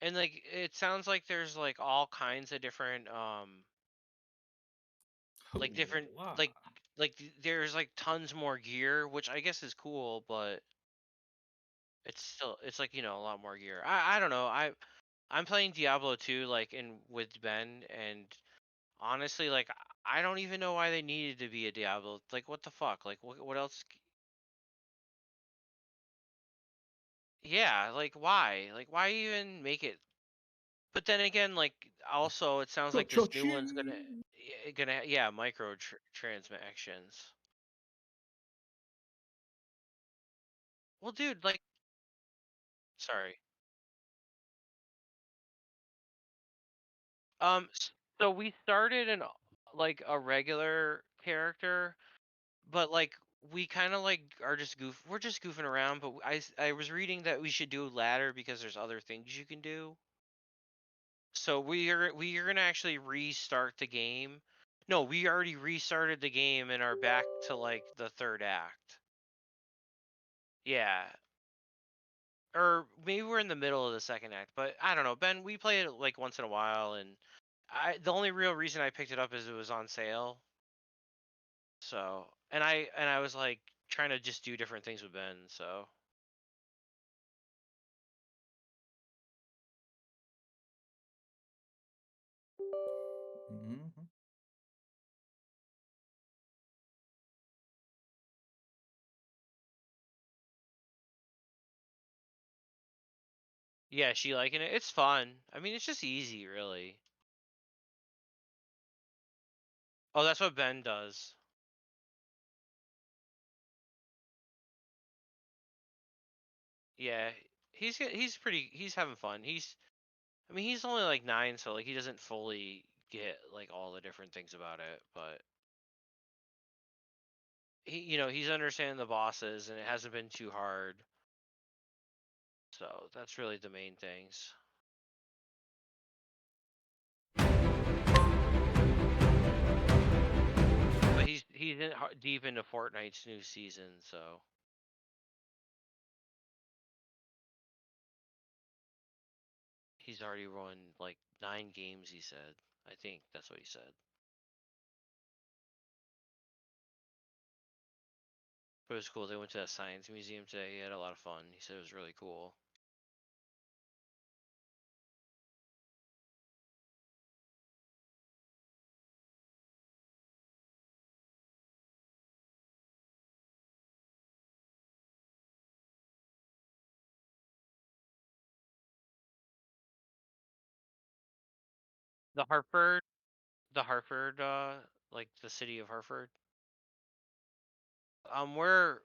And like it sounds like there's like all kinds of different like different Hola. there's like tons more gear, which I guess is cool, but it's like, a lot more gear. I don't know. I'm playing Diablo 2 like in with Ben, and honestly like I don't even know why they needed to be a Diablo. Like what the fuck? Like what else? Yeah, like why? Like why even make it? But then again, like also it sounds like this new one's gonna Cha-ching! yeah, micro transactions. Well, dude, like sorry. So we started in like a regular character, but like we kind of like are just we're just goofing around, but I was reading that we should do ladder because there's other things you can do. So we are gonna actually restart the game. No, we already restarted the game and are back to like the third act. Yeah. Or maybe we're in the middle of the second act, but I don't know. Ben, we play it like once in a while, and the only real reason I picked it up is it was on sale. So, and I was like trying to just do different things with Ben. So, Mhm. yeah, she liking it. It's fun. I mean, it's just easy, really. Oh, that's what Ben does. Yeah, he's having fun. I mean, he's only like 9, so like he doesn't fully get like all the different things about it, but he's understanding the bosses and it hasn't been too hard. So that's really the main things. But he's deep into Fortnite's new season, so he's already run like 9 games. He said, I think that's what he said. But it was cool. They went to that science museum today. He had a lot of fun. He said it was really cool. The Hartford, like the city of Hartford.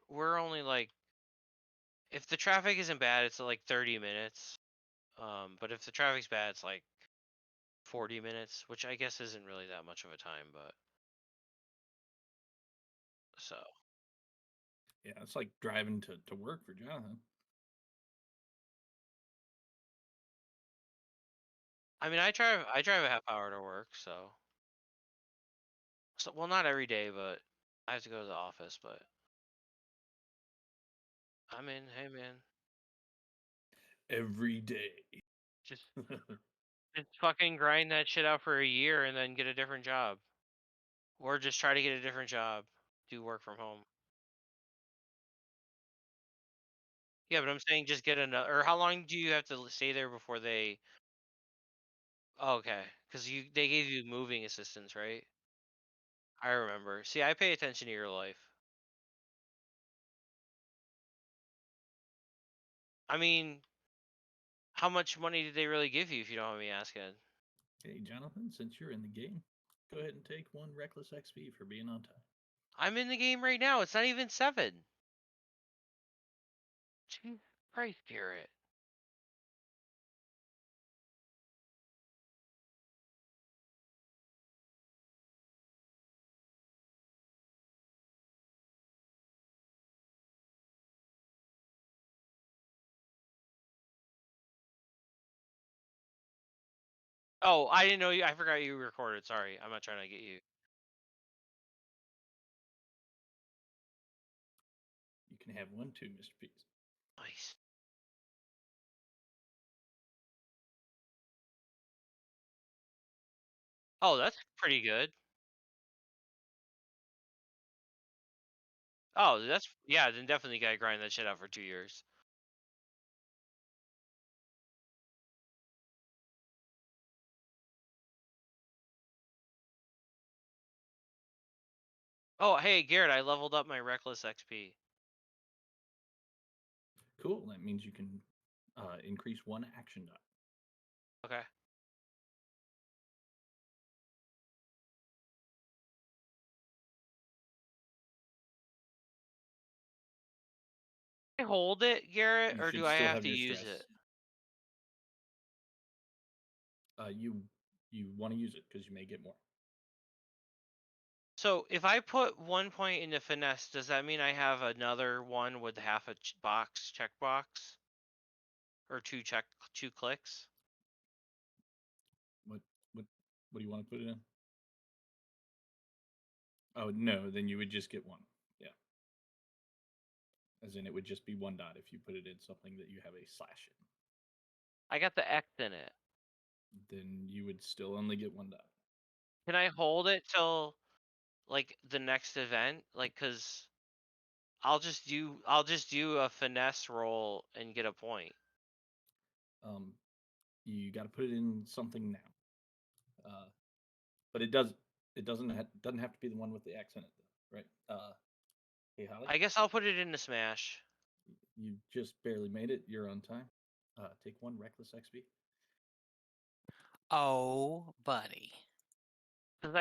We're only like if the traffic isn't bad, it's like 30 minutes. But if the traffic's bad, it's like 40 minutes, which I guess isn't really that much of a time, but so Yeah, it's like driving to work for Jonathan. I mean, I drive a half hour to work, so well, not every day, but I have to go to the office, but I'm in. Hey, man, Every day. just just fucking grind that shit out for a year and then get a different job, or just try to get a different job, do work from home. Yeah, but I'm saying just get another. Or how long do you have to stay there before they? Oh, okay, because they gave you moving assistance, right? I remember. See, I pay attention to your life. I mean, how much money did they really give you, if you don't mind me asking? Hey, Jonathan, since you're in the game, go ahead and take one reckless XP for being on time. I'm in the game right now. It's not even 7. Jesus Christ, Garrett. Oh, I didn't know you. I forgot you recorded. Sorry, I'm not trying to get you. You can have one too, Mr. Pease. Nice. Oh, that's pretty good. Oh, that's yeah. Then definitely gotta grind that shit out for 2 years. Oh, hey Garrett, I leveled up my reckless XP. Cool. That means you can increase one action die. Okay. I hold it, Garrett, You or do should I still have have to your use it? stress. You want to use it because you may get more. So if I put 1 point into finesse, does that mean I have another one with half a box checkbox or two clicks? What what what do you want to put it in? Oh no, then you would just get one. Yeah, as in it would just be one dot if you put it in something that you have a slash in. I got the X in it. Then you would still only get one dot. Can I hold it till like the next event? Like, cause I'll just do a finesse roll and get a point. Um, you got to put it in something now. Uh, but it doesn't have to be the one with the X in it, though, right? Hey Holly, I guess I'll put it into Smash. you just barely made it. You're on time. Take one reckless XP. Oh, buddy. Cause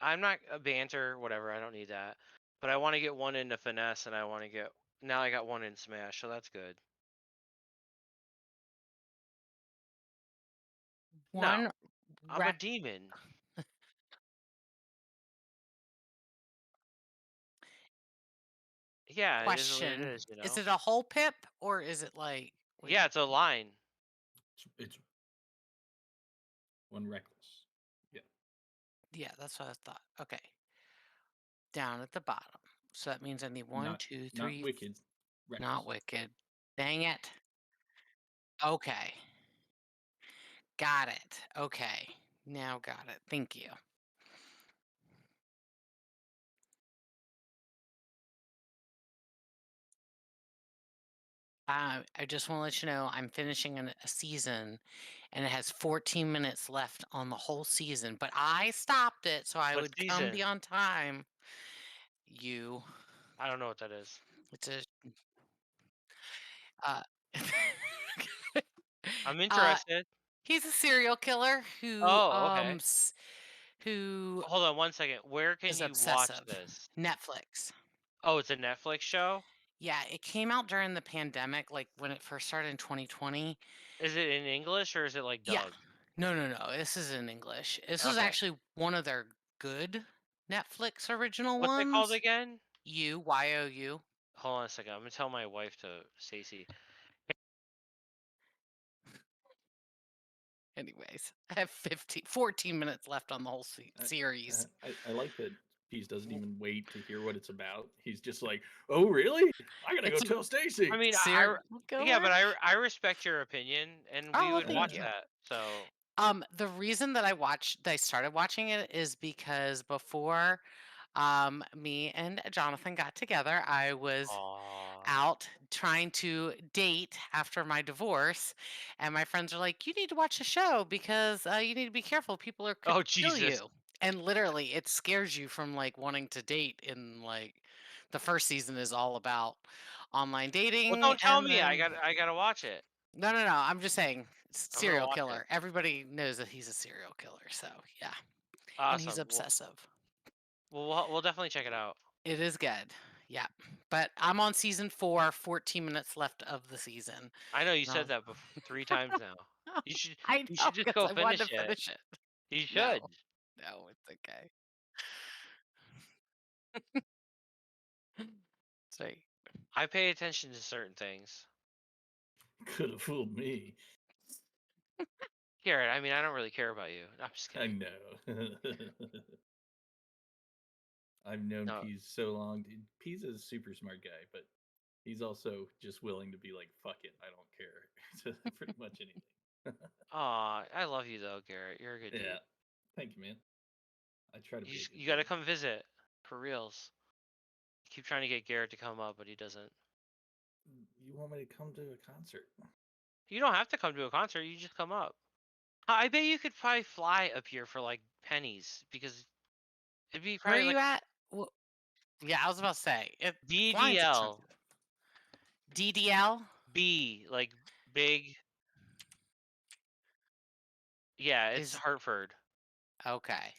I'm not a banter, whatever. I don't need that. But I want to get one into finesse, and now I got one in Smash, so that's good. No, One I'm a rec demon. Yeah, it is what it question. is, you Is know? it a whole pip or is it like what do Yeah, you it's a line. It's one reckless. Yeah, Yeah, that's what I thought. Okay. Down at the bottom. So that means I need one, not two, not three. wicked, Not reckless. wicked. Dang it. Okay. Got it. Okay. Now got it. Thank you. I just want to let you know I'm finishing a season and it has 14 minutes left on the whole season, but I stopped it so I What would come be season? on time. You. I don't know what that is. It's a uh, I'm uh interested. he's a serial killer Oh, okay. who Hold on 1 second. Where can is you watch obsessive. this? Netflix. Oh, it's a Netflix show? Yeah, it came out during the pandemic, like when it first started in 2020. Is it in English or is it like Yeah. dubbed? No, no, no. This is in English. This is Okay. actually one of their good Netflix original What's it called ones. again? YOU. Hold on a second. I'm gonna tell my wife to Stacy. Anyways, I have 14 minutes left on the whole I, series. I like that Pease doesn't even wait to hear what it's about. He's just like, "Oh, really? I gotta go It's a tell Stacy." I mean, serial yeah, killer. but I respect your opinion, and Oh, we well, would thank watch you. that. So, The reason that I started watching it is because before me and Jonathan got together, I was aw. out trying to date after my divorce, and my friends are like, "You need to watch the show because you need to be careful. People are could Oh kill Jesus. you." And literally, it scares you from like wanting to date. In like the first season is all about online Well, dating, don't tell and me. then I gotta watch it. no, no, no. I'm just saying I'm gonna serial watch it. killer. Everybody knows that he's a serial killer. So yeah, and he's Awesome. obsessive. We'll definitely check it out. It is good. Yeah. But I'm on season 4, 14 minutes left of the season. I know you Uh, said that 3 times now. You should I you know should just because go I wanted finish to it. finish it. You No, should. no, it's okay. Sorry. I pay attention to certain things. Could have fooled me. Garrett, I mean, I don't really care about you. I'm just I kidding. know. I've known No. Pease so long. Dude. Pease is a super smart guy, but he's also just willing to be like, "Fuck it, I don't care." to pretty much anything. Aw, I love you though, Garrett. You're a good Yeah. dude. Thank you, man. I try to be a good You got to dad. come visit for reals. Keep trying to get Garrett to come up, but he doesn't. You want me to come to a concert? You don't have to come to a concert. You just come up. I bet you could probably fly up here for like pennies because it'd be Where are probably you like at? Yeah, I was about to say flying's DDL expensive. DDL. B, like big. Yeah, it's Is Hartford. okay.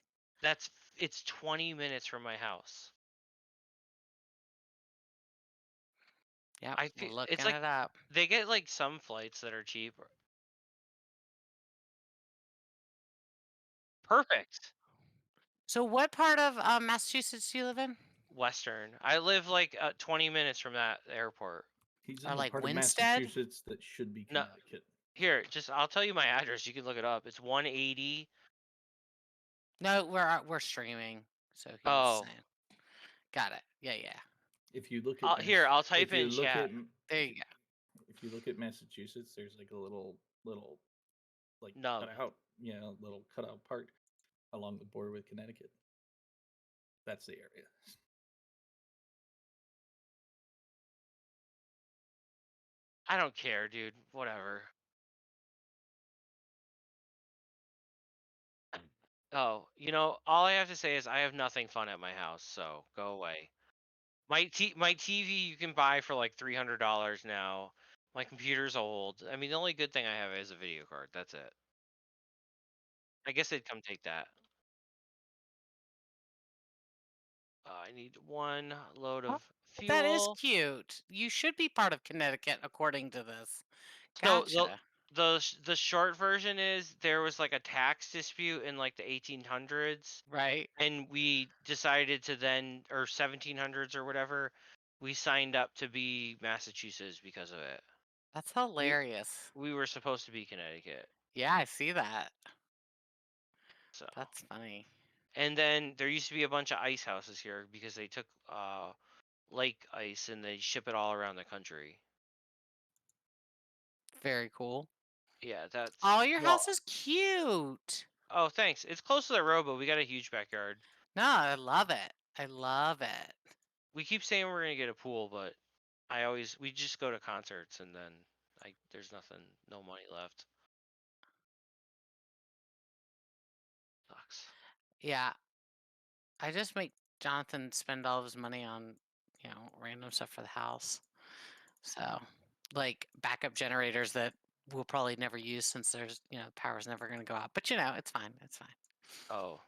It's 20 minutes from my house. Yep, I we're feel it's looking like it up. they get like some flights that are cheap. Perfect. So, what part of Massachusetts do you live in? Western. I live like 20 minutes from that airport. He's Or in the like part of Winstead? Massachusetts that should be No, Connecticut. here, just I'll tell you my address. You can look it up. It's 180. No, we're streaming. So he was Oh, saying, got it. Yeah, yeah. If you look at here, I'll type if it you in look chat. at There if you you, go. if you look at Massachusetts, there's like a little like Nub. little cutout part along the border with Connecticut. That's the area. I don't care, dude. Whatever. Oh, all I have to say is I have nothing fun at my house, so go away. My TV you can buy for like $300 now. My computer's old. I mean, the only good thing I have is a video card. That's it. I guess they'd come take that. I need one load Oh, of that is fuel. cute. You should be part of Connecticut according to this. So Gotcha. the short version is there was like a tax dispute in like the 1800s, Right? and we decided to then, or 1700s or whatever, we signed up to be Massachusetts because of it. That's We hilarious. we were supposed to be Connecticut. Yeah, I see that. So, That's funny. and then there used to be a bunch of ice houses here because they took lake ice and they ship it all around the country. Very cool. Yeah, that's Oh, your well. house is cute. Oh, thanks. It's close to the road, but we got a huge backyard. No, I love it. I love it. We keep saying we're gonna get a pool, but we just go to concerts and then there's nothing, no money left. Sucks. Yeah, I just make Jonathan spend all of his money on, random stuff for the house. So, like backup generators that we'll probably never use since power's never going to go out. But it's fine. It's fine. Oh,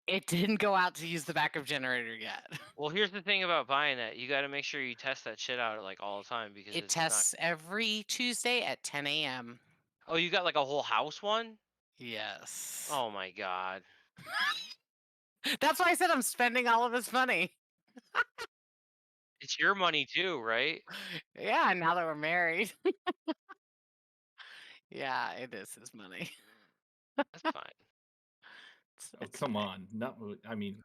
It didn't go out to use the backup generator yet. well, here's the thing about buying that. You got to make sure you test that shit out like all the time because It it's not. tests every Tuesday at 10 a.m. Oh, you got like a whole house one? Yes. Oh my god. That's why I said I'm spending all of his money. It's your money too, right? Yeah, now that we're married. Yeah, it is his money. That's fine. Oh, It's come fine. on. I mean,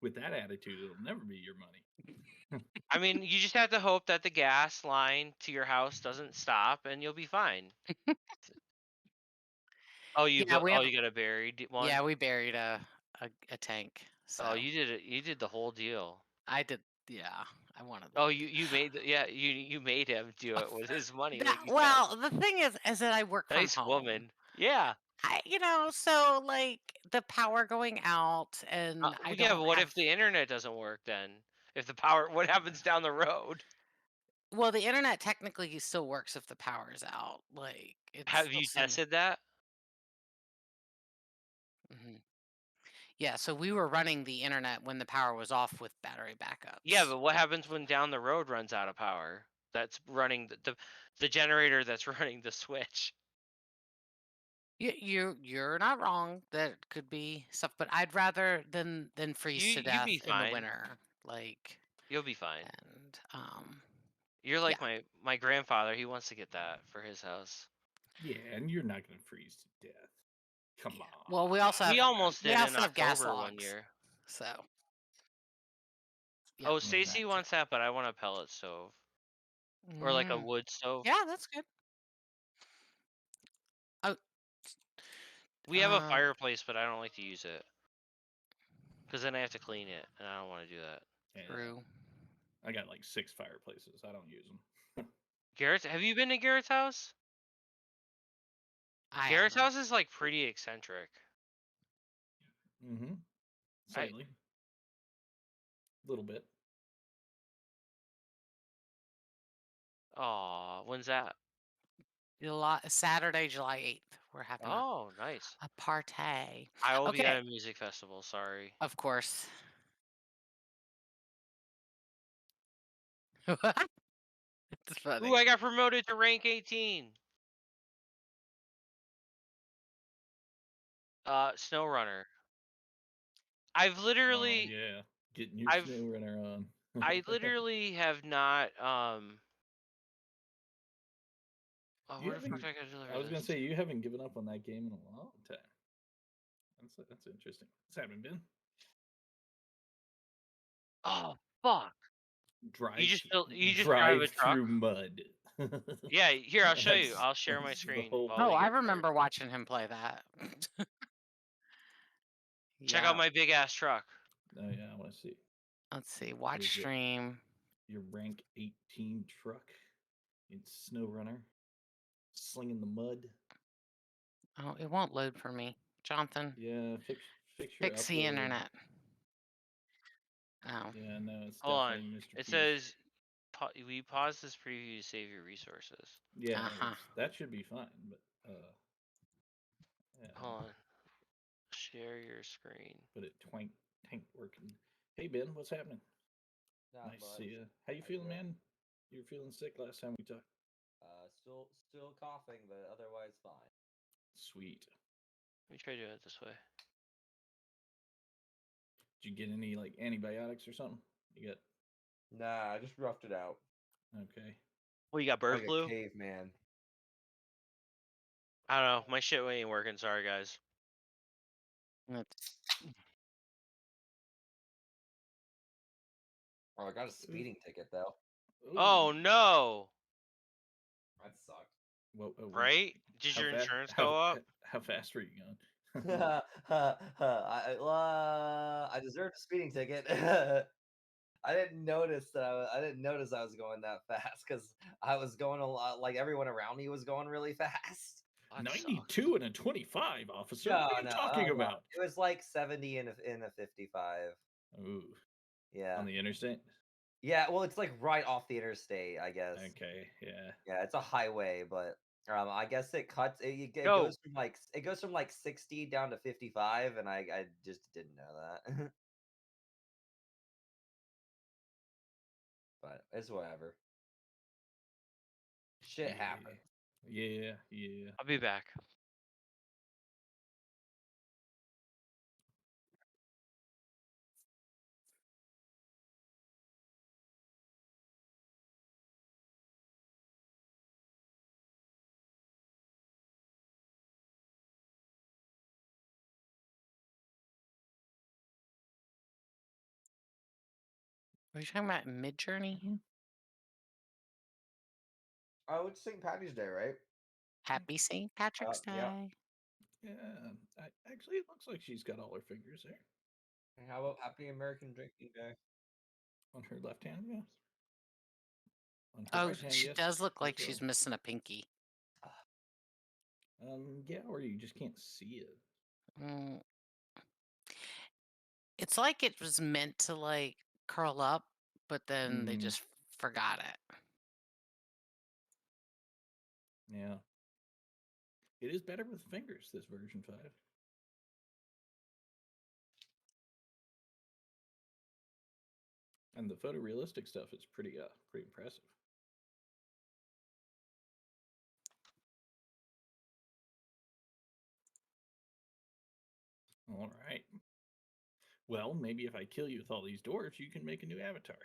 with that attitude, it'll never be your money. I mean, you just have to hope that the gas line to your house doesn't stop and you'll be fine. Yeah, we have. You got a buried one? Yeah, we buried a tank. So Oh, you did it. You did the whole deal. I did. Yeah, I wanted the Oh, whole you deal. made you made him do it with his money, That, like you said. well, the thing is that I work from Nice home. woman. Yeah. So like the power going out, and I Well, yeah, don't but what have. if the internet doesn't work then? If the power, what happens down the road? Well, the internet technically still works if the power's out. Like it's Have still you sending. tested that? Mhm. Yeah, so we were running the internet when the power was off with battery Yeah, backups. but what happens when down the road runs out of power? That's running the generator that's running the switch. You're not wrong. That could be stuff, but I'd rather than freeze to You'd be death in the fine. winter. Like You'll be fine. and You're yeah. like my grandfather. He wants to get that for his house. Yeah, and you're not going to freeze to death. Come Yeah. on. Well, we also We have almost we did in also have gas October one logs. year. So yep, Oh, Yeah, Stacy that's it. wants that, but I want a pellet stove or like a Mm. wood stove. Yeah, that's good. Oh, We have a Um, fireplace, but I don't like to use it. Because then I have to clean it, and I don't want to do that. Yeah, True. I got like 6 fireplaces. I don't use them. Garrett's, have you been to Garrett's house? I Garrett's haven't. house is like pretty eccentric. Mm-hmm. Slightly. A little bit. Aw, when's that? Saturday, July 8th. We're having Oh, nice. a party. I will be at Okay. a music festival. Sorry. Of course. It's funny. Ooh, I got promoted to rank 18. SnowRunner. I've Oh, literally, yeah. Getting your I've- snow runner on. I literally have not. Oh, You where the fuck haven't- did I go to deliver I was gonna this? say you haven't given up on that game in a long time. That's interesting. What's happening, Ben? Oh, fuck. Drive. You just drive drive a truck? through mud. Yeah, here, I'll show you. That's- I'll share my that's the screen. whole while Oh, we I get remember started. watching him play that. Check Yeah. out my big ass truck. Oh yeah, I want to see Let's see. Watch is it? stream. your rank 18 truck in SnowRunner, slinging the mud. Oh, it won't load for me. Jonathan, Yeah, fix your fix the upload. internet. Oh. Yeah, no, it's Hold on. definitely Mr. It Keith. says, we pause this preview to save your resources. Yeah, Uh-huh. that should be fine, but yeah, Hold on. Share your screen. but it tank working. Hey Ben, what's happening? Not Nice to much. see you. How you feeling, man? You were feeling sick last time we talked. Still coughing, but otherwise fine. Sweet. Let me try doing it this way. Did you get any like antibiotics or something? You got Nah, I just roughed it out. okay. Well, you got bird like flu? a caveman. I don't know. My shit ain't working. Sorry, guys. Oh, I got a speeding ticket though. Oh, Ooh. no. That sucked. Whoa, Right? Did how your fa- insurance how- go up? How fast were you going? I deserved a speeding ticket. I didn't notice that I didn't notice I was going that fast because I was going a lot. Like everyone around me was going really fast. That sucks. 92 and a 25, officer. No, what are you talking no. about? It was like 70 in a 55. Ooh, Yeah. on the interstate. Yeah, well, it's like right off the interstate, I guess. Okay, yeah. Yeah, it's a highway, but I guess it cuts. It Go. goes from like 60 down to 55, and I just didn't know that. But it's whatever. Shit happened. Yeah. I'll be back. Are you talking about Midjourney? Oh, it's St. Patty's Day, right? Happy St. Patrick's Day. Yep. Yeah. Actually, it looks like she's got all her fingers there. And how about Happy American Drinking Day? On her left hand, yes. On her Oh, right hand, she yes, does look as like well. she's missing a pinky. Yeah, or you just can't see it. Mm. It's like it was meant to like curl up, but then they just forgot it. Yeah. It is better with fingers, this version 5. And the photorealistic stuff is pretty impressive. All right. Well, maybe if I kill you with all these dwarves, you can make a new avatar.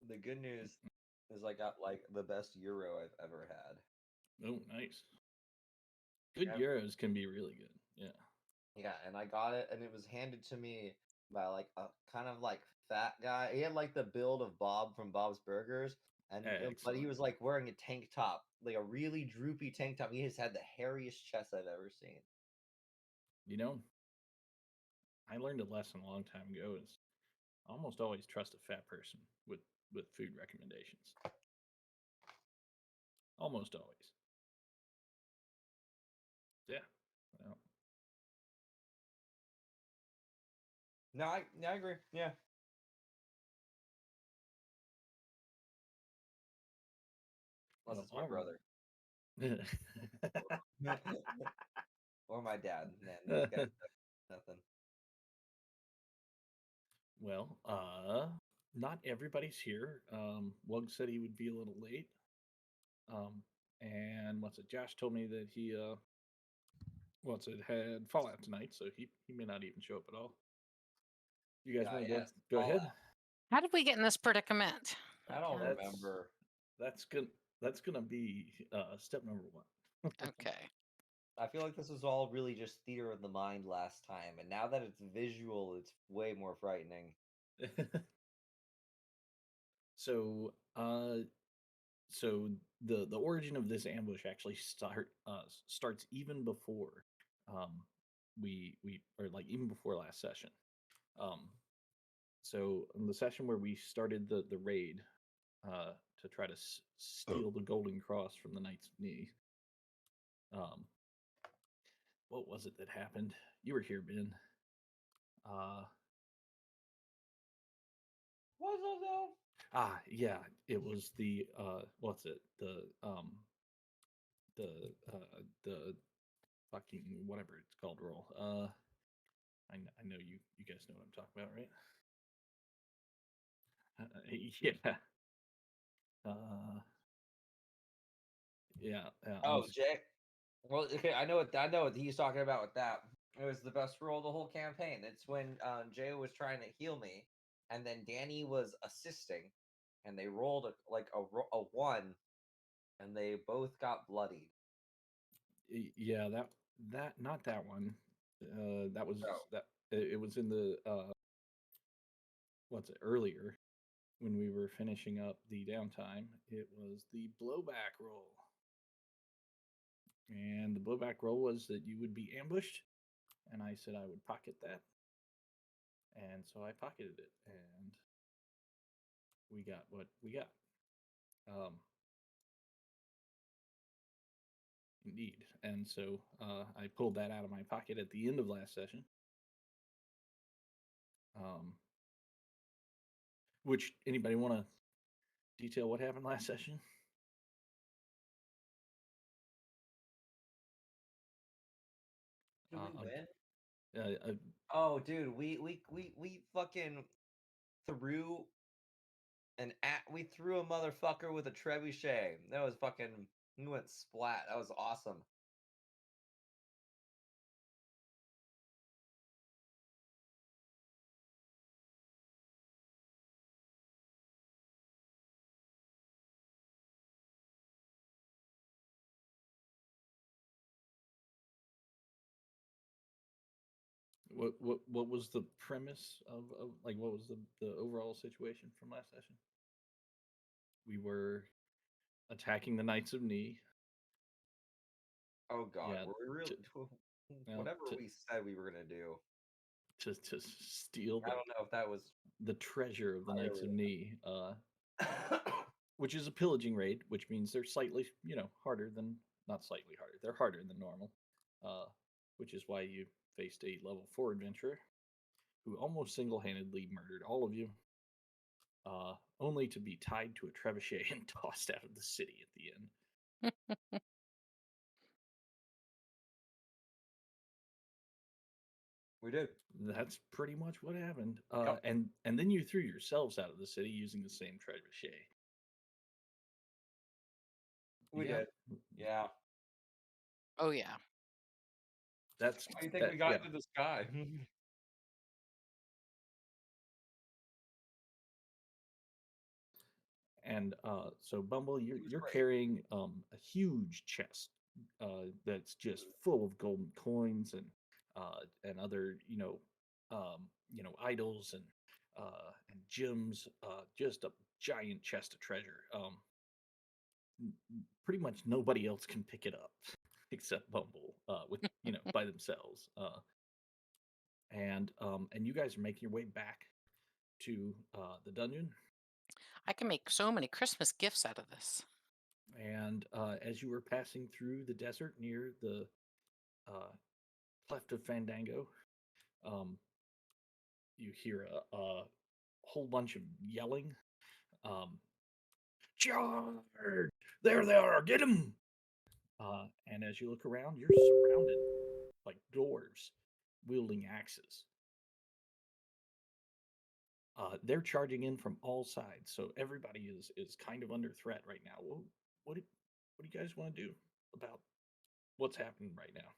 The good news is I got like the best euro I've ever had. Oh, nice. Good Yep. euros can be really good. Yeah. Yeah, and I got it, and it was handed to me by like a kind of like fat guy. He had like the build of Bob from Bob's Burgers, and but he Excellent. was like wearing a tank top, like a really droopy tank top. He just had the hairiest chest I've ever seen. You know, I learned a lesson a long time ago: is almost always trust a fat person with food recommendations. Almost always. Yeah. Well, No, I agree. Yeah. Unless it's my all brother right. or my dad. Man, these guys have nothing. Well, not everybody's here. Wug said he would be a little late. And what's it? Josh told me that he what's it had Fallout tonight, so he may not even show up at all. You guys want to Yes, go ahead? Fallout. How did we get in this predicament? I don't That's- remember. That's gonna be step number one. Okay. I feel like this was all really just theater of the mind last time, and now that it's visual, it's way more frightening. So so the origin of this ambush actually starts even before we or like even before last session. So in the session where we started the raid to try to steal the Golden Cross from the Knights of Knee, what was it that happened? You were here, Ben. Was it though? Yeah, it was the what's it? The fucking whatever it's called roll. I know you guys know what I'm talking about, right? Yeah. Yeah. Oh, Jay. Well, okay, I know what he's talking about with that. It was the best roll of the whole campaign. It's when Jay was trying to heal me, and then Danny was assisting, and they rolled a 1, and they both got bloodied. Yeah, that not that one. That was Oh. that. It was in the what's it earlier when we were finishing up the downtime. It was the blowback roll, and the blowback roll was that you would be ambushed, and I said I would pocket that, and so I pocketed it, and we got what we got. Indeed. And so I pulled that out of my pocket at the end of last session. Which anybody want to detail what happened last session? Did we win? Oh, dude, we fucking threw we threw a motherfucker with a trebuchet. That was fucking. We went splat. That was awesome. What was the premise of like what was the overall situation from last session? We were attacking the Knights of Knee. Oh god, Yeah, were we really whatever we said we were gonna do to steal I don't know if that was the treasure of the Knights of Knee, which is a pillaging raid, which means they're slightly harder than not slightly harder. They're harder than normal, which is why you faced a level 4 adventurer who almost single-handedly murdered all of you, only to be tied to a trebuchet and tossed out of the city at the end. We did. That's pretty much what happened. Yep. And then you threw yourselves out of the city using the same trebuchet. We did. Yeah. Oh yeah. That's How do you think we got into the sky? And so Bumble, you're carrying a huge chest that's just full of golden coins and and other idols and gems. Just a giant chest of treasure. Pretty much nobody else can pick it up except Bumble with by themselves. And you guys are making your way back to the dungeon. I can make so many Christmas gifts out of this. And as you were passing through the desert near the cleft of Fandango, you hear a whole bunch of yelling. Charge! There they are! Get them! And as you look around, you're surrounded by dwarves wielding axes. They're charging in from all sides, so everybody is kind of under threat right now. Well, what do you guys want to do about what's happening right now?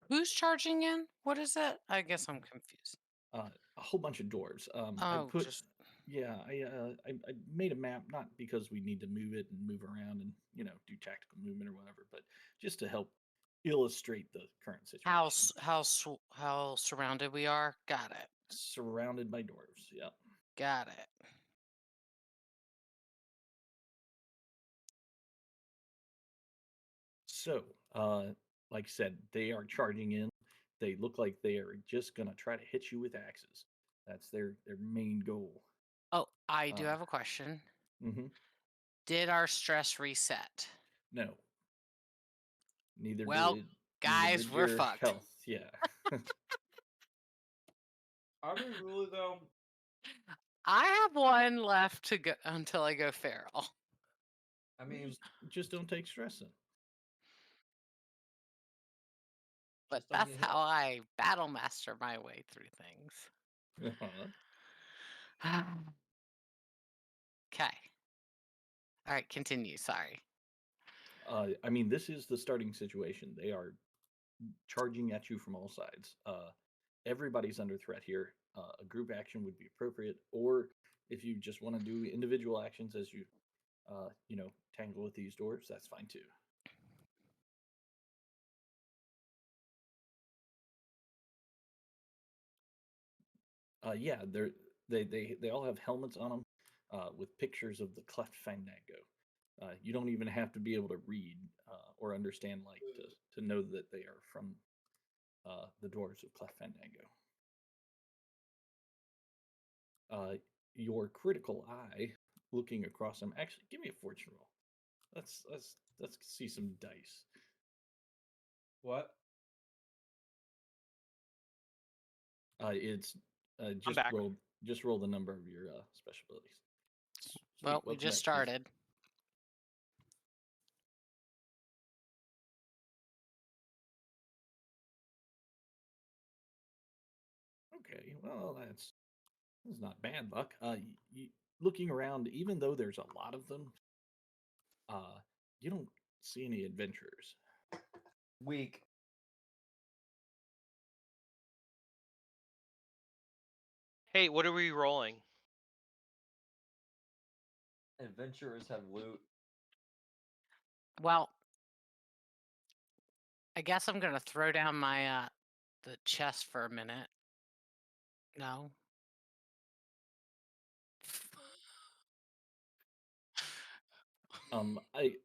Who's charging in? What is it? I guess I'm confused. A whole bunch of dwarves. Oh, just I made a map not because we need to move it and move around and do tactical movement or whatever, but just to help illustrate the current situation. how surrounded we are. Got it. Surrounded by dwarves. Yep. Got it. So, like I said, they are charging in. They look like they are just gonna try to hit you with axes. That's their main goal. Oh, I do Uh, have a question. hmm Did our stress reset? No, neither Well, did guys, we're your fucked. health. Yeah. Are we really though? I have one left to go until I go feral. I mean, just don't take stress in. But just don't that's get hit. how I battle master my way through things. Okay. All right, continue. Sorry. I mean, this is the starting situation. They are charging at you from all sides. Everybody's under threat here. A group action would be appropriate, or if you just want to do individual actions as you, tangle with these dwarves, that's fine too. Yeah, they all have helmets on them with pictures of the cleft Fandango. You don't even have to be able to read or understand like to know that they are from the dwarves of Cleft Fandango. Your critical eye, looking across them. Actually, give me a fortune roll. Let's see some dice. What? It's just back. roll the number of your special abilities. Sweet, Well, we welcome just back, Keith. started. Okay, well that's not bad luck. Looking around, even though there's a lot of them, you don't see any adventurers. Weak. Hey, what are we rolling? Adventurers have loot. Well, I guess I'm gonna throw down my the chest for a minute. No. I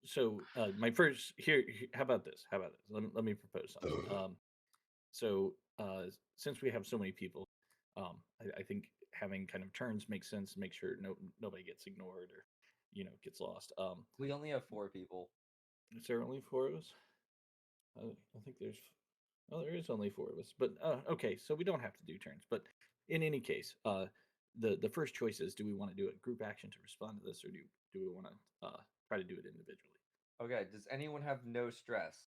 so my first here. How about this? Let me propose something. So since we have so many people, I think having kind of turns makes sense. Make sure nobody gets ignored or gets lost. We only have 4 people. Is there only 4 of us? I think there is only 4 of us. But okay, so we don't have to do turns. But in any case, the first choice is: do we want to do a group action to respond to this, or do we want to try to do it individually? Okay, does anyone have no stress?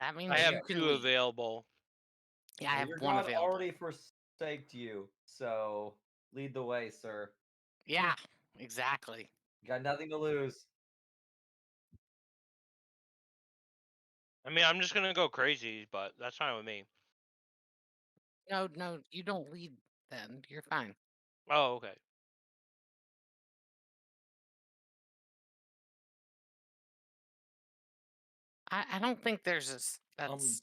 That means I have you can 2 leave. available. Yeah, I Well, have your one god available. already forsaked you, so lead the way, sir. Yeah, exactly. You got nothing to lose. I mean, I'm just gonna go crazy, but that's fine with me. No, you don't lead then. You're fine. Oh, okay. I don't think there's this. That's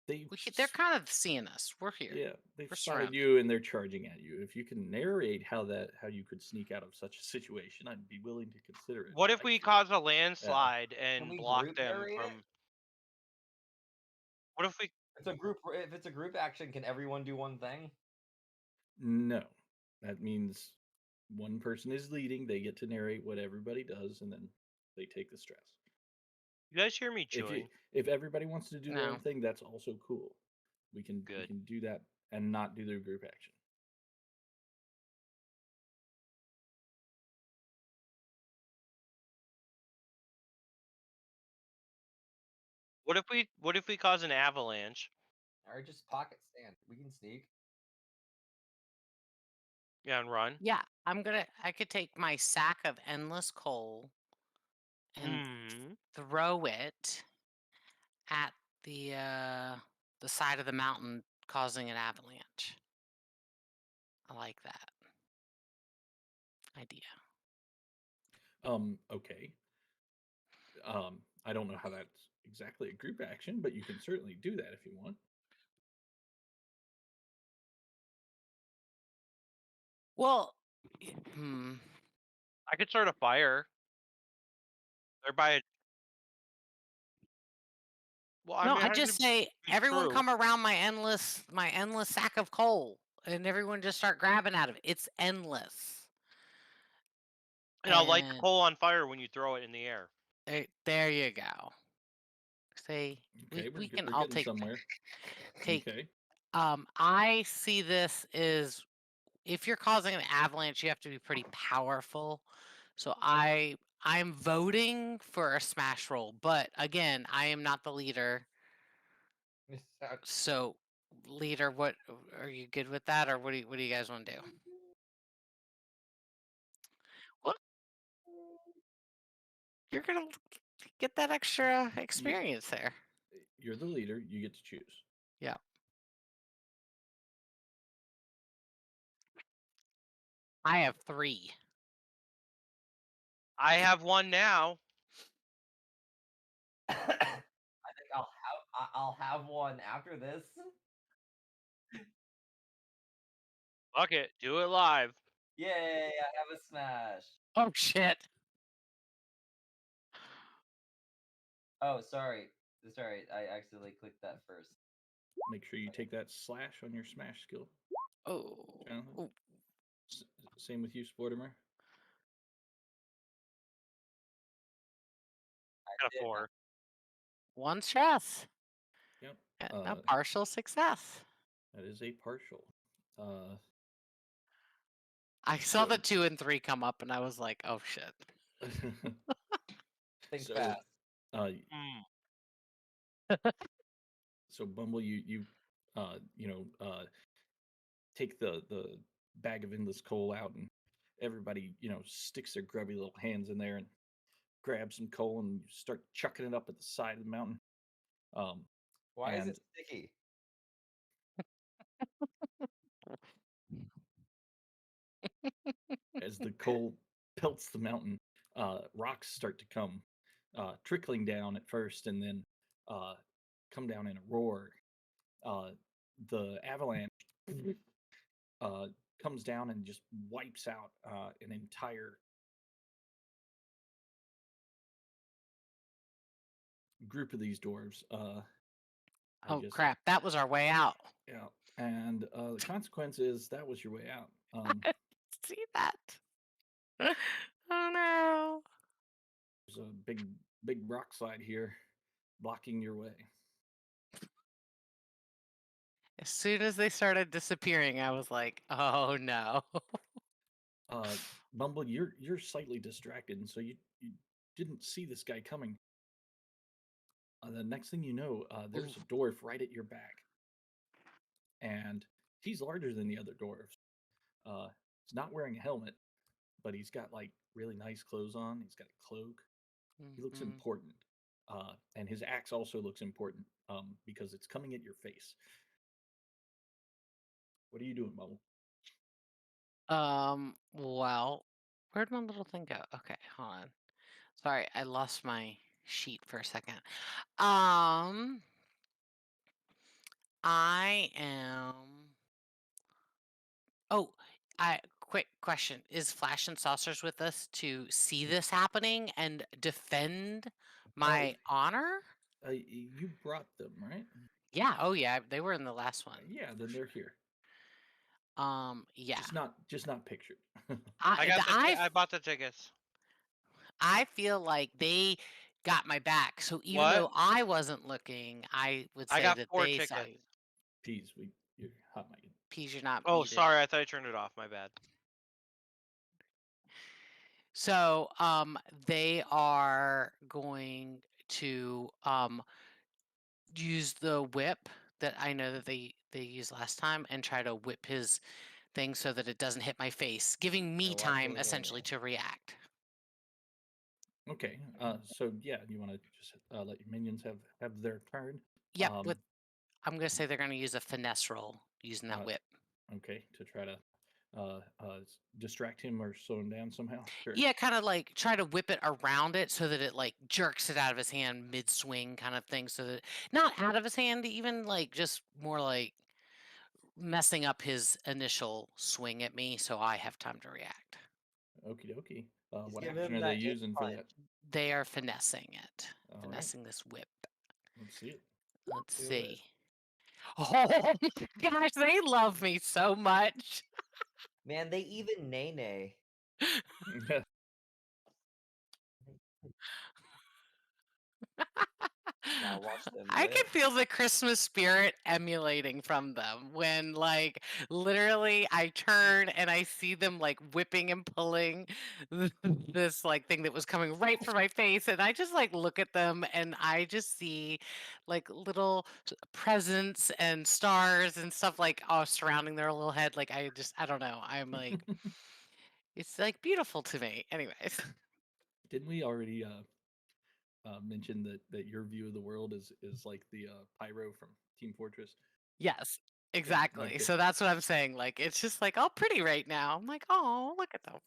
They they're kind of seeing us. We're here. yeah, they've We're spotted surrounded. you and they're charging at you. If you can narrate how you could sneak out of such a situation, I'd be willing to consider it. What if we cause a Can landslide and we block group them narrate it? from? What if we? It's a group. If it's a group action, can everyone do one thing? No, that means one person is leading. They get to narrate what everybody does, and then they take the stress. You guys hear me If you chewing? if everybody wants to do their No. own thing, that's also cool. We can Good. do that and not do the group action. What if we cause an avalanche? Or just pocket stand. We can sneak. Yeah, and run. Yeah, I could take my sack of endless coal and Hmm. throw it at the side of the mountain, causing an avalanche. I like that idea. Okay. I don't know how that's exactly a group action, but you can certainly do that if you want. Well, I could start a fire. They're by a. Well, I no, mean, I I just could say be everyone true. come around my endless sack of coal, and everyone just start grabbing out of it. It's endless. And I'll light the And coal on fire when you throw it in the air. there you go. See, Okay, we can we're all getting somewhere. take. Okay. I see this is if you're causing an avalanche, you have to be pretty powerful. So I'm voting for a smash roll, but again, I am not the leader. So, leader, what are you good with that, or what do you guys want to do? Well, you're gonna get that extra experience there. You're the leader. You get to choose. Yeah. I have 3. I have one now. I think I'll have one after this. Fuck it, do it live. Yay! I have a smash. Oh shit. Oh, sorry. I accidentally clicked that first. Make sure you take that slash on your smash skill. Oh. Jonathan? Ooh. Same with you, Sportimer. Got a 4. 1 stress. Yep. A partial success. That is a partial. I saw the So- 2 and 3 come up, and I was like, "Oh shit." Think So, fast. So Bumble, you take the bag of endless coal out, and everybody sticks their grubby little hands in there and grab some coal and start chucking it up at the side of the mountain. Why is and- it sticky? As the coal pelts the mountain, rocks start to come trickling down at first, and then come down in a roar. The avalanche comes down and just wipes out an entire group of these dwarves. Oh crap! That was our way out. Yeah, and the consequence is that was your way out. See that? Oh no! There's a big rock slide here, blocking your way. As soon as they started disappearing, I was like, "Oh no!" Bumble, you're slightly distracted, and so you didn't see this guy coming. The next thing you know, there's a dwarf right at your back, and he's larger than the other dwarves. He's not wearing a helmet, but he's got like really nice clothes on. He's got a cloak. He looks important, and his axe also looks important because it's coming at your face. What are you doing, Bubble? Well, where'd my little thing go? Okay, hold on. Sorry, I lost my sheet for a second. I am. Oh, quick question: is Flash and Saucers with us to see this happening and defend my honor? You brought them, right? Yeah. Oh, yeah. They were in the last one. Yeah, then they're here. Yeah. Just not pictured. I bought the tickets. I feel like they got my back. So even What? though I wasn't looking, I would I say got that 4 they saw tickets. you. Peas, you're hot mic. Peas, you're not Oh, muted. sorry. I thought I turned it off. My bad. So they are going to use the whip that I know that they used last time and try to whip his thing so that it doesn't hit my face, giving me They're time watching essentially Daniel. to react. Okay. So yeah, you want to just let your minions have their turn. Yep. I'm gonna say they're gonna use a finesse roll using that whip. Okay, to try to distract him or slow him down somehow. Sure. Yeah, kind of like try to whip it around it so that it like jerks it out of his hand mid swing kind of thing. So that not out of his hand, even like just more like messing up his initial swing at me so I have time to react. Okie dokie. Just What give action him are they that hit using for that? They are finessing it. All right. Finessing this whip. Let's see it. Let's Do it. see. Oh my gosh, they love me so much. Man, they even nay. Now watch them I can whip. feel the Christmas spirit emulating from them when, like, literally I turn and I see them like whipping and pulling this like thing that was coming right for my face, and I just like look at them and I just see like little presents and stars and stuff like surrounding their little head. Like I don't know. I'm like it's like beautiful to me. Anyways. Didn't we already mention that your view of the world is like the pyro from Team Fortress? Yes, exactly. okay. So that's what I'm saying. Like, it's just like all pretty right now. I'm like, oh, look at them.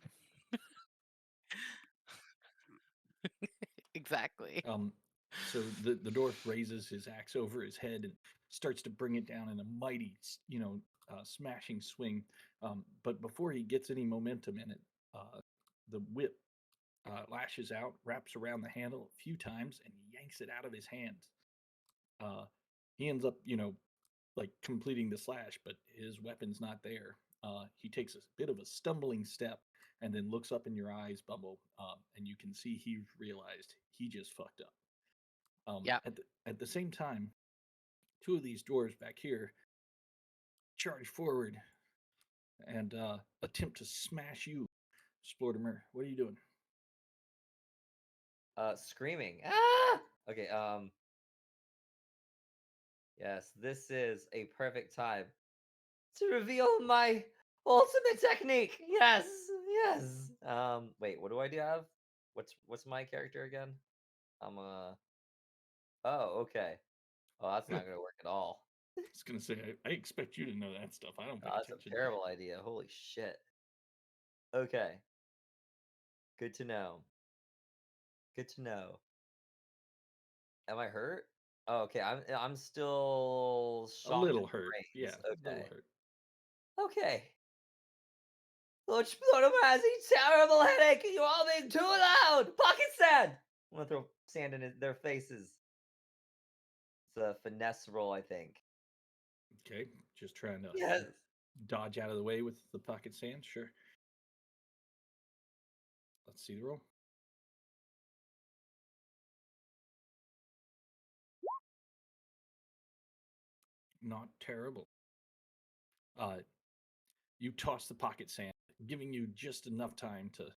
Exactly. So the dwarf raises his axe over his head and starts to bring it down in a mighty, smashing swing. But before he gets any momentum in it, the whip lashes out, wraps around the handle a few times, and yanks it out of his hands. He ends up, like completing the slash, but his weapon's not there. He takes a bit of a stumbling step and then looks up in your eyes, Bumble, and you can see he realized he just fucked up. Yeah. At the same time, two of these dwarves back here charge forward and attempt to smash you, Splortimer. What are you doing? Screaming. Ah! Okay, yes, this is a perfect time to reveal my ultimate technique. Yes, yes. Wait, what do I do have? What's my character again? I'm Oh, okay. Oh, that's not gonna work at all. I was gonna say I expect you to know that stuff. I don't pay That's attention. a terrible idea. Holy shit. Okay. Good to know. Good to know. Am I hurt? Oh, okay. I'm still A shocked little in the hurt. Yeah, brains. a little Okay. hurt. Okay. Lord Splodom has a terrible headache. You all being too loud. Pocket sand. I'm gonna throw sand in their faces. It's a finesse roll, I think. Okay, just trying to Yes. dodge out of the way with the pocket sand. Sure. Let's see the roll. Not terrible. You toss the pocket sand, giving you just enough time to,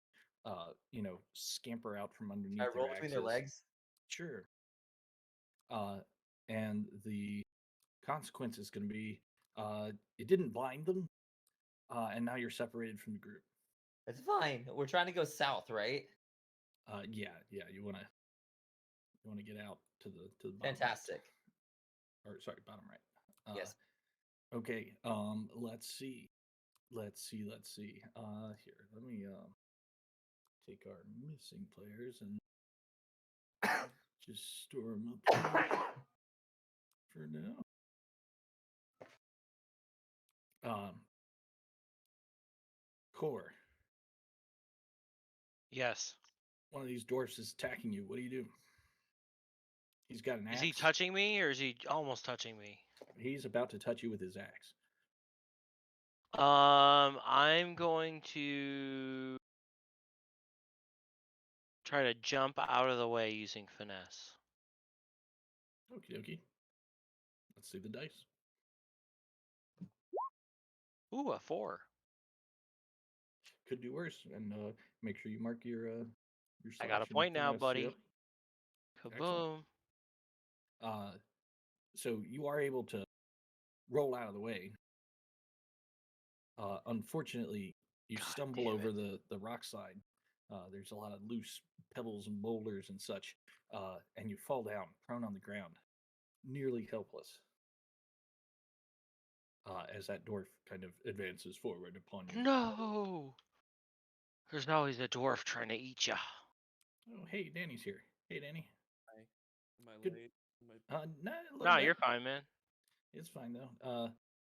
scamper out from underneath I roll their between their axes. legs. Sure. And the consequence is going to be it didn't blind them, and now you're separated from the group. It's fine. We're trying to go south, right? Yeah. You want to get out to the bottom Fantastic. right. Or sorry, bottom right. Yes. Okay. Let's see. Here, let me take our missing players and Just store them up here for now. Core, Yes. one of these dwarfs is attacking you. What do you do? He's got an axe. Is he touching me or is he almost touching me? He's about to touch you with his axe. I'm going to try to jump out of the way using finesse. Okie dokie. Let's see the dice. Ooh, a 4. Could do worse. And make sure you mark your I got a slash and point now, finesse, buddy. yep. Kaboom. So you are able to roll out of the way. Unfortunately, you God stumble damn over it. the rock side. There's a lot of loose pebbles and boulders and such, and you fall down, prone on the ground, nearly helpless. As that dwarf kind of advances forward upon you. No. There's always a dwarf trying to eat ya. Oh, hey, Danny's here. Hey, Danny. Hi. Am I Good. late? Nah, a little No, bit. you're fine, man. It's fine though.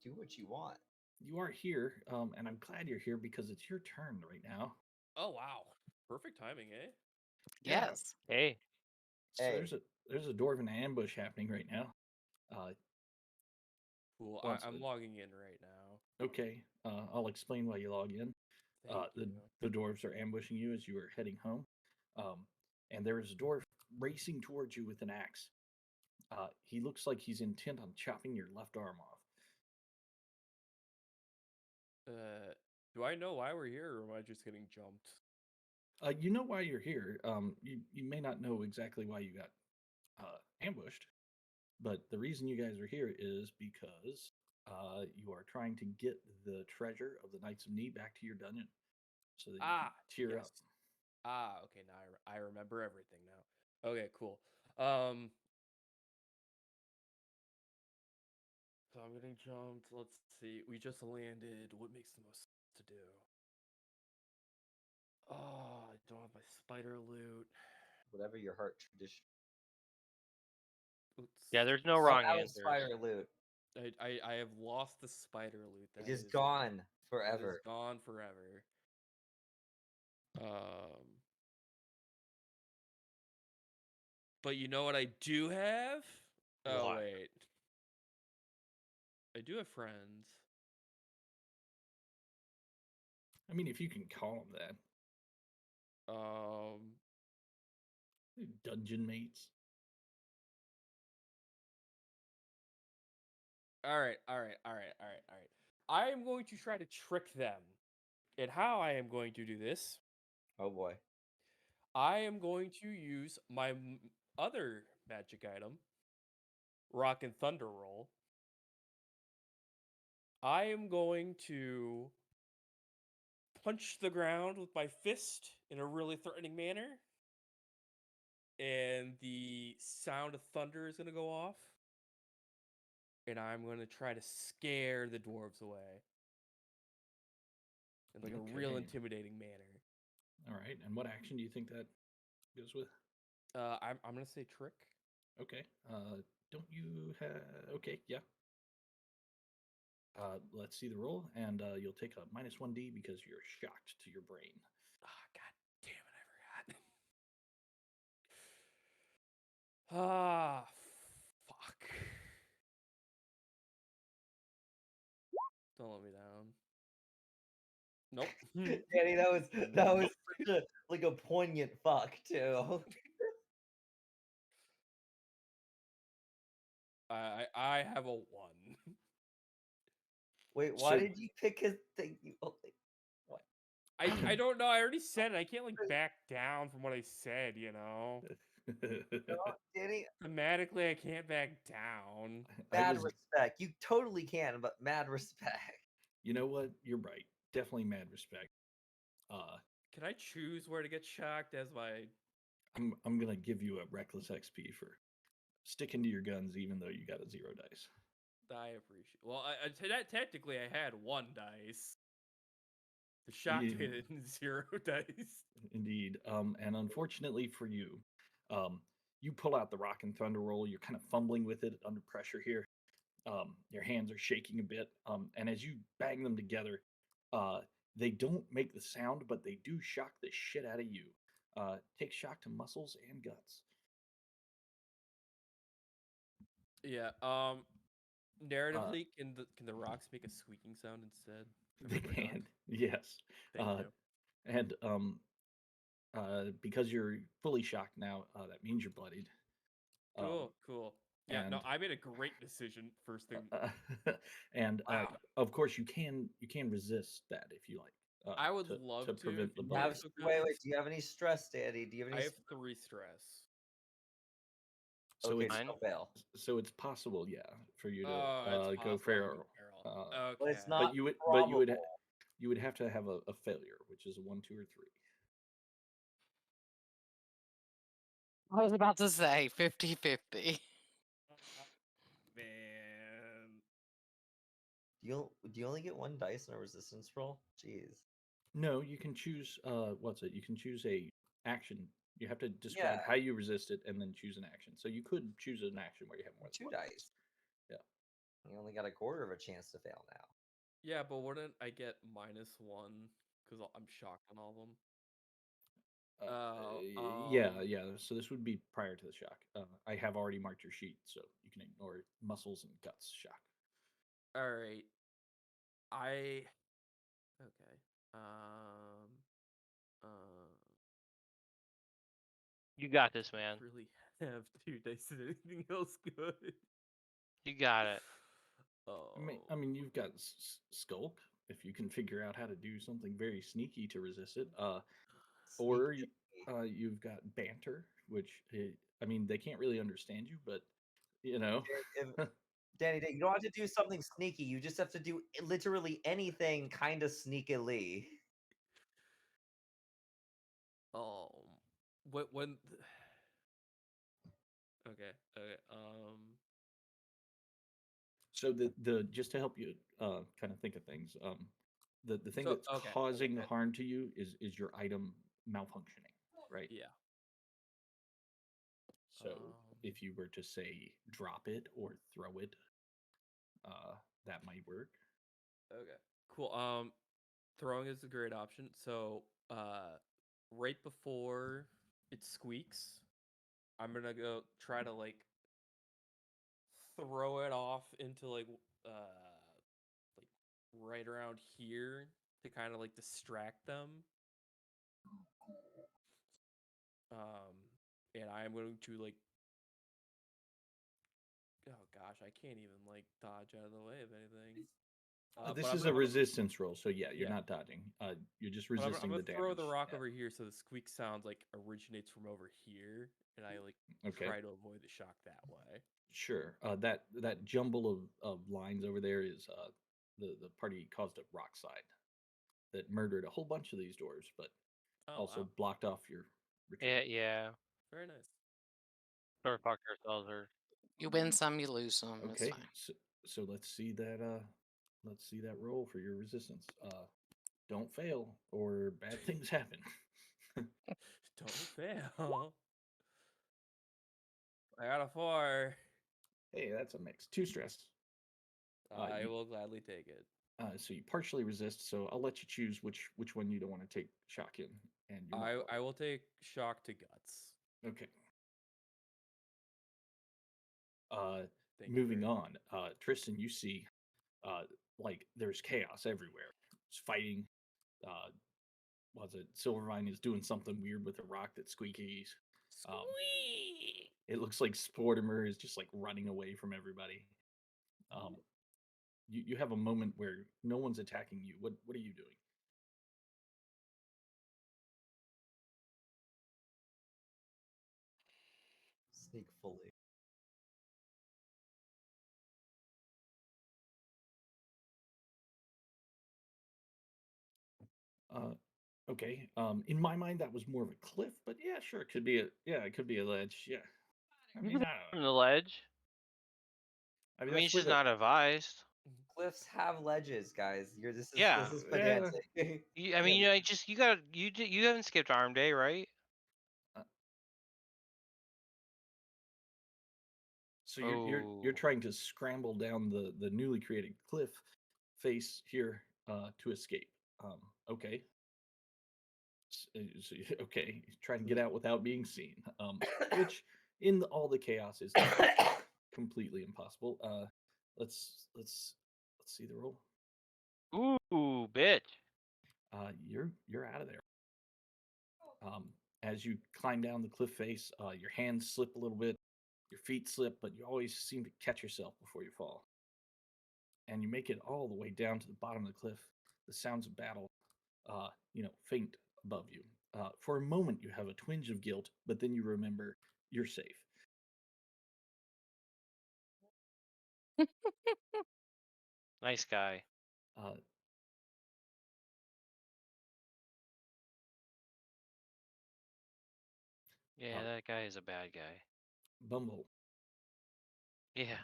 Do what you want. You are here, and I'm glad you're here because it's your turn right now. Oh wow. Perfect timing, eh? Yeah. Yes. Hey. So Hey. there's a dwarven ambush happening right now. Cool. Wants I'm to- logging in right now. Okay, I'll explain why you log in. Thank you. The dwarves are ambushing you as you are heading home, and there is a dwarf racing towards you with an axe. He looks like he's intent on chopping your left arm off. Do I know why we're here, or am I just getting jumped? You know why you're here. You may not know exactly why you got ambushed, but the reason you guys are here is because you are trying to get the treasure of the Knights of Knee back to your dungeon, so that you can cheer up. Yes. Okay. Now I remember everything now. Okay, cool. So I'm getting jumped. Let's see. We just landed. What makes the most sense to do? Oh, I don't have my spider loot. Whatever your heart tradition. Oops. Yeah, there's no Oh, wrong that was answer. spider loot. I have lost the spider loot. It is gone It is forever. gone forever. But you know what I do have? Oh What? wait. I do have friends. I mean, if you can call them that, dungeon mates. All right. I am going to try to trick them. And how I am going to do this, Oh boy. I am going to use my other magic item, Rock and Thunder Roll. I am going to punch the ground with my fist in a really threatening manner. And the sound of thunder is going to go off. And I'm going to try to scare the dwarves away. In like a real Okay. intimidating manner. All right, and what action do you think that goes with? I'm going to say trick. Okay. Don't you have? Okay, yeah. Let's see the roll, and you'll take a -1d because you're shocked to your brain. Ah, god damn it, I forgot. Ah, fuck. Don't let me down. Nope. Danny, that was such a, like a poignant fuck too. I have a 1. Wait, why So- did you pick a thing? What? I don't know. I already said it. I can't like back down from what I said, you know. No, Danny, Thematically, I can't back down. mad respect. You totally can, but mad respect. You know what? You're right. Definitely mad respect. Can I choose where to get shocked as my? I'm gonna give you a reckless XP for sticking to your guns, even though you got a 0 dice. I appreciate. Well, technically, I had 1 dice. The shock Yeah. hit it in 0 dice. Indeed. And unfortunately for you, you pull out the Rock and Thunder roll. You're kind of fumbling with it under pressure here. Your hands are shaking a bit, and as you bang them together, they don't make the sound, but they do shock the shit out of you. Take shock to muscles and guts. Yeah. Narratively, can the rocks make a squeaking sound instead? They Preferably not. can, yes. Thank you. And because you're fully shocked now, that means you're bloodied. Cool. Yeah, no, and- I made a great decision first thing. And Wow. of course, you can resist that if you like. I would love to, prevent if the you blood. guys- Wait. Do you have any stress, Danny? Do you have I any? have 3 stress. So Okay, it's Fine. so fail. so it's possible, yeah, for you to Oh, it's go possible I feral. go feral. Uh, Okay. But it's but not you would probable. you would have to have a failure, which is a 1, 2, or 3. I was about to say 50-50. Man. Do you only get 1 dice in a resistance roll? Jeez. No, you can choose. What's it? You can choose a action. You have to describe Yeah. how you resist it, and then choose an action. So you could choose an action where you have more than 2 one dice. Yeah. You only got a quarter of a chance to fail now. Yeah, but wouldn't I get -1 because I'm shocked on all of them? Yeah. So this would be prior to the shock. I have already marked your sheet, so you can ignore muscles and guts shock. All right. Okay. You got this, man. Really have 2 dice and anything else good. You got it. Oh. I mean, you've got skulk. If you can figure out how to do something very sneaky to resist it, or Sneaky. you've got banter, which I mean, they can't really understand you, but you know. Danny, you don't have to do something sneaky. You just have to do literally anything kind of sneakily. When okay. So the just to help you kind of think of things, the thing So- that's okay, causing the okay. harm to you is your item malfunctioning, right? Yeah. So if you were to say drop it or throw it, that might work. Okay. Cool. Throwing is a great option. So, right before it squeaks, I'm gonna go try to like throw it off into like right around here to kind of like distract them. And I'm going to like, oh gosh, I can't even like dodge out of the way of anything. This but I'm is gonna- a resistance roll, so yeah, you're Yeah. not dodging. You're just but I'm resisting gonna the damage. throw the rock Yeah. over here so the squeak sounds like originates from over here, and I like Okay. try to avoid the shock that way. Sure. That jumble of lines over there is the party caused a rock slide that murdered a whole bunch of these dwarves, but Oh, also wow. blocked off your retreat. Yeah. Very nice. Sort of fucked ourselves. Or You win some, you lose some. It's Okay, fine. so let's see that roll for your resistance. Don't fail or bad things happen. Don't fail. I got a 4. Hey, that's a mix. 2 stress. I you- will gladly take it. So you partially resist. So I'll let you choose which one you don't want to take shock in. And you're not I will take shock to guts. okay. Thank you Moving very on, Tristan, you see, like there's chaos everywhere. It's fighting. Was it Silvervine is doing something weird with a rock that squeakies. Squeak! It looks like Sportimer is just like running away from everybody. You have a moment where no one's attacking you. What are you doing? Sneak fully. Okay. In my mind, that was more of a cliff, but yeah, sure, it could be a ledge. Yeah. I mean, from the ledge. I mean, that's it's where just not advised. Cliffs have ledges, guys. This Yeah, is yeah. pedantic. I mean, you haven't skipped arm day, right? So you're Oh. trying to scramble down the newly created cliff face here to escape. Okay. Okay, trying to get out without being seen. Which in all the chaos is not completely impossible. Let's see the roll. Ooh, bitch. You're out of there. As you climb down the cliff face, your hands slip a little bit, your feet slip, but you always seem to catch yourself before you fall. And you make it all the way down to the bottom of the cliff. The sounds of battle, faint above you. For a moment, you have a twinge of guilt, but then you remember you're safe. Nice guy. Uh, Yeah, that guy is a bad guy. Bumble, Yeah.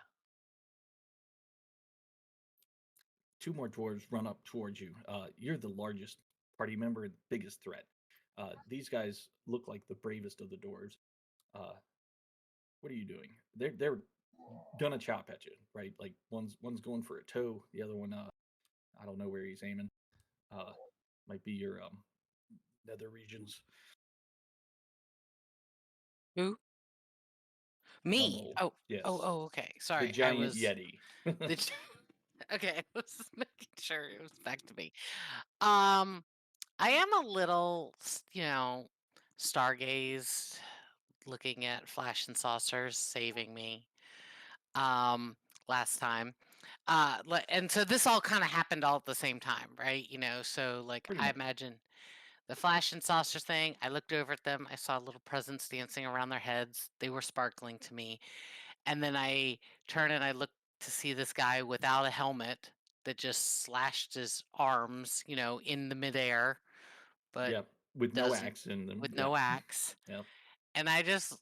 two more dwarves run up towards you. You're the largest party member, the biggest threat. These guys look like the bravest of the dwarves. What are you doing? They're gonna chop at you, right? Like one's going for a toe, the other one, I don't know where he's aiming. Might be your nether regions. Who? Me? Bumble. Oh, Yes. okay. Sorry, The giant I was yeti. the gi- okay. I was making sure it was back to me. I am a little, stargazed, looking at flash and saucers saving me. Last time. And so this all kind of happened all at the same time, right? So like Pretty I much. imagine the flash and saucer thing, I looked over at them, I saw little presents dancing around their heads. They were sparkling to me. And then I turn and I look to see this guy without a helmet that just slashed his arms, in the midair, but Yep. With no doesn't axe in them. with Yep. no axe. Yep. And I just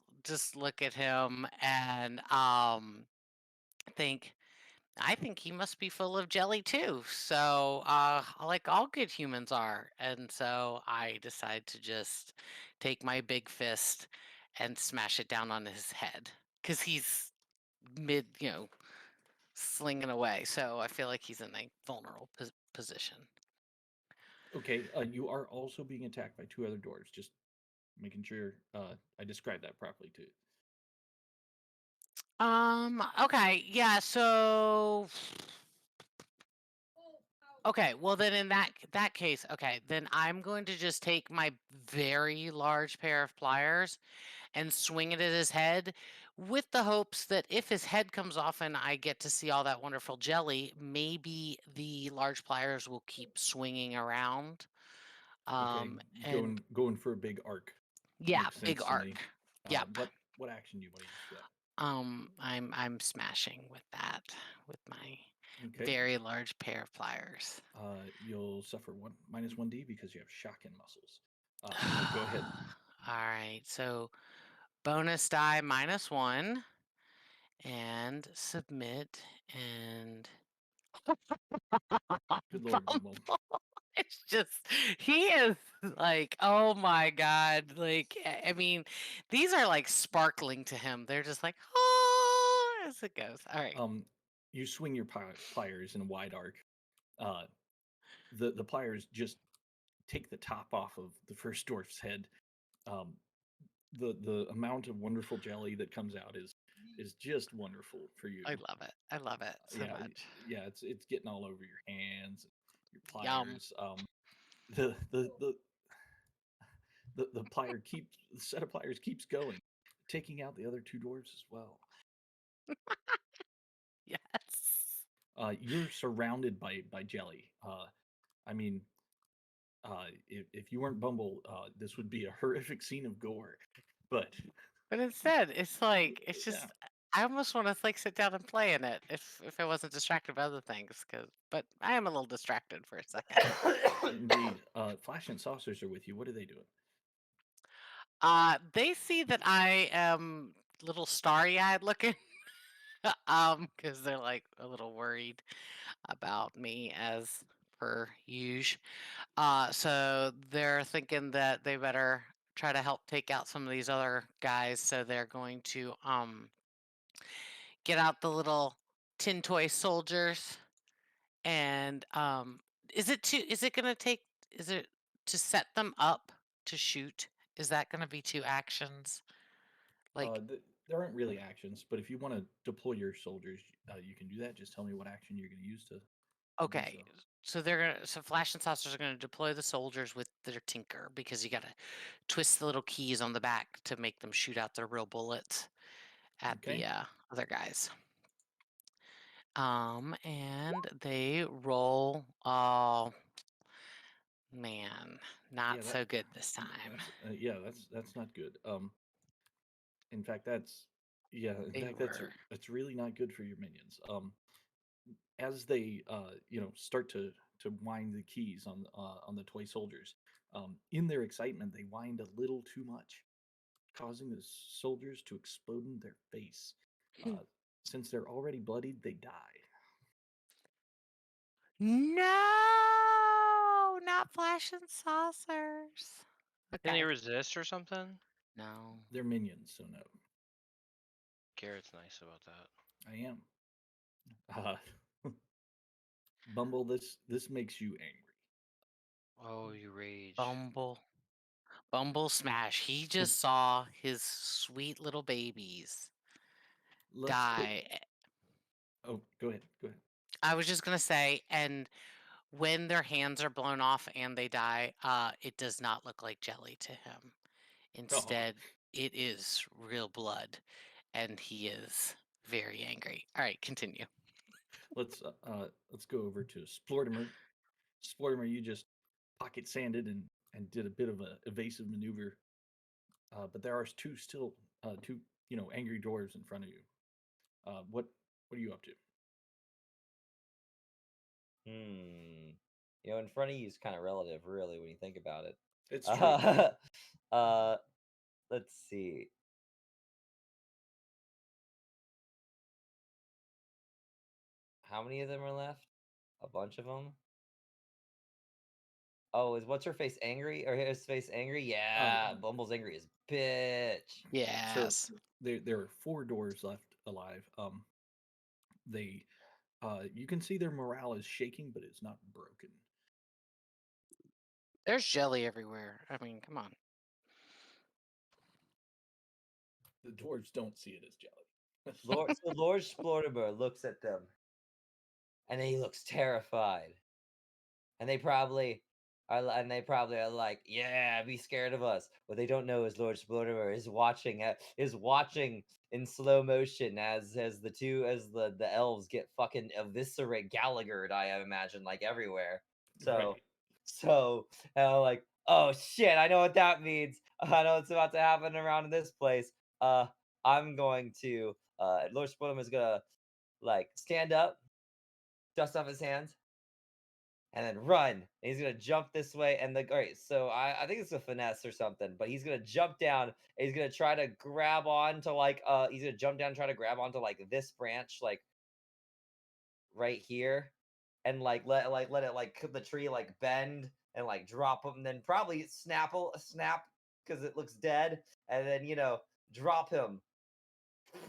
look at him and think I think he must be full of jelly too. So, like all good humans are. And so I decide to just take my big fist and smash it down on his head because he's mid, slinging away. So I feel like he's in a vulnerable position. Okay. You are also being attacked by two other dwarves. Just making sure I described that properly too. Okay. Yeah. So, okay. Well, then in that case, okay, then I'm going to just take my very large pair of pliers and swing it at his head with the hopes that if his head comes off and I get to see all that wonderful jelly, maybe the large pliers will keep swinging around. Okay. And Going for a big arc. yeah, Makes big sense to me. arc. Yep. What action do you want to use for that? I'm smashing with that with my Okay. very large pair of pliers. You'll suffer -1d because you have shocking muscles. Go ahead. All right. So bonus die -1 and submit and Good Lord, Bumble. it's just he is like, oh my god, like I mean, these are like sparkling to him. They're just like, oh, as it goes. All right. You swing your pliers in a wide arc. The pliers just take the top off of the first dwarf's head. The amount of wonderful jelly that comes out is just wonderful for you. I love it. I love it so yeah, much. yeah, it's getting all over your hands, your Yum. pliers. The plier keeps the set of pliers keeps going, taking out the other two dwarves as well. Yes. You're surrounded by jelly. I mean, if you weren't Bumble, this would be a horrific scene of gore. But instead, it's like it's yeah, just I almost want to like sit down and play in it if I wasn't distracted by other things. But I am a little distracted for a second. indeed. Flash and Saucers are with you. What are they doing? They see that I am a little starry-eyed looking. Because they're like a little worried about me as per usual. So they're thinking that they better try to help take out some of these other guys. So they're going to get out the little tin toy soldiers, and is it gonna take? Is it to set them up to shoot? Is that gonna be 2 actions? Like, There aren't really actions, but if you want to deploy your soldiers, you can do that. Just tell me what action you're going to use to do okay, so. so they're gonna, so Flash and Saucers are gonna deploy the soldiers with their tinker because you gotta twist the little keys on the back to make them shoot out their real bullets at Okay. the other guys. And they roll. Oh man, not Yeah, so good this time. that's not good. In fact, that's They were. that's really not good for your minions. As they start to wind the keys on the toy soldiers, in their excitement, they wind a little too much, causing the soldiers to explode in their face. Since they're already bloodied, they die. No, not Flash and Saucers. Can they Okay. resist or something? No. They're minions, so no. Garrett's nice about that. I am. Bumble, this makes you angry. Oh, you rage. Bumble smash. He just saw his sweet little babies Let's put. die. Oh, go ahead. Go ahead. I was just gonna say, and when their hands are blown off and they die, it does not look like jelly to him. Instead, it is real blood, and he is very angry. All right, continue. Let's go over to Splortimer. Splortimer, you just pocket sanded and did a bit of a evasive maneuver, but there are two angry dwarves in front of you. What are you up to? In front of you is kind of relative, really, when you think about it. It's true. Let's see. How many of them are left? A bunch of them. Oh, is what's her face angry or his face angry? Yeah, Bumble's angry as bitch. Yes. So there are 4 dwarves left alive. They you can see their morale is shaking, but it's not broken. There's jelly everywhere. I mean, come on. The dwarves don't see it as jelly. Lord Splortimer looks at them, and he looks terrified. And they probably are like, yeah, be scared of us. What they don't know is Lord Splortimer is watching in slow motion as the elves get fucking eviscerate Gallagher. I imagine like everywhere. Right. So like, oh shit, I know what that means. I know what's about to happen around this place. I'm going to Lord Splortimer is gonna like stand up, dust off his hands, and then run. And he's gonna jump this way. And all right, so I think it's a finesse or something, but he's gonna jump down. And he's gonna try to grab on to like he's gonna jump down, and try to grab onto like this branch, like right here, and like let it like the tree like bend and like drop him, and then probably snap because it looks dead, and then drop him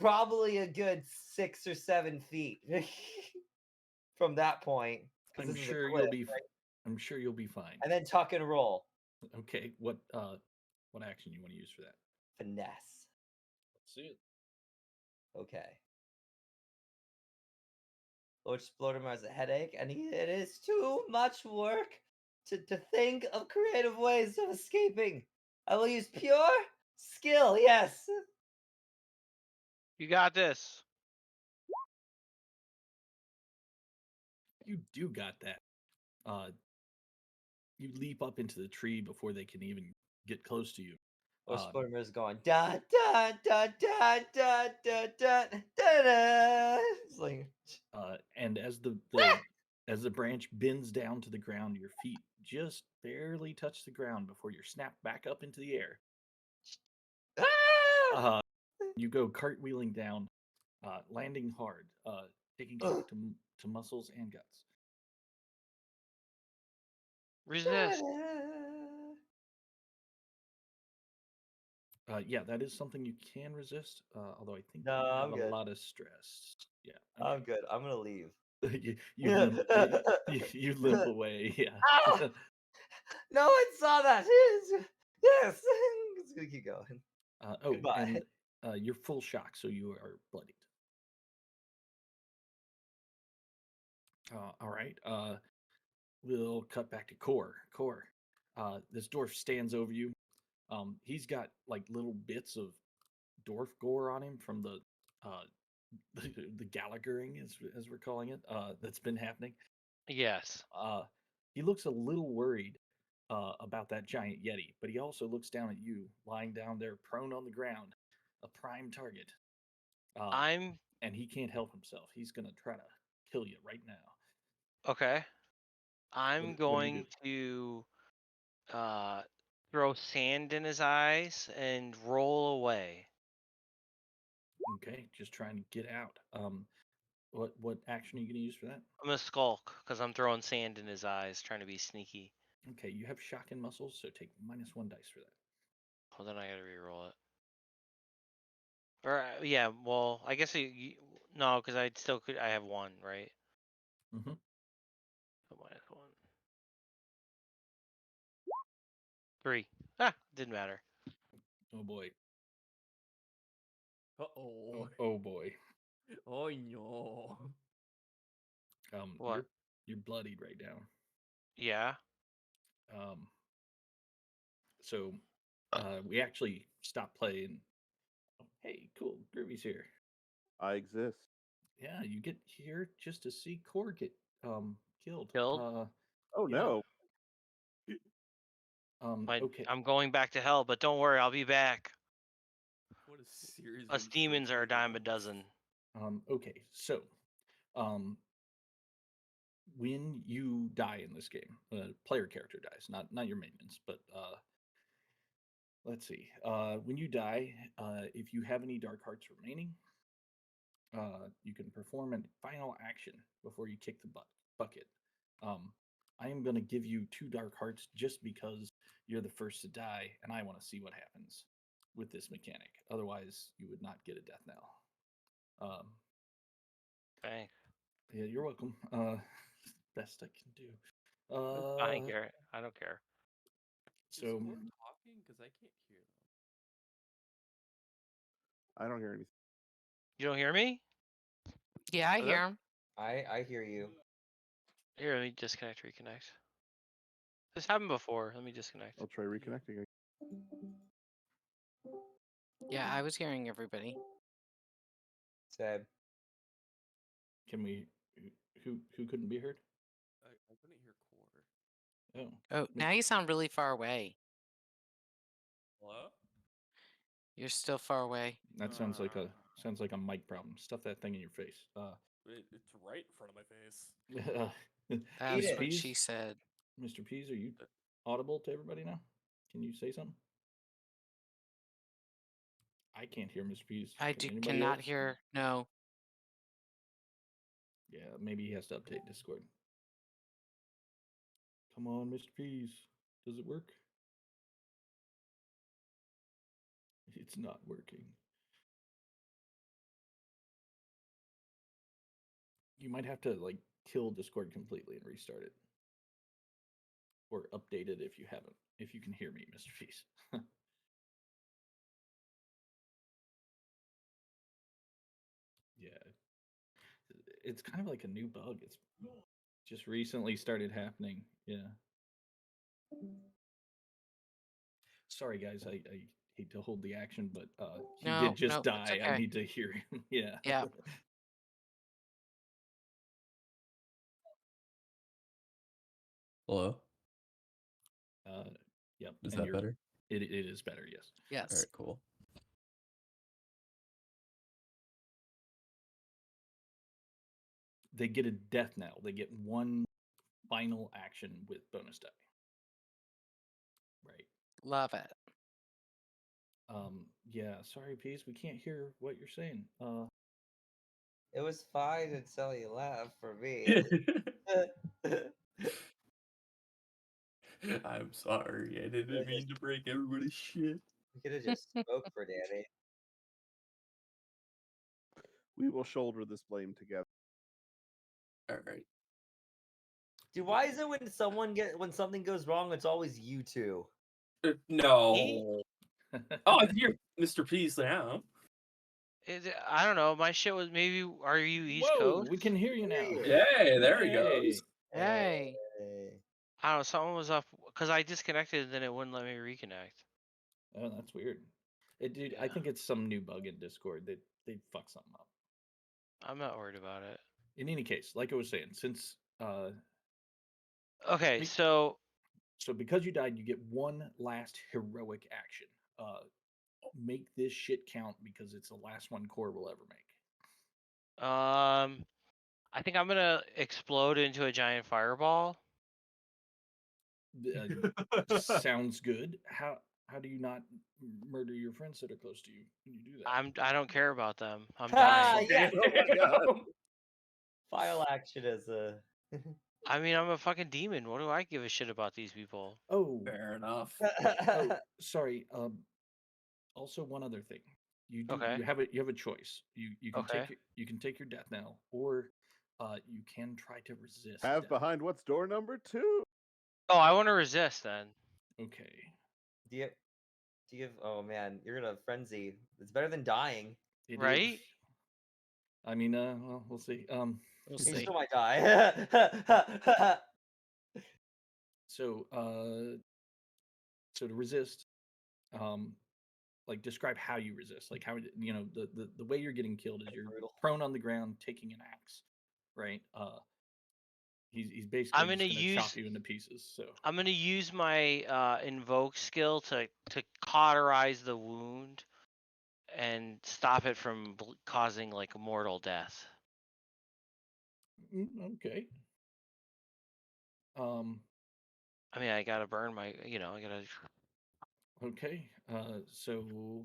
probably a good 6 or 7 feet from that point. I'm sure you'll be. I'm sure you'll be fine. And then tuck and roll. Okay, what action you want to use for that? Finesse. Let's see it. Okay. Lord Splortimer has a headache, and it is too much work to think of creative ways of escaping. I will use pure skill, yes. You got this. You do got that. You leap up into the tree before they can even get close to you. Lord Splortimer is going da da da da da da da da da. It's like, and as the branch bends down to the ground, your feet just barely touch the ground before you're snapped back up into the air. You go cartwheeling down, landing hard, taking shock to muscles and guts. Resist. Yeah, that is something you can resist. Although I think No, you have I'm a good. lot of stress. Yeah. I'm good. I'm gonna leave. You limp away. Yeah. Ah! No one saw that. Yes. It's gonna keep going. Goodbye. And you're full shock, so you are bloodied. All right. We'll cut back to Core. Core. This dwarf stands over you. He's got like little bits of dwarf gore on him from the uh, the Gallaghering, as we're calling it. That's been happening. Yes. He looks a little worried about that giant yeti, but he also looks down at you, lying down there, prone on the ground, a prime target. I'm And he can't help himself. He's gonna try to kill you right now. okay. I'm What do you going do? to throw sand in his eyes and roll away. Okay, just trying to get out. What action are you gonna use for that? I'm gonna skulk because I'm throwing sand in his eyes, trying to be sneaky. Okay, you have shock and muscles, so take -1 dice for that. Hold on, I gotta re-roll it. Or yeah, well, I guess no, because I still could. I have 1, right? Mm-hmm. So -1. 3. Ah, didn't matter. Oh boy. Uh-oh. Oh boy. Oh no. What? You're bloodied right now. Yeah. So we actually stopped playing. Oh, hey, cool, Groovy's here. I exist. Yeah, you get here just to see Core get killed. Killed? Oh yeah. no. Okay. I'm going back to hell, but don't worry, I'll be back. What a series. Us demons are a dime a dozen. Okay, so when you die in this game, player character dies, not your minions, but let's see. When you die, if you have any dark hearts remaining, you can perform a final action before you kick the bucket. I am going to give you 2 dark hearts just because you're the first to die, and I want to see what happens with this mechanic. Otherwise, you would not get a death knell. Thanks. Yeah, you're welcome. Best I can do. Fine, Garrett. I don't care. Is So Core talking? Because I can't hear them. I don't hear anything. You don't hear me? Yeah, I Hello? hear him. I hear you. Here, let me disconnect, reconnect. This happened before. Let me disconnect. I'll try reconnecting. Yeah, I was hearing everybody. Seb. can we? Who couldn't be heard? I couldn't hear Core. Oh, Oh, now you sound really far away. Hello? You're still far away. that sounds like a mic problem. Stuff that thing in your face. It's right in front of my face. That's Mr. what Pease, she said. Mr. Pease, are you audible to everybody now? Can you say something? I can't hear Mr. Pease. I Can anybody cannot else? hear. No. Yeah, maybe he has to update Discord. Come on, Mr. Pease. Does it work? It's not working. You might have to like kill Discord completely and restart it. Or update it if you haven't. If you can hear me, Mr. Pease. Yeah. It's kind of like a new bug. It's just recently started happening. Yeah. Sorry guys, I hate to hold the action, but he No, did just no, it's die. I okay. need to hear him. Yeah. Yeah. Hello? Yep. Is and that better? It is better, yes. Yes. All right, cool. They get a death knell. They get 1 final action with bonus die. Right. Love it. Yeah, sorry, Peace, we can't hear what you're saying. It was fine until you left for me. I'm sorry. I didn't mean to break everybody's shit. We could have just spoke for Danny. We will shoulder this blame together. All right. Dude, why is it when something goes wrong, it's always you two? No. Oh, you're Mr. Peace now. I don't know. My shit was maybe. Are you East Whoa, Coast? we can hear you now. Hey, there he Hey. goes. Hey. I don't know. Someone was up because I disconnected, and then it wouldn't let me reconnect. Oh, that's weird. Dude, I Yeah. think it's some new bug in Discord. They fuck something up. I'm not worried about it. In any case, like I was saying, since Okay, Be- so so because you died, you get one last heroic action. Make this shit count because it's the last one Core will ever make. I think I'm gonna explode into a giant fireball. Sounds good. How do you not murder your friends that are close to you when you do that? I don't care about them. I'm Ah, dying. yeah. Oh my god. File action is a. I mean, I'm a fucking demon. What do I give a shit about these people? Oh, Fair enough. oh, sorry. Also, one other thing. Okay. You have a choice. You can Okay. take your death now, or you can try to resist. Have death. behind what's door number 2? Oh, I want to resist then. Okay. do you have? Oh man, you're gonna frenzy. It's better than dying. It Right? is. I mean, well, we'll see. We'll You see. still might die. So to resist, like describe how you resist. Like how the way you're getting killed is you're Brutal. prone on the ground, taking an axe, right? He's basically I'm just gonna gonna chop use- you into pieces. So I'm gonna use my invoke skill to cauterize the wound and stop it from causing like mortal death. okay. I mean, I gotta burn my. I gotta. Okay. So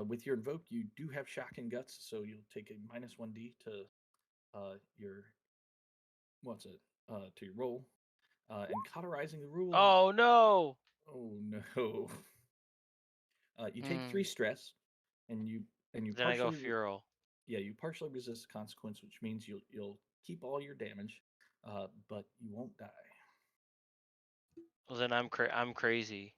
with your invoke, you do have shock and guts, so you'll take a -1d to your to your roll. And cauterizing the rule. Oh no! Oh no. You take 3 stress, and you Then I go partially feral. yeah, you partially resist the consequence, which means you'll keep all your damage, but you won't die. Well, then I'm crazy.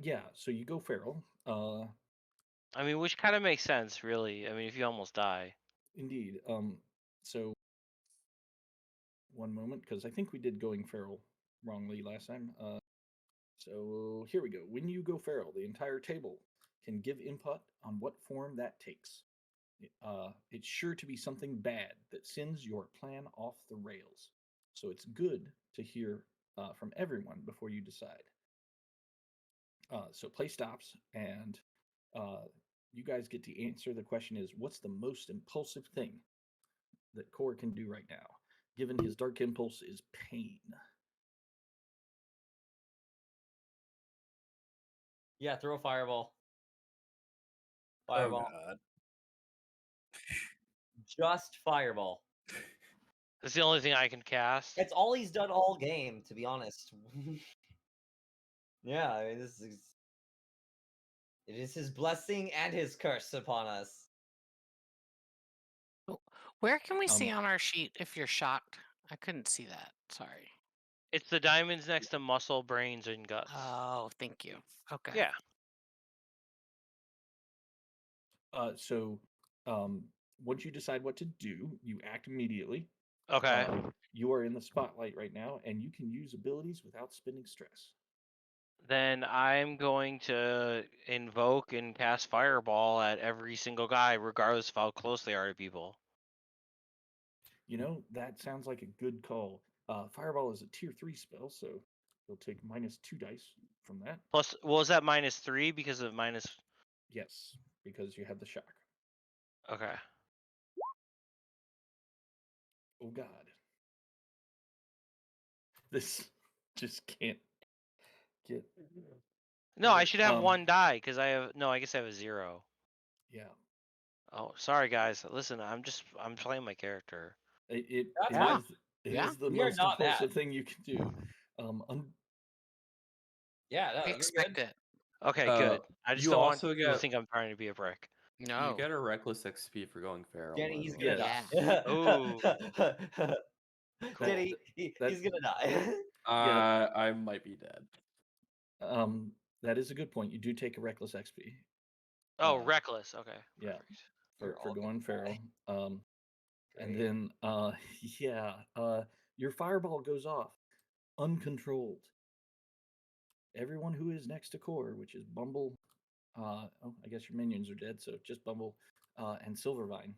Yeah, so you go feral. I mean, which kind of makes sense, really. I mean, if you almost die. Indeed. So one moment, because I think we did going feral wrongly last time. So here we go. When you go feral, the entire table can give input on what form that takes. It's sure to be something bad that sends your plan off the rails. So it's good to hear from everyone before you decide. So play stops, and you guys get to answer. The question is, what's the most impulsive thing that Core can do right now, given his dark impulse is pain? Yeah, throw a fireball. Oh Fireball. god. Just fireball. That's the only thing I can cast. It's all he's done all game, to be honest. Yeah, I mean, it is his blessing and his curse upon us. Where can we see Um, on our sheet if you're shocked? I couldn't see that. Sorry. It's the diamonds next to muscle, brains, and guts. Oh, thank you. Okay. Yeah. So once you decide what to do, you act immediately. Okay. You are in the spotlight right now, and you can use abilities without spending stress. Then I'm going to invoke and cast fireball at every single guy, regardless of how close they are to people. You know, that sounds like a good call. Fireball is a tier 3 spell, so you'll take -2 dice from that. Plus, was that -3 because of minus? Yes, because you have the shock. Okay. Oh god. This just can't get. No, I should have Um, 1 die because I have no. I guess I have a 0. Yeah. Oh, sorry guys. Listen, I'm playing my character. It That's is fine. Yeah. the We are most not impulsive mad. thing you can do. Yeah, no, We you're expect good. it. Okay, Uh, good. I just you don't want also people to get think I'm trying to be a prick. you No. get a reckless XP for going feral. Danny, by he's the way. gonna Yes. die. Ooh. Danny, that- he's gonna die. I might be dead. That is a good point. You do take a reckless XP. Oh, Uh, reckless. Okay. yeah. Perfect. You're For all gonna going feral. die. And Great. then yeah, your fireball goes off uncontrolled. Everyone who is next to Core, which is Bumble, oh, I guess your minions are dead, so just Bumble, and Silvervine,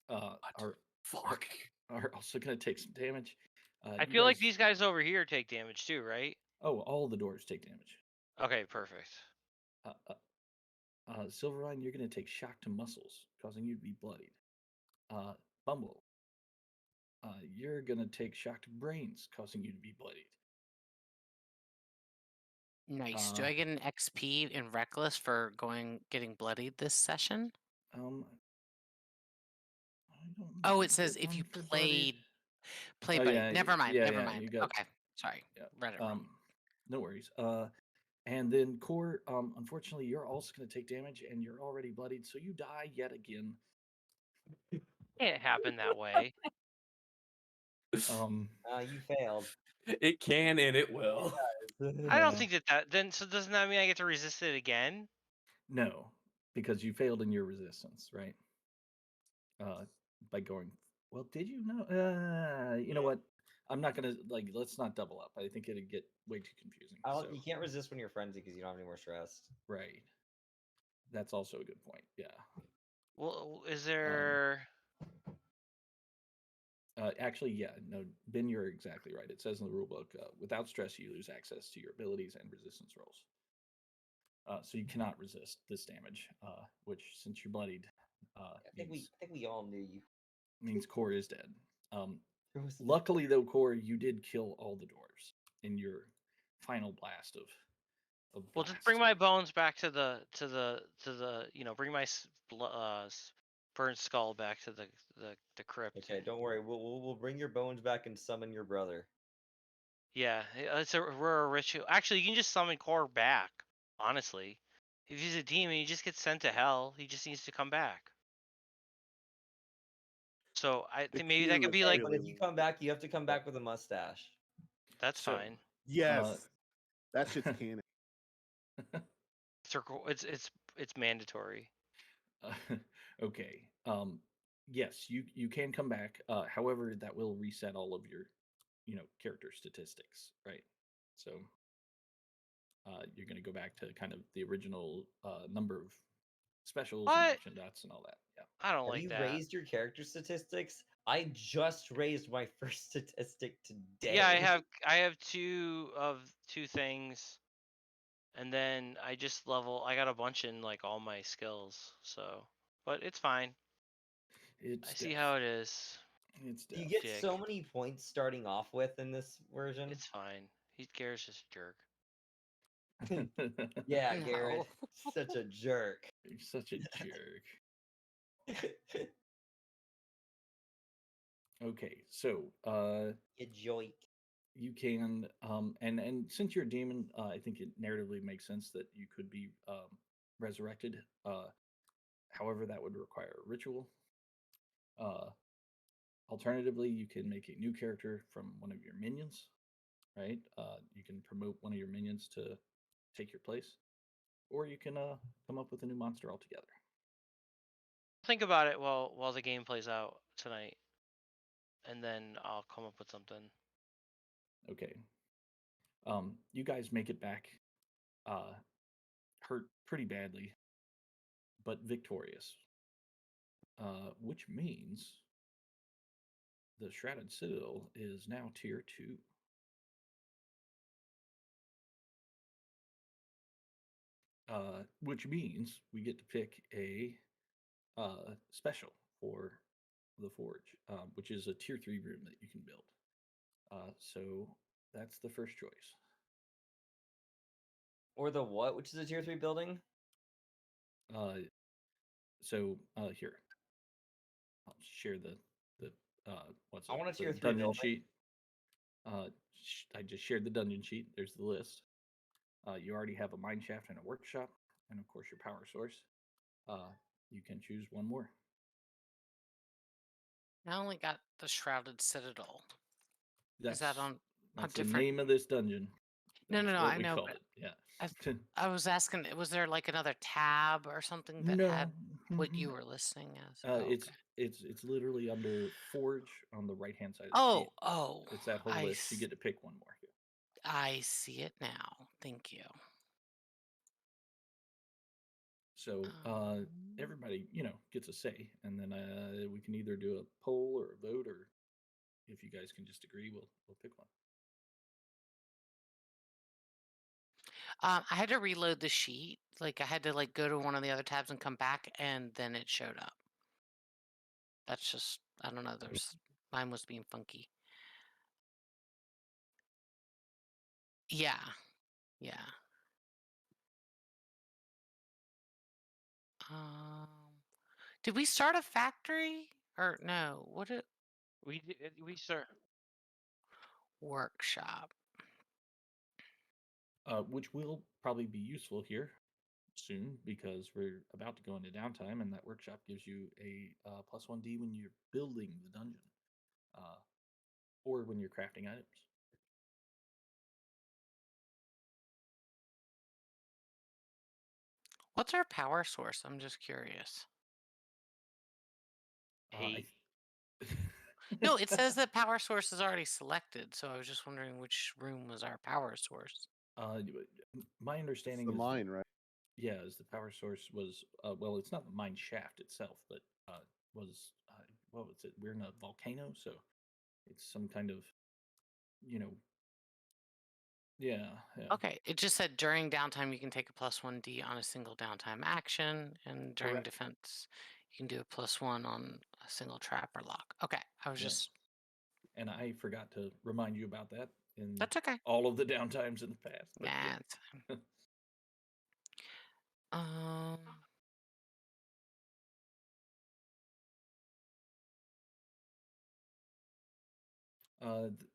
are Fuck. are also going to take some damage. I You feel like guys- these guys over here take damage too, right? Oh, all the doors take damage. Okay, perfect. Silvervine, you're going to take shock to muscles, causing you to be bloodied. Bumble, you're going to take shock to brains, causing you to be bloodied. Nice. Do Uh, I get an XP in Reckless for getting bloodied this session? I don't Oh, know it says get if you one for bloodied. play Oh, buddy. yeah, Never mind. yeah, Never yeah, mind. you got- Okay. Sorry. Yeah. Read it wrong. No worries. And then Core, unfortunately, you're also going to take damage, and you're already bloodied, so you die yet again. Can't happen that way. You failed. It can and it will. I don't Yeah. think that then. So doesn't that mean I get to resist it again? No, because you failed in your resistance, right? By going. Well, did you know? You know what? I'm not gonna Let's not double up. I think it'd get way too confusing. You can't resist when you're frenzied because you don't have any more stress. Right. That's also a good point. Yeah. Well, is there? Actually, yeah. No, Ben, you're exactly right. It says in the rulebook, without stress, you lose access to your abilities and resistance rolls. So you cannot resist this damage, which, since you're bloodied, I think we all knew you. means Core is dead. It was- Luckily, though, Core, you did kill all the dwarves in your final blast of. Well, just bring my bones back to the bring my burnt skull back to the crypt. Okay, don't worry. We'll bring your bones back and summon your brother. Yeah, we're a ritual. Actually, you can just summon Core back. Honestly, if he's a demon, he just gets sent to hell. He just needs to come back. So I The think maybe that queue could is be like But if you come back, you have to come back with a mustache. that's So- fine. Yes, that shit's canon. It's mandatory. Okay. Yes, you can come back. However, that will reset all of your, character statistics, right? So, you're going to go back to kind of the original number of specials and What? action dots and all that. Yeah. I don't Have like you that. raised your character statistics? I just raised my first statistic today. Yeah, I have two things, and then I got a bunch in like all my skills. So, but it's fine. It's I see death. how it is. It's You death. get Dick. so many points starting off with in this version. It's fine. Garrett's just a jerk. Yeah, No. Garrett, such a jerk. You're such a jerk. Okay, so You joik. you can and since you're a demon, I think it narratively makes sense that you could be resurrected. However, that would require a ritual. Alternatively, you can make a new character from one of your minions, right? You can promote one of your minions to take your place, or you can come up with a new monster altogether. Think about it while the game plays out tonight, and then I'll come up with something. Okay. You guys make it back, hurt pretty badly, but victorious. Which means the Shrouded Citadel is now tier 2. Which means we get to pick a special for the Forge, which is a tier 3 room that you can build. So that's the first choice. Or the what? Which is a tier 3 building? Here, I'll share the what's I want a the tier 3 dungeon building. sheet. I just shared the dungeon sheet. There's the list. You already have a mine shaft and a workshop, and of course your power source. You can choose one more. I only got the Shrouded Citadel. That's Is that on a that's the different? name of this dungeon. No, That's no, what I we know, call but it. Yeah. I was asking, was there like another tab or something that No. had what mhm. you were listing as? Oh, It's okay. it's literally under Forge on the right hand side of the sheet. Oh, It's that whole list. You get to pick one more. I see it now. Thank you. So Um, everybody, gets a say, and then we can either do a poll or a vote, or if you guys can just agree, we'll pick one. I had to reload the sheet. Like I had to like go to one of the other tabs and come back, and then it showed up. That's just I don't know. Mine was being funky. Yeah, yeah. Um, did we start a factory or no? What a We start. workshop. Which will probably be useful here soon because we're about to go into downtime, and that workshop gives you a +1D when you're building the dungeon, or when you're crafting items. What's our power source? I'm just curious. I No, it says that power source is already selected, so I was just wondering which room was our power source. My It's understanding the is mine, right? yeah, is the power source was well, it's not the mine shaft itself, but was what was it? We're in a volcano, so it's some kind of you know yeah. Okay, it just said during downtime you can take a +1D on a single downtime action, and during Correct. defense you can do a +1 on a single trap or lock. Okay, I was Yeah. just And I forgot to remind you about that in that's okay. all of the downtimes in the past. But Nah, it's fine. Um,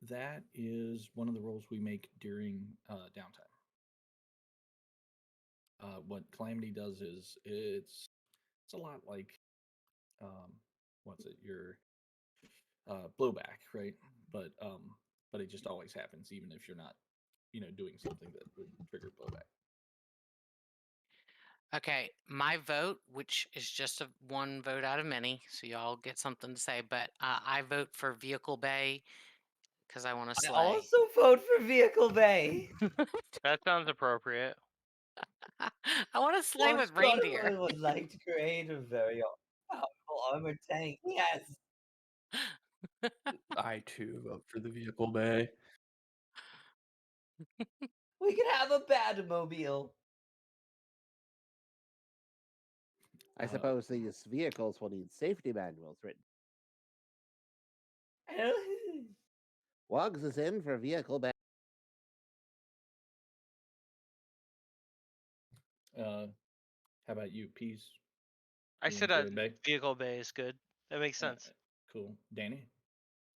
that is one of the rolls we make during downtime. What Calamity does is it's a lot like what's it your blowback, right? But it just always happens, even if you're not doing something that would trigger blowback. okay, my vote, which is just one vote out of many, so y'all get something to say, but I vote for Vehicle Bay because I want to I slay. also vote for Vehicle Bay. That sounds appropriate. I want to slay with reindeer. I would like to create a very powerful armored tank. Yes. I too vote for the vehicle bay. We can have a Batmobile. I suppose these vehicles will need safety manuals written. Wugs is in for vehicle bay. How about you, Peas? I You said in a for a bay? vehicle bay is good. That makes sense. Cool, Danny.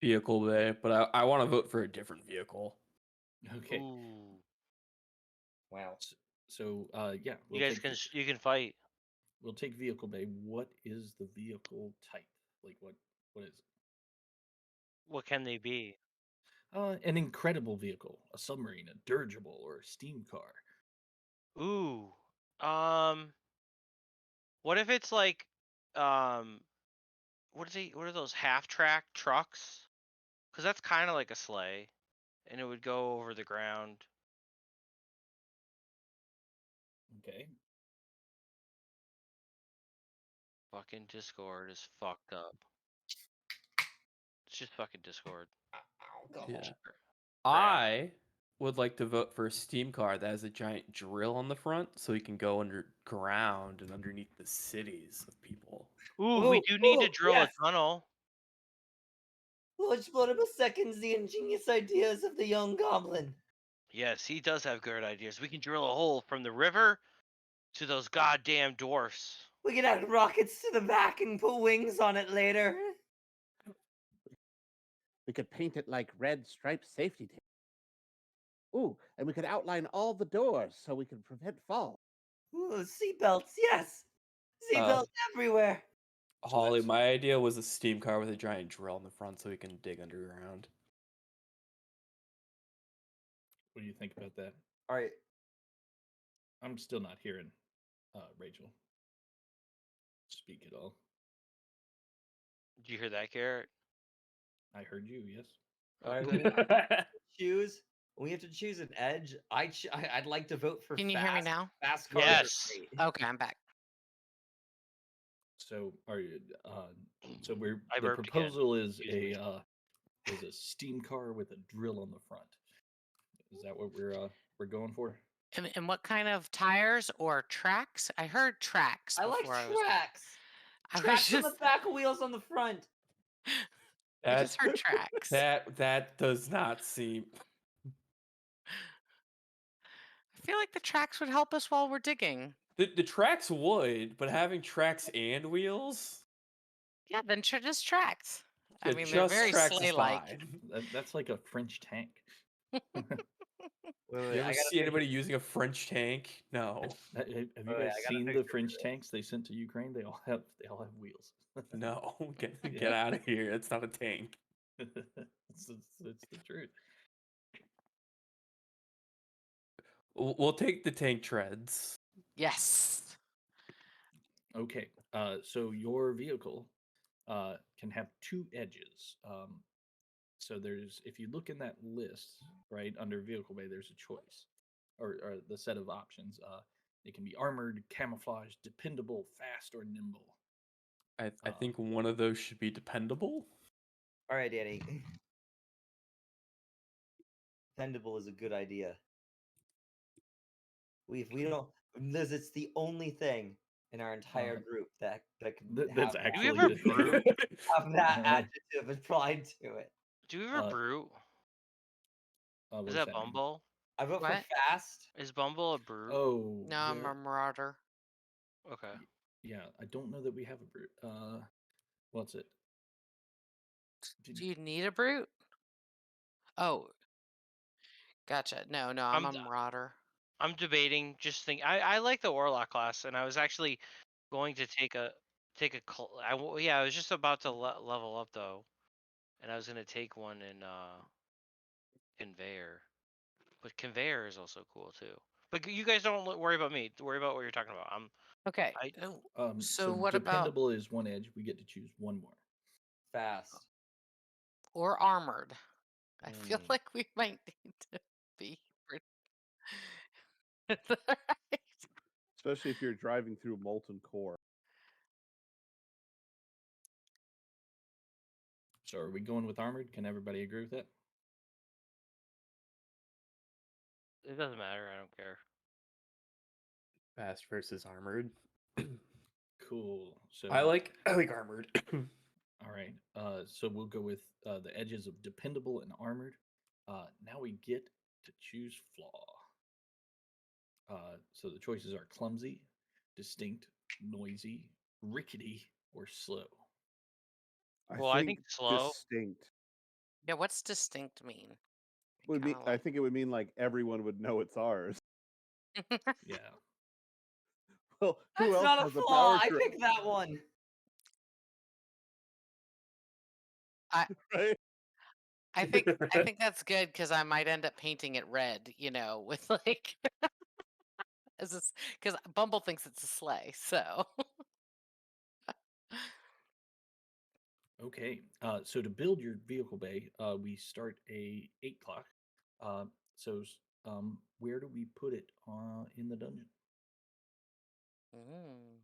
Vehicle bay, but I want to vote for a different vehicle. Okay. Ooh. Wow. So yeah, You guys can you can fight. we'll take vehicle bay. What is the vehicle type? Like what is it? What can they be? An incredible vehicle, a submarine, a dirigible, or a steam car. Ooh. What if it's like what are those half-track trucks? Cuz that's kind of like a sleigh and it would go over the ground. Okay. Fucking Discord is fucked up. It's just fucking Discord. Yeah. Crap. I would like to vote for a steam car that has a giant drill on the front so you can go underground and underneath the cities of people. Ooh, we do need to drill yes. a tunnel. Lord Splodimus seconds the ingenious ideas of the young goblin. Yes, he does have good ideas. We can drill a hole from the river to those goddamn dwarfs. We can add rockets to the back and put wings on it later. We could paint it like red striped safety tape. Ooh, and we could outline all the doors so we can prevent fall. Ooh, seatbelts, yes! Seatbelts everywhere! Holly, that's- my idea was a steam car with a giant drill in the front so we can dig underground. What do you think about that? All right. I'm still not hearing Rachel speak at all. Did you hear that, Garrett? I heard you, yes. All right. Okay. When we have to choose an edge, I'd like to vote for Can you fast. hear me now? Fast cars Yes. are great. Okay, I'm back. So are you? So we're I the burped again. proposal is Excuse a steam car with a drill on the front. Is that what we're going for? And what kind of tires or tracks? I heard tracks. I like before I was- tracks. I was Tracks on just, the back, wheels on the front. I just heard tracks. That does not seem. I feel like the tracks would help us while we're digging. The tracks would, but having tracks and wheels. Yeah, then just tracks. I Yeah, mean, they're just very tracks is sleigh-like. fine. That's like a French tank. Wait, You I ever gotta see figure- anybody using a French tank? No, Have you Wait, guys I gotta seen the picture French this. tanks they sent to Ukraine? They all have wheels. no. Get Yeah. out of here. It's not a tank. it's the truth. We'll take the tank treads. Yes. Okay, so your vehicle can have two edges. So there's, if you look in that list, right under vehicle bay, there's a choice, or the set of options. It can be armored, camouflaged, dependable, fast, or nimble. I think one of those should be dependable. All right, Danny. Dependable is a good idea. If we don't, Liz, it's the only thing in our entire group that can That's have, actually ever the brew? have that adjective applied to it. Do we ever brew? what Is does that mean? Bumble? I vote What? for fast. Is Bumble a brew? Oh, No, I'm yeah, a marauder. Okay. yeah. I don't know that we have a brute. What's it? Do you need a brute? Oh, gotcha. No, I'm a marauder. I'm debating. Just think. I like the Warlock class, and I was actually going to take a yeah. I was just about to level up though, and I was gonna take one in Conveyor, but Conveyor is also cool too. But you guys don't worry about me. Worry about what you're talking about. Okay. I- So what about dependable is one edge. We get to choose one more. Fast. or armored? I feel Mm. like we might need to be. Right. Especially if you're driving through molten core. So are we going with armored? Can everybody agree with that? It doesn't matter. I don't care. Fast versus armored. Cool. So I like armored. All right. So we'll go with the edges of dependable and armored. Now we get to choose flaw. So the choices are clumsy, distinct, noisy, rickety, or slow. Well, I think slow. Distinct Yeah, what's distinct mean? would mean. Kinda I like- think it would mean like everyone would know it's ours. Yeah. Well, who That's else not a has a flaw. power I trip, picked that one. right? I think that's good because I might end up painting it red, with like because Bumble thinks it's a sleigh, so Okay. So to build your vehicle bay, we start a 8 o'clock. Where do we put it in the dungeon? Mm.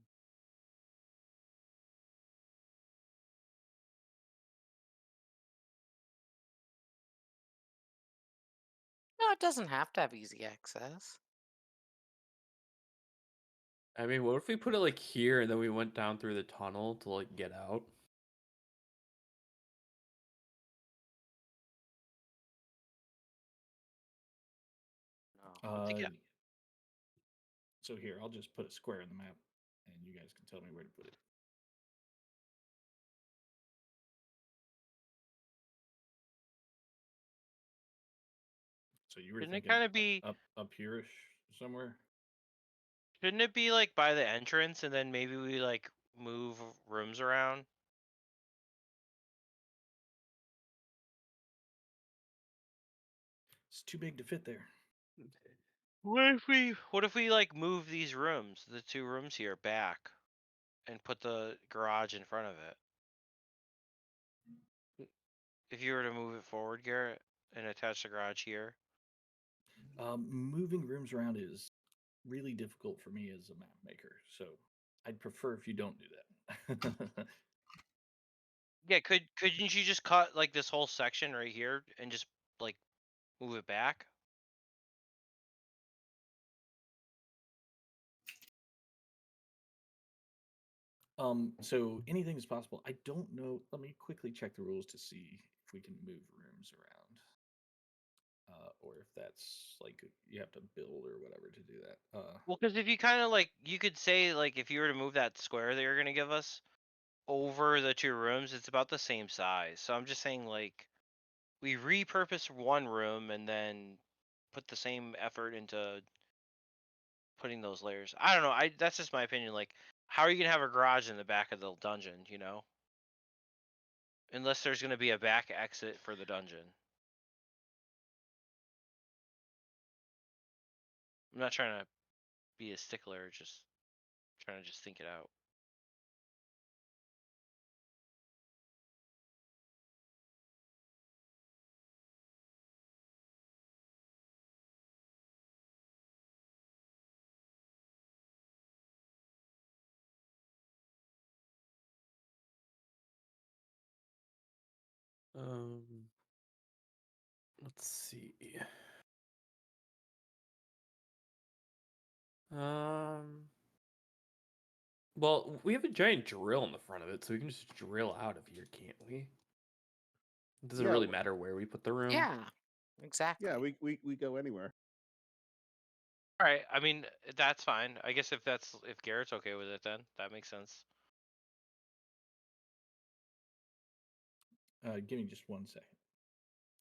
No, it doesn't have to have easy access. I mean, what if we put it like here and then we went down through the tunnel to like get out? No, I think So here, I'll just put a square in the map, and you guys can tell me where to put it. So you were Shouldn't it thinking kind of be? up here-ish somewhere? Shouldn't it be like by the entrance, and then maybe we like move rooms around? It's too big to fit there. What if we like move these rooms, the two rooms here, back, and put the garage in front of it? If you were to move it forward, Garrett, and attach the garage here. Moving rooms around is really difficult for me as a map maker, so I'd prefer if you don't do that. Yeah, couldn't you just cut like this whole section right here and just like move it back? So anything is possible. I don't know. Let me quickly check the rules to see if we can move rooms around, or if that's like you have to build or whatever to do that. Well, because if you kind of like, you could say like if you were to move that square that you're gonna give us over the two rooms, it's about the same size. So I'm just saying like we repurpose one room and then put the same effort into putting those layers. I don't know. That's just my opinion. Like, how are you gonna have a garage in the back of the dungeon? You know, unless there's gonna be a back exit for the dungeon. I'm not trying to be a stickler. Just trying to just think it out. Um, let's see. Well, we have a giant drill in the front of it, so we can just drill out of here, can't we? Does it Yeah, really matter where we put the room? Yeah, exactly. Yeah, we go anywhere. All right. I mean, that's fine. I guess if Garrett's okay with it, then that makes sense. Give me just 1 second.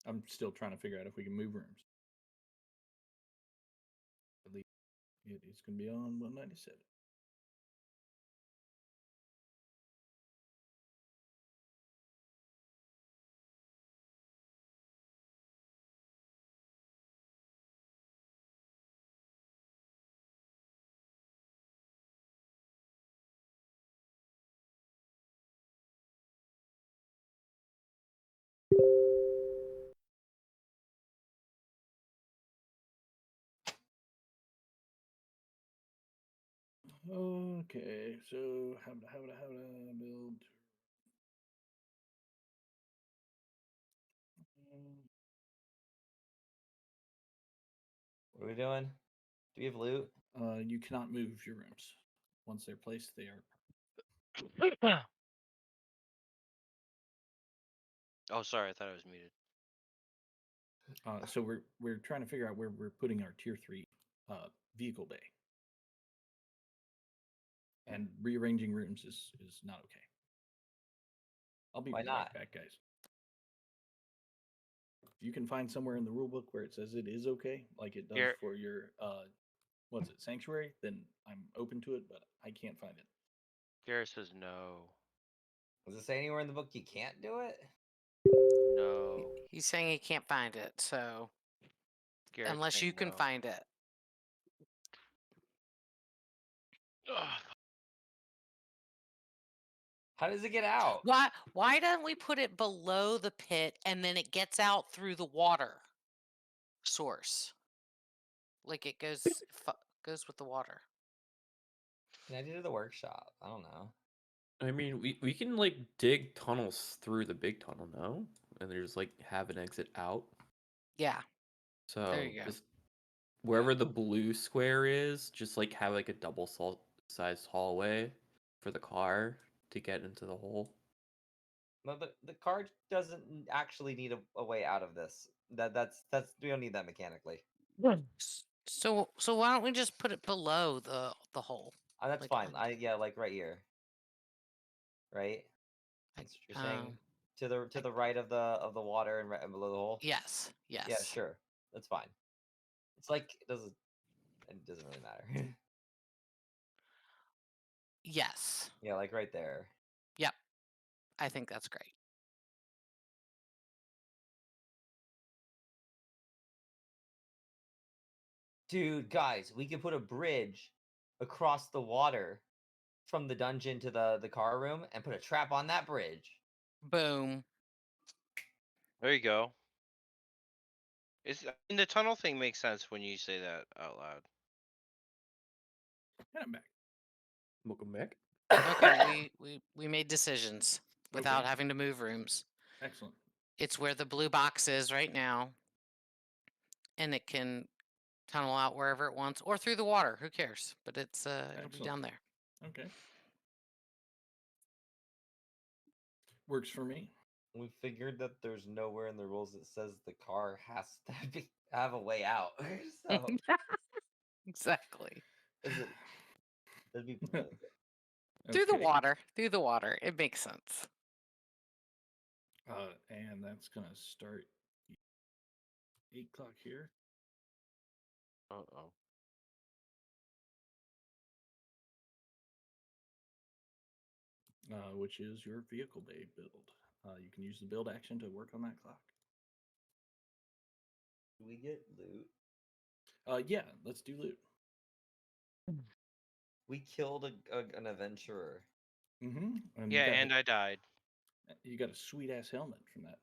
I'm still trying to figure out if we can move rooms. At least it's going to be on 197. Okay, so how to build? What are we doing? Do we have loot? You cannot move your rooms once they're placed. They are. Oh, sorry. I thought I was muted. So we're trying to figure out where we're putting our tier 3 vehicle bay, and rearranging rooms is not okay. I'll be Why right not? back, guys. If you can find somewhere in the rule book where it says it is okay, like it does Here. for your what's it, sanctuary, then I'm open to it, but I can't find it. Garrett says no. Does it say anywhere in the book you can't do it? No. He's saying he can't find it, so Garrett's unless saying you can no. find it. Ugh. How does it get out? Why don't we put it below the pit and then it gets out through the water source? Like it goes with the water. Can I do it at the workshop? I don't know. I mean, we can like dig tunnels through the big tunnel, no? And there's like have an exit out. Yeah. So you go. just wherever the blue square is, just like have like a double sized hallway for the car to get into the hole. No, the car doesn't actually need a way out of this. That's we don't need that mechanically. So why don't we just put it below the hole? That's Like, fine. Yeah, like right here. Right? Like, That's what you're saying to the right of the water and right below the hole. Yes. Yes. Yeah, sure. That's fine. It's like it doesn't really matter. Yes. Yeah, like right there. Yep. I think that's great. Dude, guys, we could put a bridge across the water from the dungeon to the car room and put a trap on that bridge. Boom. There you go. I mean, the tunnel thing makes sense when you say that out loud. And I'm back. Welcome back. Okay, we made decisions without Okay. having to move rooms. Excellent. It's where the blue box is right now, and it can tunnel out wherever it wants or through the water. Who cares? But it's it'll be Excellent. down there. Okay. Works for me. We figured that there's nowhere in the rules that says the car has to have a way out. So Exactly. that'd be Through the Okay. water. Through the water. It makes sense. And that's gonna start 8 o'clock here. Uh-oh. Which is your vehicle bay build. You can use the build action to work on that clock. Do we get loot? Yeah, let's do loot. We killed an adventurer. Mm-hmm. Yeah, and I died. You got a sweet ass helmet from that.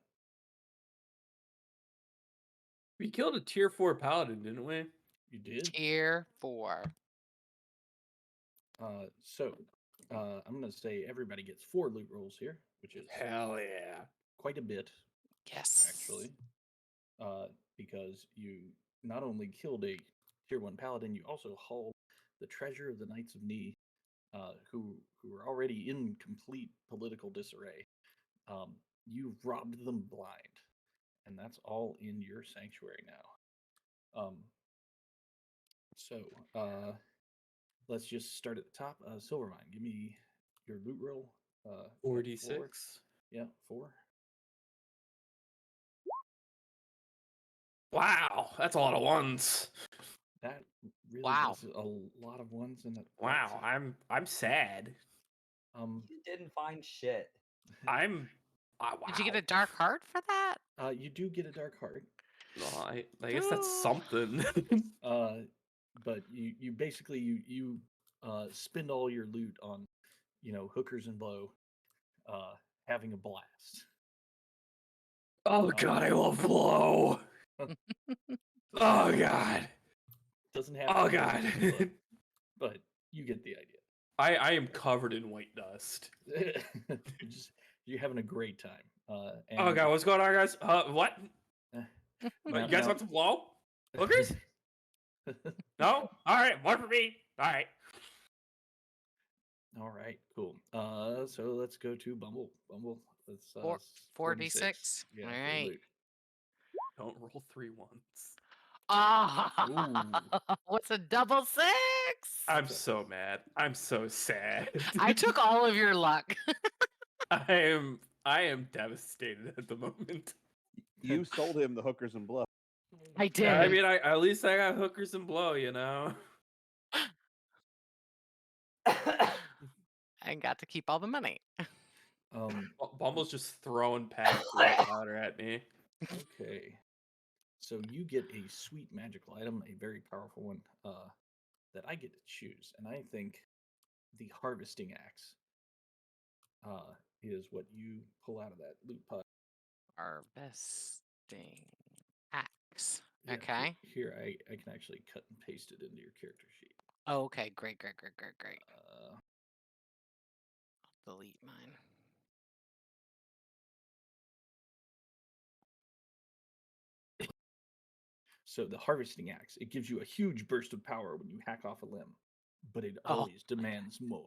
We killed a tier 4 paladin, didn't we? You did. Tier 4. I'm gonna say everybody gets 4 loot rolls here, which is Hell yeah. quite a bit, Yes. actually. Because you not only killed a tier 1 paladin, you also hauled the treasure of the Knights of Ni, who were already in complete political disarray. You robbed them blind, and that's all in your sanctuary now. Let's just start at the top. Silvermine, give me your loot roll. 4d6. 4. Yeah, 4. Wow, that's a lot of ones. That really Wow. was a lot of ones in it. Wow, I'm sad. You didn't find shit. I'm. Wow. Did you get a dark heart for that? You do get a dark heart. No, I guess that's No. something. But you basically you spend all your loot on, hookers and blow, having a blast. Oh god, I love blow. Oh god. Doesn't have. Oh to be god. hookers and blow, but you get the idea. I am covered in white dust. You're having a great time. Oh god, what's going on, guys? What? now- You guys now- want some blow? Hookers? No? Alright, one for me. Alright. All right, cool. So let's go to Bumble. Bumble. Let's 4d6. Yeah, All for the right. loot. Don't roll 3 once. Ah, what's a double 6? I'm so mad. I'm so sad. I took all of your luck. I am devastated at the moment. You sold him the hookers and blow. I did. I mean, at least I got hookers and blow, you know. I got to keep all the money. Bumble's just throwing packs of powder at me. Okay. So you get a sweet magical item, a very powerful one, that I get to choose, and I think the harvesting axe is what you pull out of that loot pile. Harvesting axe. Yeah, Okay. Here, I can actually cut and paste it into your character sheet. Oh, okay. Great. Uh, Delete mine. So the harvesting axe, it gives you a huge burst of power when you hack off a limb, but it Oh always demands more.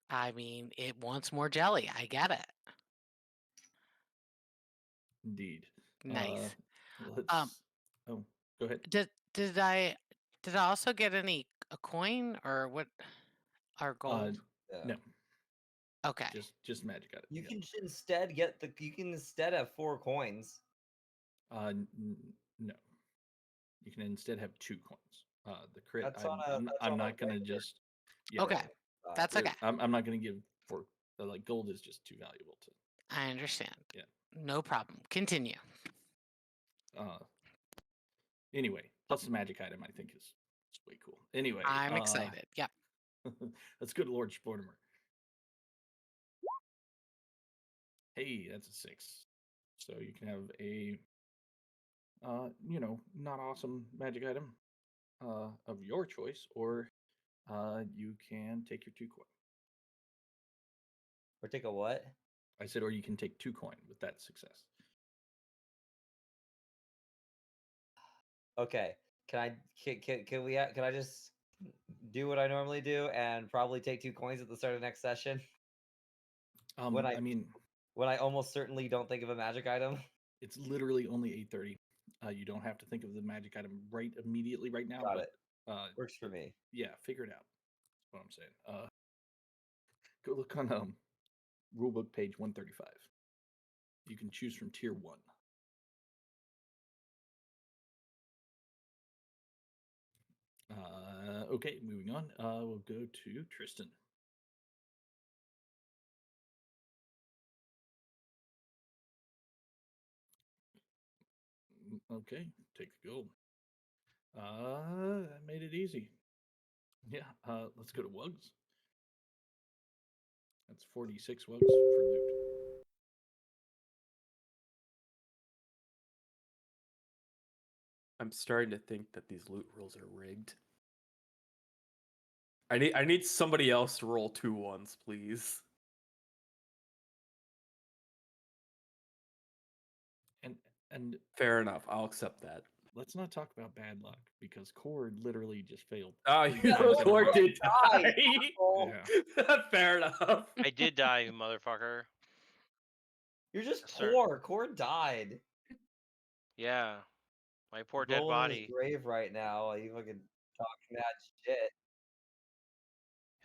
I mean, it wants more jelly. I get it. Indeed. Nice. Let's. Oh, go ahead. Did I also get a coin or what? Or gold? No, Okay. just magic out of You it. can instead get you can instead have 4 coins. No. You can instead have 2 coins. The crit, That's I'm, on a I'm, that's I'm on a not gonna regular just. Yeah, Okay, that's there- okay. I'm not gonna give for like gold is just too valuable to. I understand. Yeah. No problem. Continue. Anyway, plus the magic item I think is way cool. Anyway, I'm excited. Yep. let's go to Lord Sportimer. Hey, that's a 6. So you can have a not awesome magic item of your choice, or you can take your 2 coin. Or take a what? I said, or you can take 2 coin with that success. Okay. Can I just do what I normally do and probably take 2 coins at the start of next session When I- I mean, when I almost certainly don't think of a magic item? it's literally only 8:30. You don't have to think of the magic item right immediately right now. Got but it. Works for me. yeah, figure it out. That's what I'm saying. Go look on rulebook page 135. You can choose from tier 1. Okay, moving on. We'll go to Tristan. Okay, take the gold. That made it easy. Yeah, let's go to Wugs. That's 46 Wugs for loot. I'm starting to think that these loot rolls are rigged. I need somebody else to roll 2 ones, please. And Fair enough. I'll accept that. let's not talk about bad luck because Cord literally just failed. Oh, 3 you times in a Cord row. did Die, die. asshole. Yeah. Fair enough. I did die, you motherfucker. You're just Sir. poor. Cord died. Yeah. My poor dead Rolling in his body. grave right now. While you fucking talk mad shit.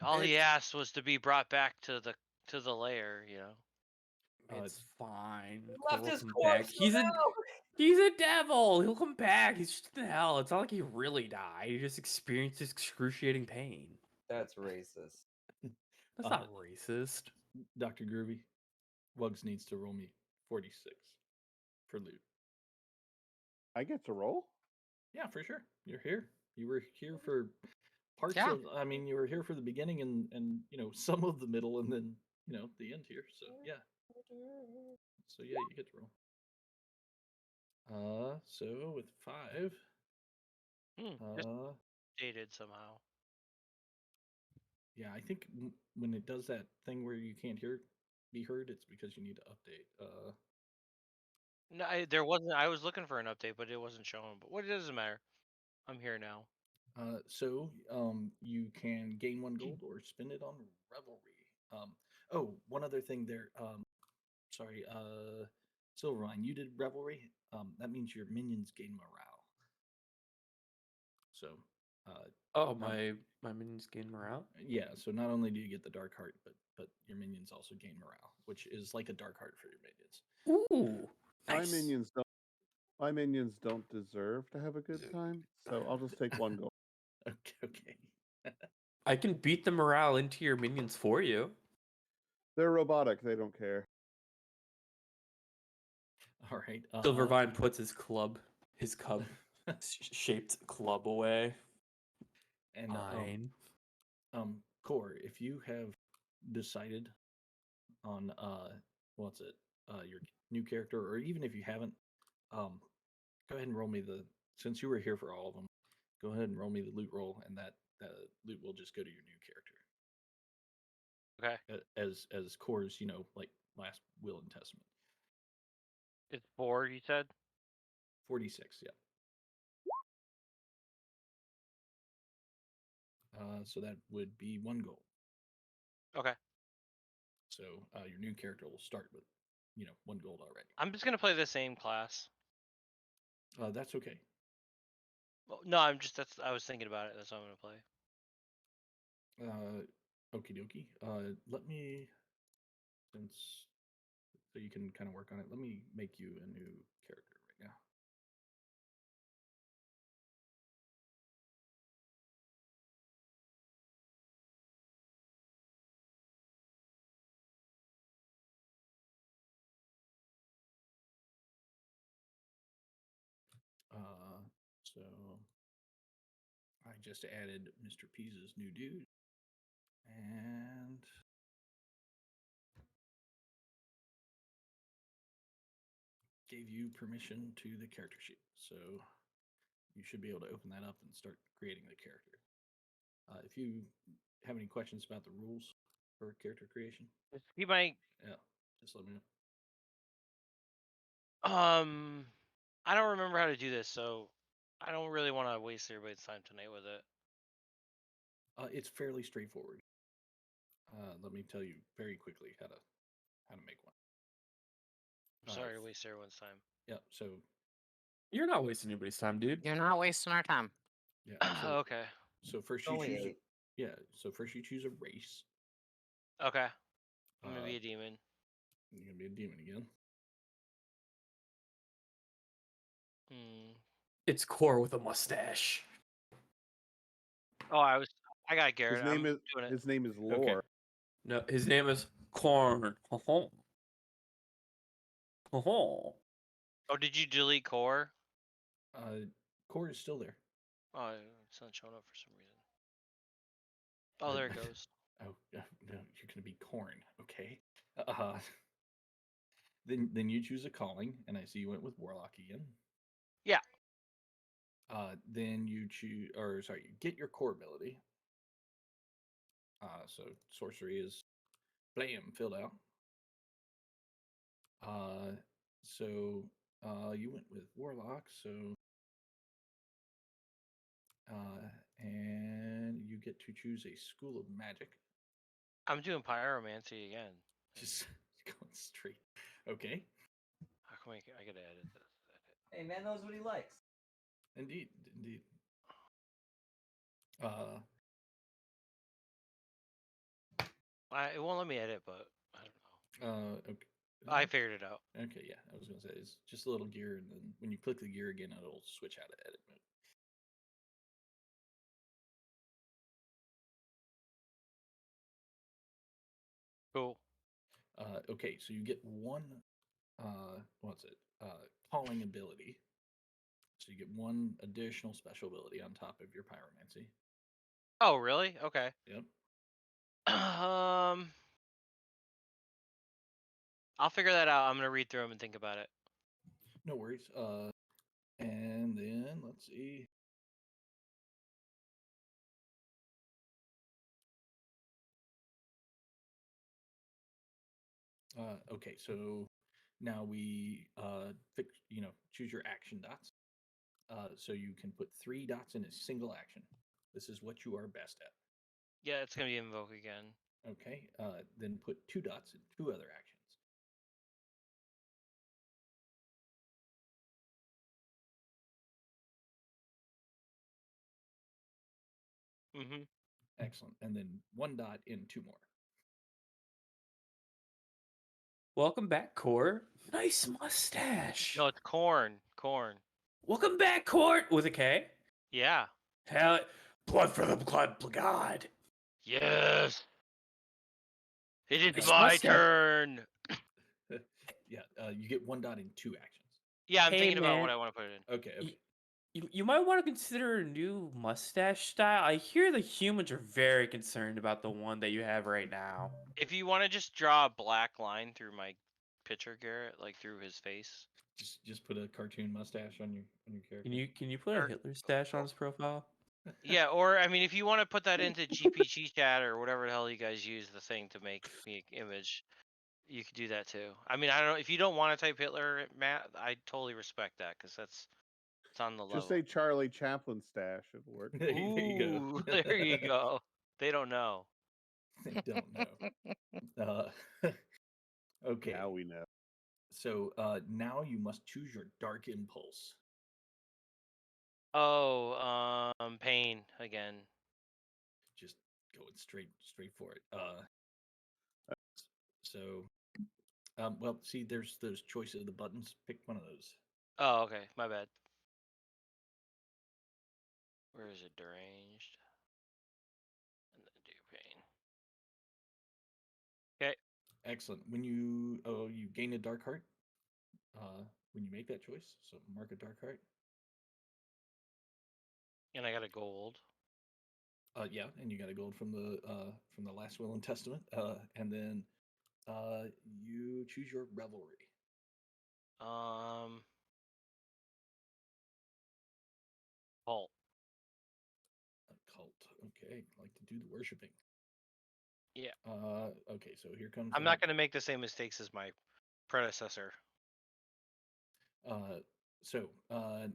All he asked was to be brought back to the lair, you know. It's fine. He Cole left will his come corpse. back. He's a devil. He'll come back. He's just in hell. It's not like he really died. He just experienced excruciating pain. That's racist. That's not racist. Dr. Groovy, Wugs needs to roll me 46 for loot. I get to roll? Yeah, for sure. You're here. You were here for parts Yeah. of. I mean, you were here for the beginning and some of the middle, and then the end here. So yeah. So yeah, you get to roll. So with 5. Just Uh, dated somehow. yeah, I think when it does that thing where you can't be heard, it's because you need to update. No, there wasn't. I was looking for an update, but it wasn't showing. But what, it doesn't matter. I'm here now. So you can gain 1 gold or spend it on Revelry. Oh, one other thing there. Sorry, Silverline, you did Revelry. That means your minions gain morale. So, Oh, my minions gain morale. yeah. So not only do you get the Dark Heart, but your minions also gain morale, which is like a Dark Heart for your minions. Ooh, nice. My minions don't deserve to have a good time, so I'll just take 1 gold. Okay. I can beat the morale into your minions for you. They're robotic. They don't care. All right. Silvervine puts his cub shaped club away. And Fine. Core, if you have decided on your new character, or even if you haven't, go ahead and roll me since you were here for all of them, go ahead and roll me the loot roll, and that loot will just go to your new character. Okay. As Core's, like last will and testament. It's 4, you said? 46, yeah. So that would be 1 gold. Okay. So your new character will start with 1 gold already. I'm just gonna play the same class. That's okay. Well, no, I was thinking about it. That's what I'm gonna play. Okie dokie. Let me, so you can kind of work on it. Let me make you a new character right now. So I just added Mr. P's new dude. And gave you permission to the character sheet. So you should be able to open that up and start creating the character. If you have any questions about the rules for character creation, Just keep my just let me know. I don't remember how to do this, so I don't really want to waste everybody's time tonight with it. It's fairly straightforward. Let me tell you very quickly how to make one. I'm sorry to waste everyone's time. Yeah. So You're not wasting anybody's time, dude. You're not wasting our time. yeah. So, Okay. So first It's you only choose. 8. Yeah. So first you choose a race. Okay. I'm gonna be Uh, a demon. You're gonna be a demon again. Hmm. It's Core with a mustache. Oh, I got Garrett. His name I'm is doing it. his name is Lore. No, his name is Corn. Ho-ho. Ho-ho. Oh, did you delete core? Core is still there. Oh, it's not showing up for some reason. Oh, there it goes. Oh no, you're gonna be Corn. Okay. Then you choose a calling, and I see you went with Warlock again. Yeah. Then you choose, or sorry, you get your core ability. So sorcery is blam filled out. So you went with Warlock, so and you get to choose a school of magic. I'm doing pyromancy again. Just going straight. Okay. How come I gotta edit this? Hey, man knows what he likes. Indeed. It won't let me edit, but I don't know. Okay. I figured it out. Okay, yeah. I was gonna say it's just a little gear, and then when you click the gear again, it'll switch out of edit mode. Cool. Okay, so you get one what's it? Calling ability. So you get one additional special ability on top of your pyromancy. Oh, really? Okay. Yep. I'll figure that out. I'm gonna read through them and think about it. No worries. And then let's see. Okay, so now we choose your action dots. So you can put 3 dots in a single action. This is what you are best at. Yeah, it's gonna be invoke again. Okay. Then put 2 dots in 2 other actions. Mm-hmm. Excellent. And then 1 dot in 2 more. Welcome back, Core. Nice mustache. No, it's corn. Corn. Welcome back, Core with a K. Yeah. Hell, blood for the blood god. Yes. It is Nice my mustache. turn. Yeah. You get 1 dot in 2 actions. Yeah, I'm Hey, thinking about man. what I want to put it in. Okay. You might want to consider a new mustache style. I hear the humans are very concerned about the one that you have right now. If you want to just draw a black line through my picture, Garrett, like through his face. Just put a cartoon mustache on your character. Can you put a Or- Hitler stash on his profile? Yeah, or I mean, if you want to put that into GPG chat or whatever the hell you guys use the thing to make me an image, you could do that too. I mean, I don't know if you don't want to type Hitler, Matt. I totally respect that because it's on the level. Just say Charlie Chaplin stash. It'll work. There you go. Ooh, there you go. They don't know. They don't know. Okay. Now we know. So now you must choose your dark impulse. Oh, pain again. Just going straight for it. So, well, see, there's those choices of the buttons. Pick one of those. Oh, okay, my bad. Where is it? Deranged. And then do pain. Okay. Excellent. When you gain a dark heart. When you make that choice, so mark a dark heart. And I got a gold. Yeah, and you got a gold from the last will and testament. And then you choose your revelry. Cult. A cult. Okay, like to do the worshiping. Yeah. Okay, so here comes. I'm not gonna make the same mistakes as my predecessor. So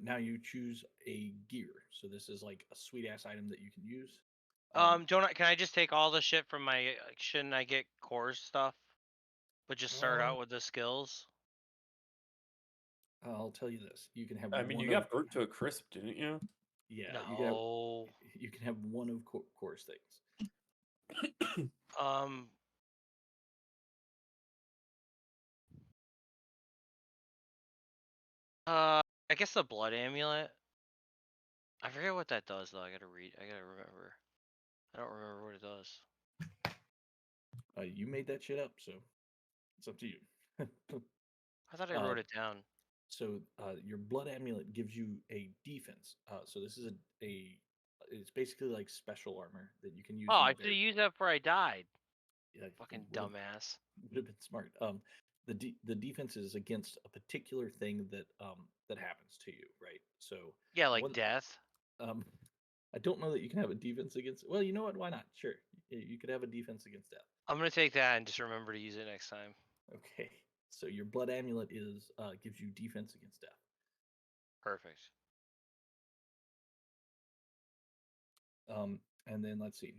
now you choose a gear. So this is like a sweet ass item that you can use. Can I just take all the shit from my? Shouldn't I get core stuff? But just start out with the skills. I'll tell you this: you can have. I mean, you one got of, brute to a crisp, didn't you? Yeah, No. you can have one of course things. I guess the blood amulet. I forget what that does though. I gotta remember. I don't remember what it does. You made that shit up, so it's up to you. I thought I wrote it down. So your blood amulet gives you a defense. So this is it's basically like special armor that you can use. Oh, I should have used that before I died. Yeah, Fucking dumbass. Would have been smart. The defense is against a particular thing that that happens to you, right? So Yeah, like death. I don't know that you can have a defense against. Well, you know what? Why not? Sure, you could have a defense against death. I'm gonna take that and just remember to use it next time. Okay. So your blood amulet gives you defense against death. Perfect. And then let's see.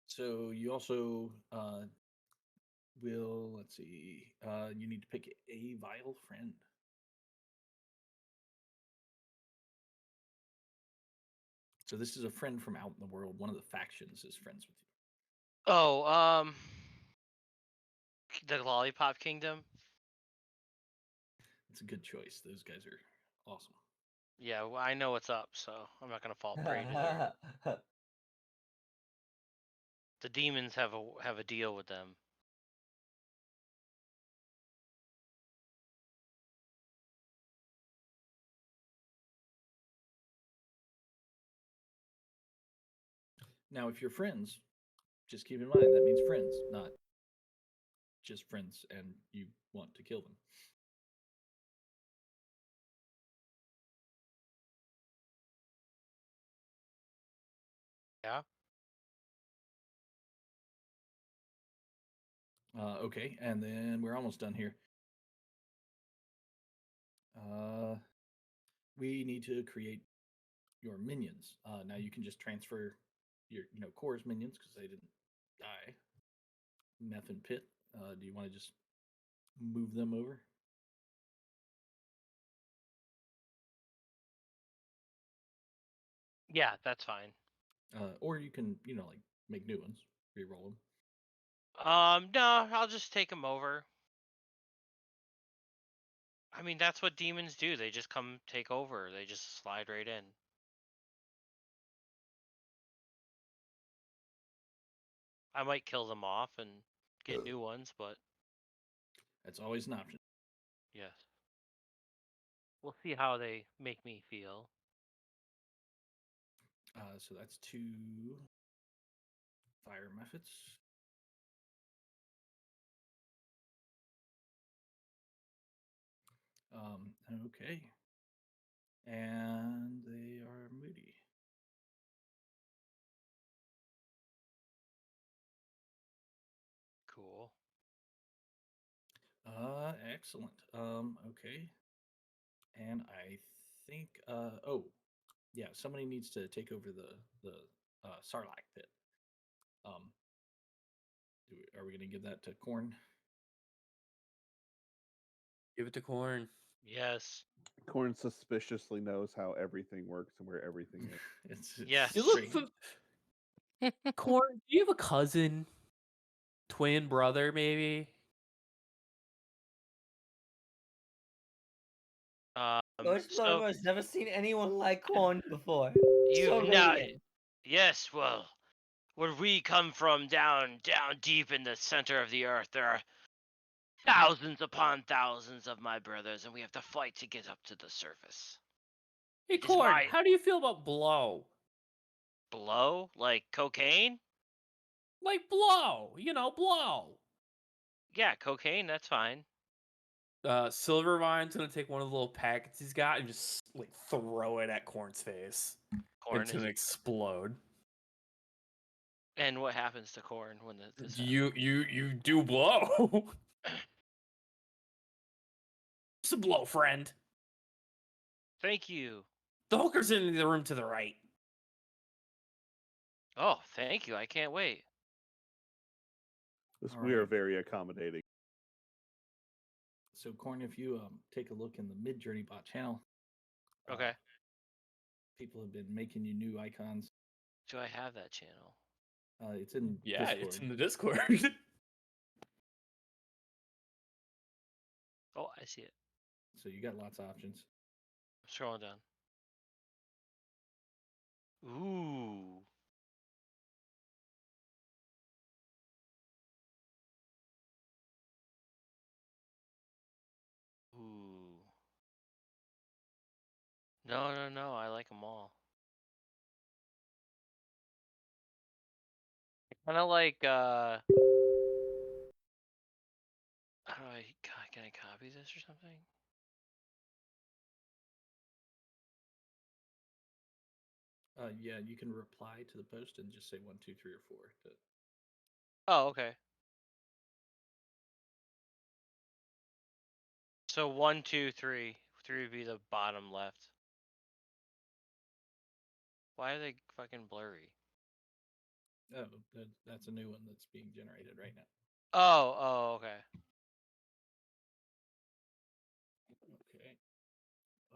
So you also let's see. You need to pick a vile friend. So this is a friend from out in the world. One of the factions is friends with you. Oh, the Lollipop Kingdom. It's a good choice. Those guys are awesome. Yeah, well, I know what's up, so I'm not gonna fall prey to their. The demons have a deal with them. Now, if you're friends, just keep in mind that means friends, not just friends, and you want to kill them. Yeah. Okay, and then we're almost done here. We need to create your minions. Now you can just transfer your Core's minions because they didn't die. Meth and Pit. Do you want to just move them over? Yeah, that's fine. Or you can like make new ones, re-roll them. No, I'll just take them over. I mean, that's what demons do. They just come take over. They just slide right in. I might kill them off and get new ones, but that's always an option. yes. We'll see how they make me feel. So that's 2 fire methods. Okay. And they are moody. Cool. Excellent. Okay. And I think oh yeah, somebody needs to take over the Sarlacc pit. Are we gonna give that to Corn? Give it to Corn. Yes. Corn suspiciously knows how everything works and where everything is. It's Yes. You look straight. Corn, do you have a cousin? Twin brother, maybe? Ghost So has never seen anyone like Corn before. you've So not. radiant. Yes, well, where we come from, down deep in the center of the earth, there are thousands upon thousands of my brothers, and we have to fight to get up to the surface. Hey, It's Corn, my- how do you feel about blow? Blow? Like cocaine? Like blow, you know, blow. Yeah, cocaine, that's fine. Silvervine's gonna take one of the little packets he's got and just like throw it at Corn's face. Corn It's is. gonna explode. And what happens to corn when this happens? You do blow. It's a blow, friend. Thank you. The hooker's in the room to the right. Oh, thank you. I can't wait. This, All we are right. very accommodating. So, Corn, if you take a look in the Mid Journey Bot channel, Okay. people have been making you new icons. Do I have that channel? It's in Yeah, Discord. it's in the Discord. Oh, I see it. So you got lots of options. I'm scrolling down. Ooh. Ooh. No. I like them all. Kind of like, how do can I copy this or something? Yeah, you can reply to the post and just say 1, 2, 3, or 4. Oh, okay. So 1, 2, 3. 3 would be the bottom left. Why are they fucking blurry? Oh, that's a new one that's being generated right now. Oh, okay. Okay.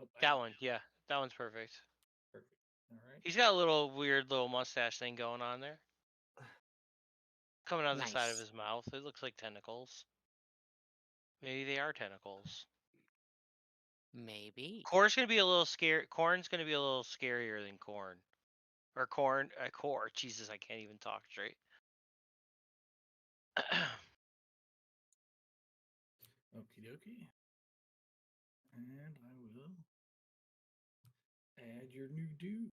Oh, That one, yeah. That one's perfect. Perfect. All right. He's got a little weird little mustache thing going on there. Coming out of the side of Nice. his mouth. It looks like tentacles. Maybe they are tentacles. Maybe. Corn's gonna be a little scary. Corn's gonna be a little scarier than corn. Or corn. Core. Jesus, I can't even talk straight. Okie dokie. And I will add your new dude.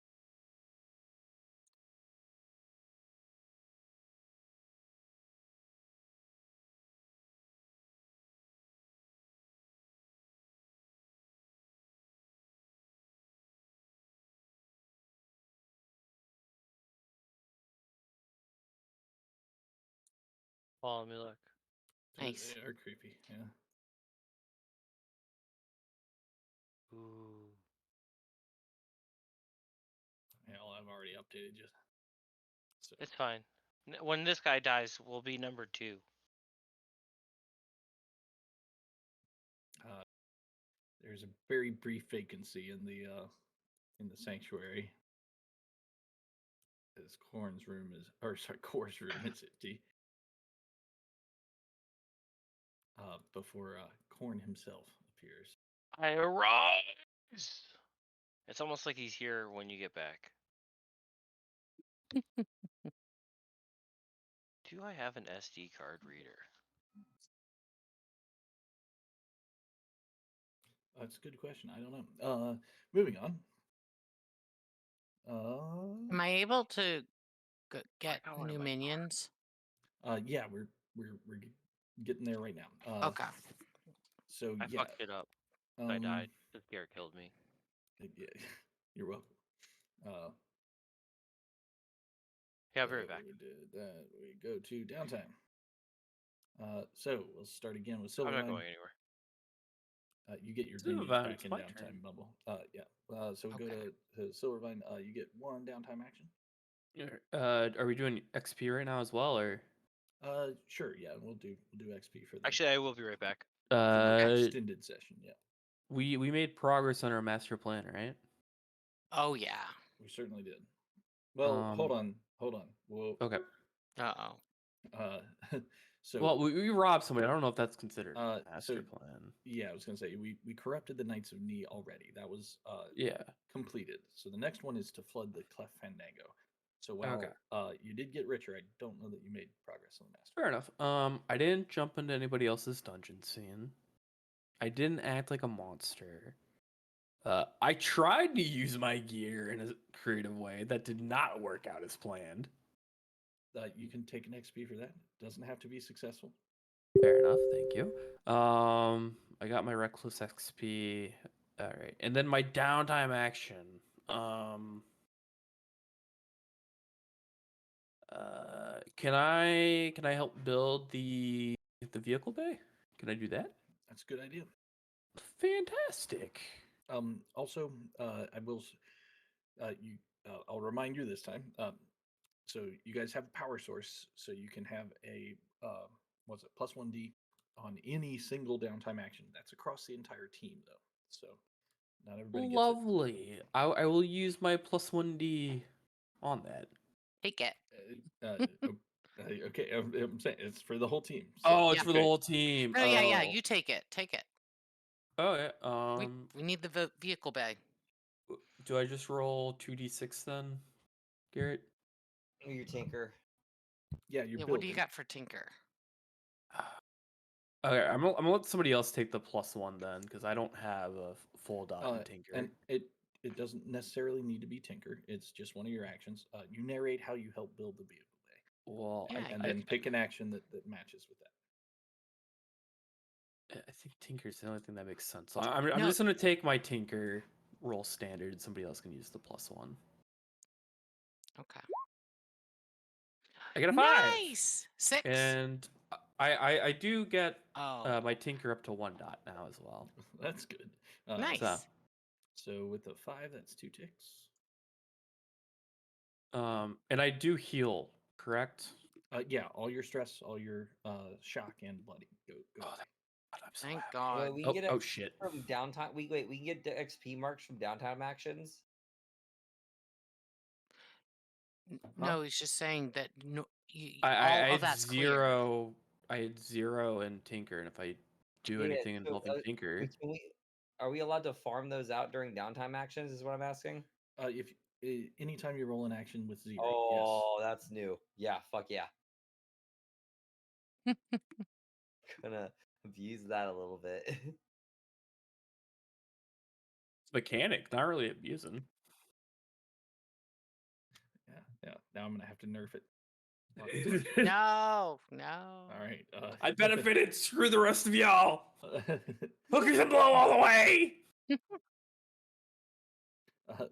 Follow me, look. Nice. They are creepy, yeah. Ooh. Hell, I've already updated you. So, It's fine. When this guy dies, we'll be number 2. there's a very brief vacancy in the sanctuary. As Corn's room is, or sorry, Core's room is empty. Before Corn himself appears. I arise. It's almost like he's here when you get back. Do I have an SD card reader? That's a good question. I don't know. Moving on. Am I able to get got one in new my car. minions? Yeah, we're getting there right now. Okay. So I yeah, fucked it up. I died. The scare killed me. Yeah, you're welcome. Yeah, I'll be right back. We did that. We go to downtime. So we'll start again with I'm not Silverline. going anywhere. You get your Silvervine, minions back it's in my downtime, turn. Bumble. Yeah. So we go Okay. to Silvervine. You get 1 downtime action. Are we doing XP right now as well, or Sure. Yeah, we'll do XP for the, Actually, I will be right back. for the uh, extended session. Yeah, we made progress on our master plan, right? Oh yeah. we certainly did. Well, hold on. Well, Okay. Uh-oh. so Well, we robbed somebody. I don't know if that's considered so master plan. yeah, I was gonna say we corrupted the Knights of Knee already. That was Yeah. completed. So the next one is to flood the Cleft Fandango. So while Okay. you did get richer, I don't know that you made progress on the master. Fair enough. I didn't jump into anybody else's dungeon scene. I didn't act like a monster. I tried to use my gear in a creative way that did not work out as planned. You can take an XP for that. Doesn't have to be successful. Fair enough, thank you. I got my reckless XP. All right, and then my downtime action. Can I help build the vehicle bay? Can I do that? That's a good idea. Fantastic. Also, I will. I'll remind you this time. So you guys have a power source, so you can have a what's it +1D on any single downtime action. That's across the entire team, though. So not everybody gets it. Lovely. I will use my +1D on that. Take it. Okay, I'm saying it's for the whole team. Oh, it's Yeah. for the whole team. No, yeah. Oh. You take it. Take it. Oh yeah. We need the vehicle bay. Do I just roll 2d6 then, Garrett? Your tinker. Yeah, you're Yeah. building. What do you got for Tinker? Okay, I'm gonna let somebody else take the +1 then, because I don't have a full dot in Tinker. And it doesn't necessarily need to be Tinker. It's just one of your actions. You narrate how you help build the vehicle bay, Well, Yeah, and then pick an action that matches with that. I think Tinker's the only thing that makes sense. So I'm No. just gonna take my Tinker, roll standard, and somebody else can use the +1. Okay. I got a 5. Nice. 6. And I do get Oh. my Tinker up to 1 dot now as well. That's good. Nice. So with the 5, that's 2 ticks. And I do heal, correct? Yeah, all your stress, all your shock and bloody go. Oh, away. I'm so Thank happy. God. We can get Oh XP shit. from downtime. We can get the XP marks from downtime actions. No, he's just saying that no. I all had of that's clear. 0. I had 0 in Tinker, and if I do anything involving Tinker, Are we allowed to farm those out during downtime actions? Is what I'm asking. If anytime you roll an action with 0, Oh, that's new. Yeah, fuck yeah. Gonna abuse that a little bit. it's mechanic, not really abusing. yes. Yeah. Now I'm gonna have to nerf it. No. All right. I benefited. Screw the rest of y'all. Hookers and blow all the way.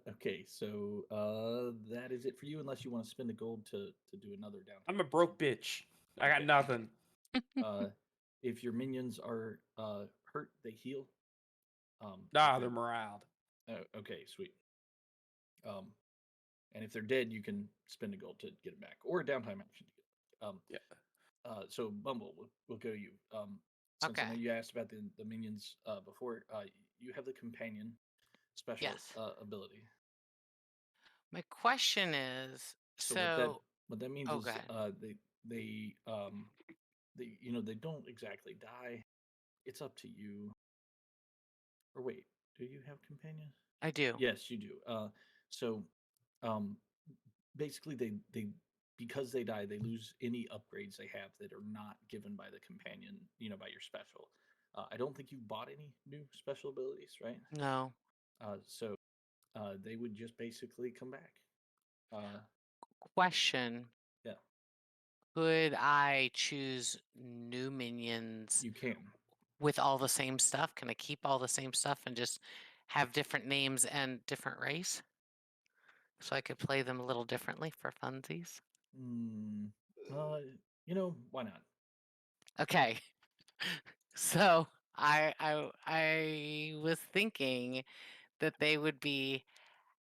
Okay, so that is it for you, unless you want to spend the gold to do another down. I'm a broke bitch. I got nothing. If your minions are hurt, they heal. Nah, they're morale. Okay, sweet. And if they're dead, you can spend a gold to get it back, or a downtime action. Yeah. So Bumble, we'll go to you. Since I know Okay. you asked about the minions before, you have the companion special Yes. ability. My question is, so what that means Oh, is go ahead. they they don't exactly die. It's up to you. Or wait, do you have companion? I do. Yes, you do. So basically they because they die, they lose any upgrades they have that are not given by the companion, by your special. I don't think you've bought any new special abilities, right? No. So they would just basically come back. Question. Yeah. Could I choose new minions You can. with all the same stuff? Can I keep all the same stuff and just have different names and different race? So I could play them a little differently for funsies? Why not? Okay. So I was thinking that they would be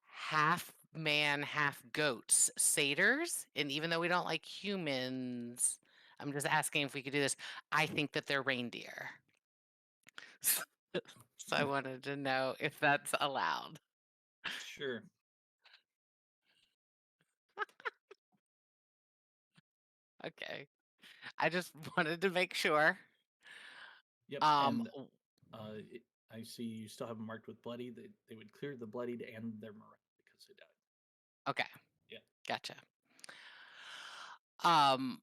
half man, half goats, satyrs. And even though we don't like humans, I'm just asking if we could do this. I think that they're reindeer. So I wanted to know if that's allowed. Sure. Okay. I just wanted to make sure. Yep. Um And I see you still have them marked with bloody. They would clear the bloodied and their morale because they died. okay. Yeah. Gotcha. Um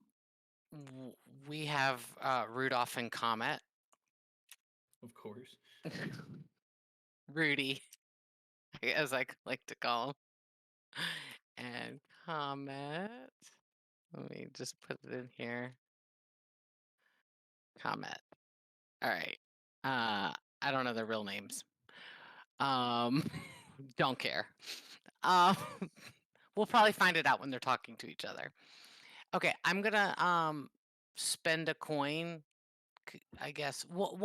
we have Rudolph and Comet. Of course. Rudy. as I like to call him. And Comet. Let me just put it in here. Comet. All right. I don't know their real names. Don't care. Um, we'll probably find it out when they're talking to each other. Okay, I'm gonna spend a coin. I guess. Well,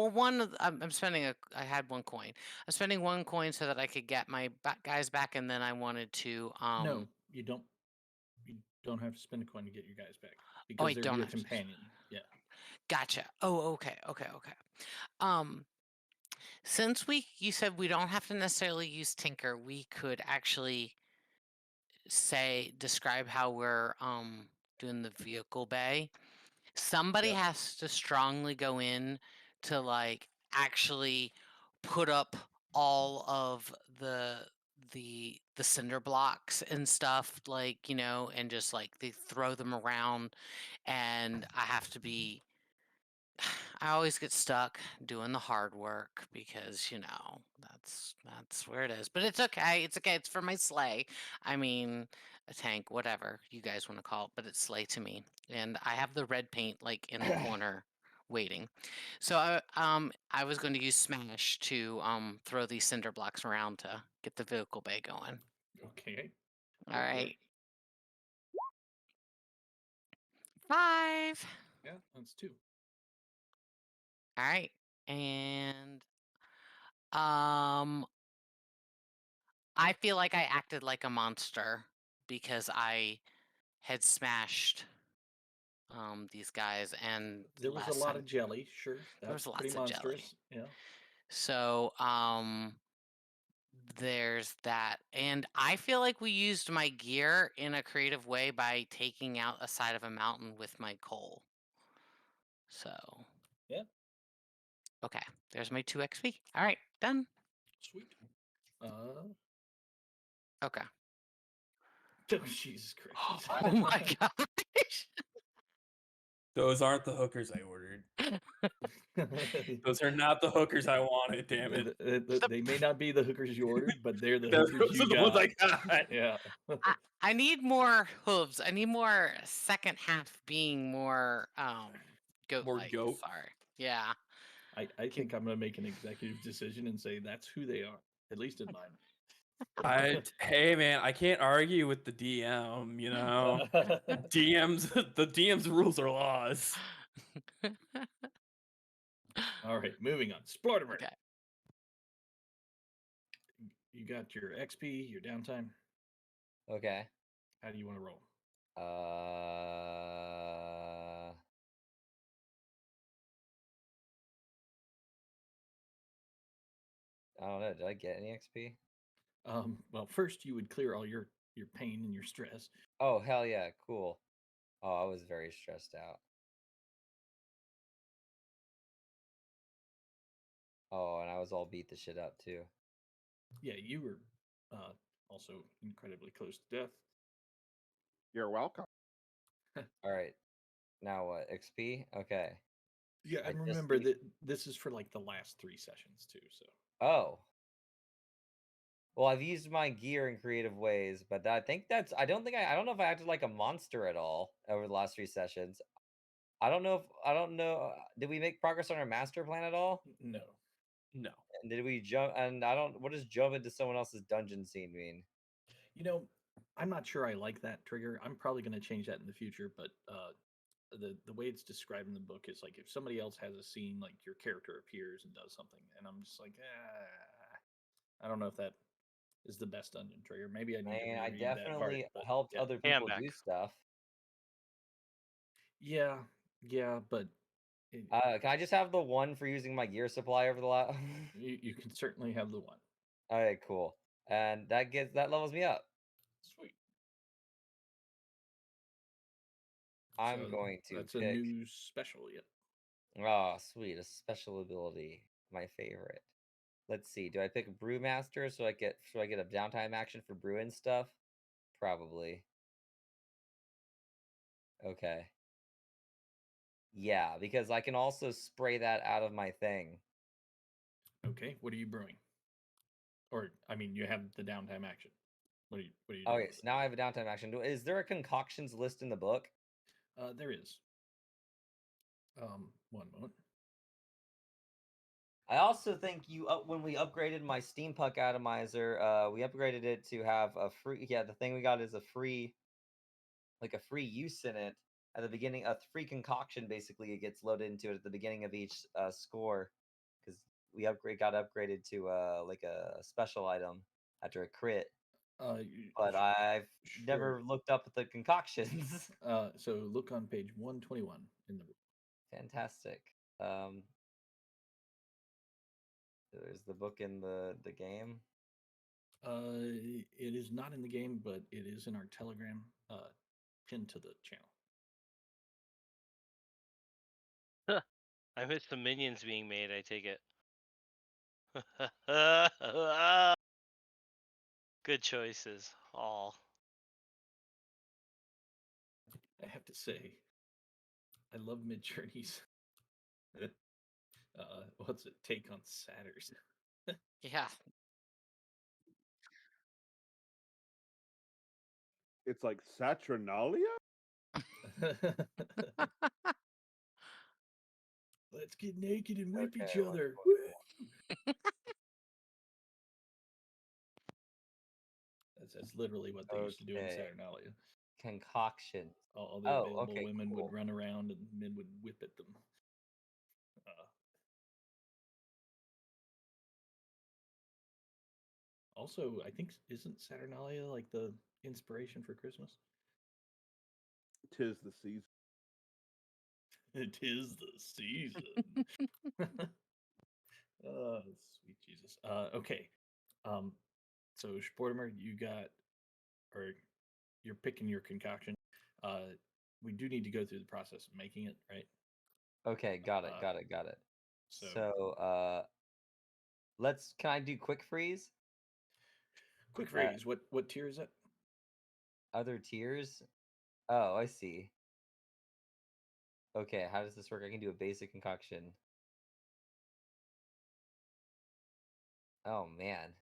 I'm spending I had one coin. I'm spending one coin so that I could get my guys back, and then I wanted to. No, you don't. You don't have to spend a coin to get your guys back I because they're don't your have to. companion. Yeah. Gotcha. Oh, okay. Um, since you said we don't have to necessarily use Tinker, we could actually describe how we're doing the vehicle bay. Somebody Yep. has to strongly go in to like actually put up all of the cinder blocks and stuff, like, and just like they throw them around, and I have to be I always get stuck doing the hard work because, that's where it is. But it's okay. It's okay. It's for my sleigh. I mean, a tank, whatever you guys want to call it, but it's sleigh to me. And I have the red paint like in the corner waiting. So I was going to use Smash to throw these cinder blocks around to get the vehicle bay going. Okay. All Go for it. right. 5. Yeah, that's 2. All right. And I feel like I acted like a monster because I had smashed these guys, and There was a last lot time of jelly, sure. there was That's lots pretty of jelly. monstrous. Yeah. So there's that. And I feel like we used my gear in a creative way by taking out a side of a mountain with my coal. So Yeah. okay, there's my 2 XP. All right, done. Sweet. Okay. Oh, Jesus Christ. Oh my gosh. Those aren't the hookers I ordered. Those are not the hookers I wanted. Damn it. They may not be the hookers you ordered, but they're the Those hookers you are the got. ones I got. Yeah. I need more hooves. I need more second half being more goat-like. goat? Sorry. Yeah. I think I'm gonna make an executive decision and say that's who they are, at least in mine. Hey man, I can't argue with the DM, you know. the DM's rules are laws. All right, moving on. Splortimer. Okay. You got your XP, your downtime. Okay. How do you want to roll? I don't know. Did I get any XP? Well, first you would clear all your pain and your stress. Oh, hell yeah. Cool. Oh, I was very stressed out. Oh, and I was all beat the shit up too. Yeah, you were also incredibly close to death. You're welcome. All right. Now what? XP? Okay. Yeah, I and just remember need- that this is for like the last 3 sessions too. So. Oh. Well, I've used my gear in creative ways, but I think that's. I don't know if I acted like a monster at all over the last 3 sessions. I don't know. Did we make progress on our master plan at all? No. No. And did we jump? And I don't. What does jump into someone else's dungeon scene mean? You know, I'm not sure I like that trigger. I'm probably going to change that in the future, but the way it's described in the book is like if somebody else has a scene, like your character appears and does something, and I'm just like, I don't know if that is the best dungeon trigger. Maybe I need to I reread that part. definitely But helped yeah. other Hey, I'm people do back. stuff. Yeah, but Can I just have the one for using my gear supply over the last? you can certainly have the one. All right, cool. And that levels me up. Sweet. I'm So going to That's pick. a new special. Yep. Oh, sweet, a special ability, my favorite. Let's see. Do I pick Brewmaster so I get a downtime action for brewing stuff? Probably. Okay. Yeah, because I can also spray that out of my thing. Okay. What are you brewing? Or I mean, you have the downtime action. What are you doing? Okay, so now I have a downtime action. Is there a concoctions list in the book? There is. One moment. I also think when we upgraded my steampunk atomizer, we upgraded it to have a free. Yeah, the thing we got is a free use in it at the beginning. A free concoction basically it gets loaded into it at the beginning of each score because we got upgraded to like a special item after a crit. But I've never looked up at the concoctions. So look on page 121 in the. Fantastic. There's the book in the game. It is not in the game, but it is in our Telegram pinned to the channel. I missed the minions being made, I take it. Good choices, all. I have to say, I love Midjourney's. What's it take on Satyrs? Yeah. It's like Saturnalia? Let's get naked and whip each Okay, other. That's literally what they used to do in Okay. Saturnalia. Concoction. All the Oh, available okay, women cool. would run around and men would whip at them. Also, I think isn't Saturnalia like the inspiration for Christmas? 'Tis the season. It is the season. Oh, sweet Jesus. Okay. So Sportimer, you got, or you're picking your concoction. We do need to go through the process of making it, right? Okay, got it. So, can I do quick freeze? Quick freeze. What tier is it? Other tiers? Oh, I see. Okay, how does this work? I can do a basic concoction. Oh man.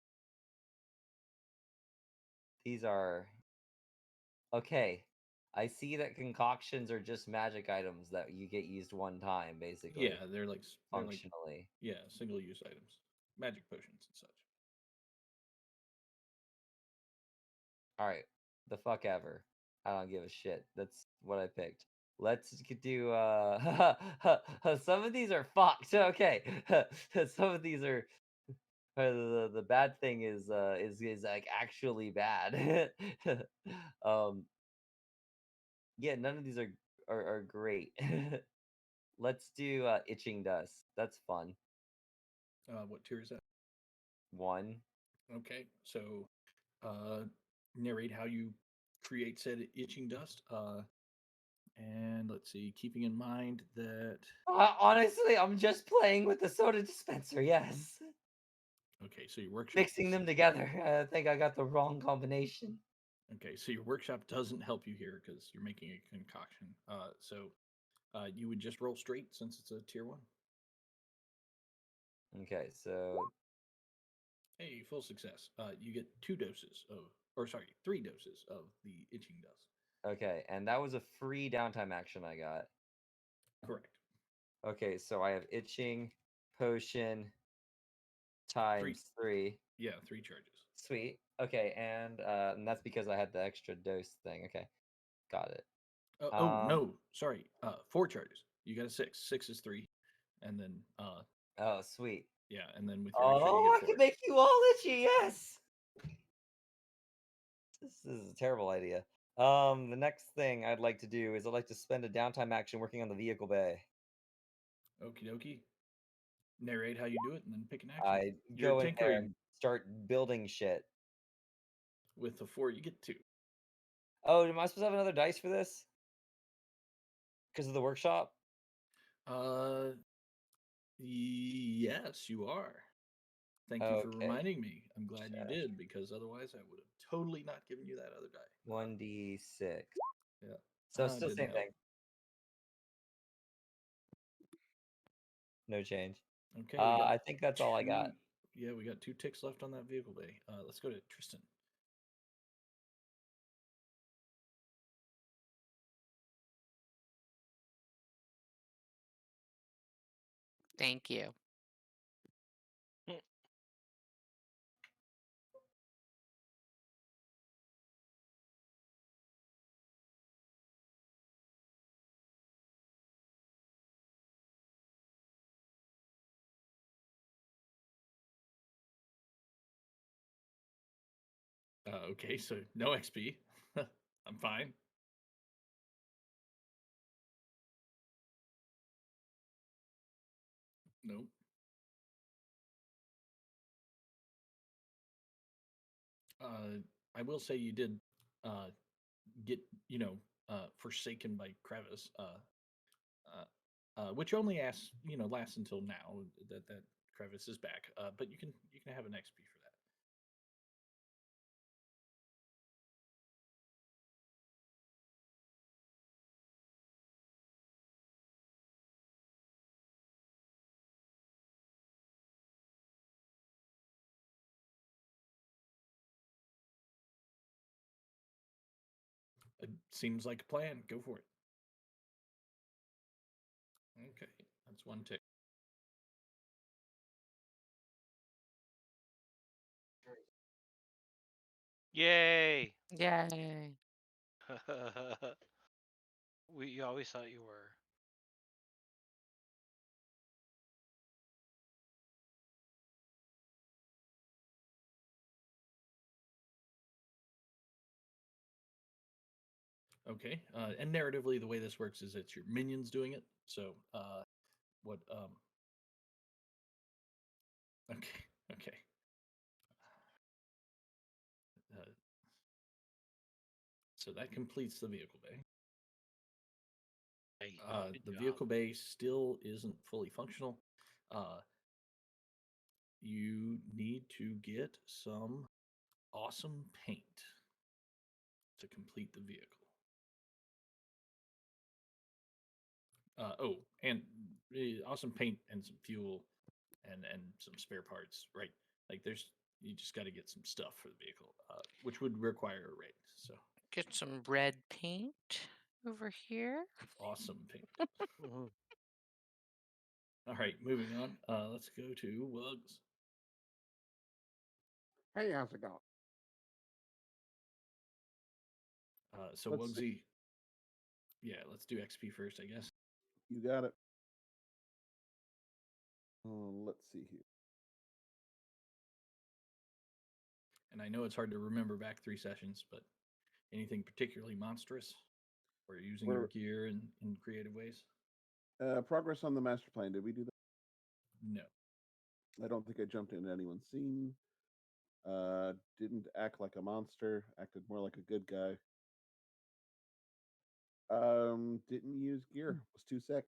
These are okay. I see that concoctions are just magic items that you get used one time, basically. Yeah, they're like functionally. Yeah, single use items, magic potions and such. All right, the fuck ever. I don't give a shit. That's what I picked. Let's do some of these are fucked. Okay. Some of these are the bad thing is like actually bad. Yeah, none of these are great. Let's do itching dust. That's fun. What tier is that? 1. Okay, so narrate how you create said itching dust. And let's see, keeping in mind that. Honestly, I'm just playing with the soda dispenser. Yes. Okay, so your workshop Mixing them together. I think I got the wrong combination. Okay, so your workshop doesn't help you here because you're making a concoction. So you would just roll straight since it's a tier 1. Okay, so Hey, full success. You get 3 doses of the itching dust. okay, and that was a free downtime action I got. Correct. Okay, so I have itching potion times 3. Yeah, 3 charges. Sweet. Okay, and that's because I had the extra dose thing. Okay, got it. No, sorry. 4 charges. You got a 6. 6 is 3, and then oh, sweet. Yeah, and then with your extra, you I get 4. can make you all itchy. Yes. This is a terrible idea. The next thing I'd like to do is I'd like to spend a downtime action working on the vehicle bay. Okie dokie. Narrate how you do it, and then pick an action. I go in there and start building shit. With the 4, you get 2. Oh, am I supposed to have another dice for this? Because of the workshop? Yes, you are. Thank you for reminding me. I'm glad you did, because otherwise I would have totally not given you that other die. 1d6. Yeah. So still same thing. No change. Okay. I think that's all I got. yeah, we got 2 ticks left on that vehicle bay. Let's go to Tristan. Thank you. Okay, so no XP. I'm fine. Nope. I will say you did get, forsaken by Crevice, which only lasts until now that Crevice is back. But you can have an XP for that. It seems like a plan. Go for it. Okay, that's 1 tick. Yay! Yay. You always thought you were. Okay, and narratively, the way this works is it's your minions doing it. So, what? Okay. So that completes the vehicle bay. Hey, good The job. vehicle bay still isn't fully functional. You need to get some awesome paint to complete the vehicle. And awesome paint and some fuel and some spare parts, right? Like you just got to get some stuff for the vehicle, which would require a raid. So Get some red paint over here. awesome paint. All right, moving on. Let's go to Wugs. Hey, how's it going? So Let's see. Wugsy, yeah, let's do XP first, I guess. You got it. Let's see here. And I know it's hard to remember back 3 sessions, but anything particularly monstrous or using your gear in creative ways? Progress on the master plan. Did we do that? No. I don't think I jumped into anyone's scene. Didn't act like a monster. Acted more like a good guy. Didn't use gear. Was too sick.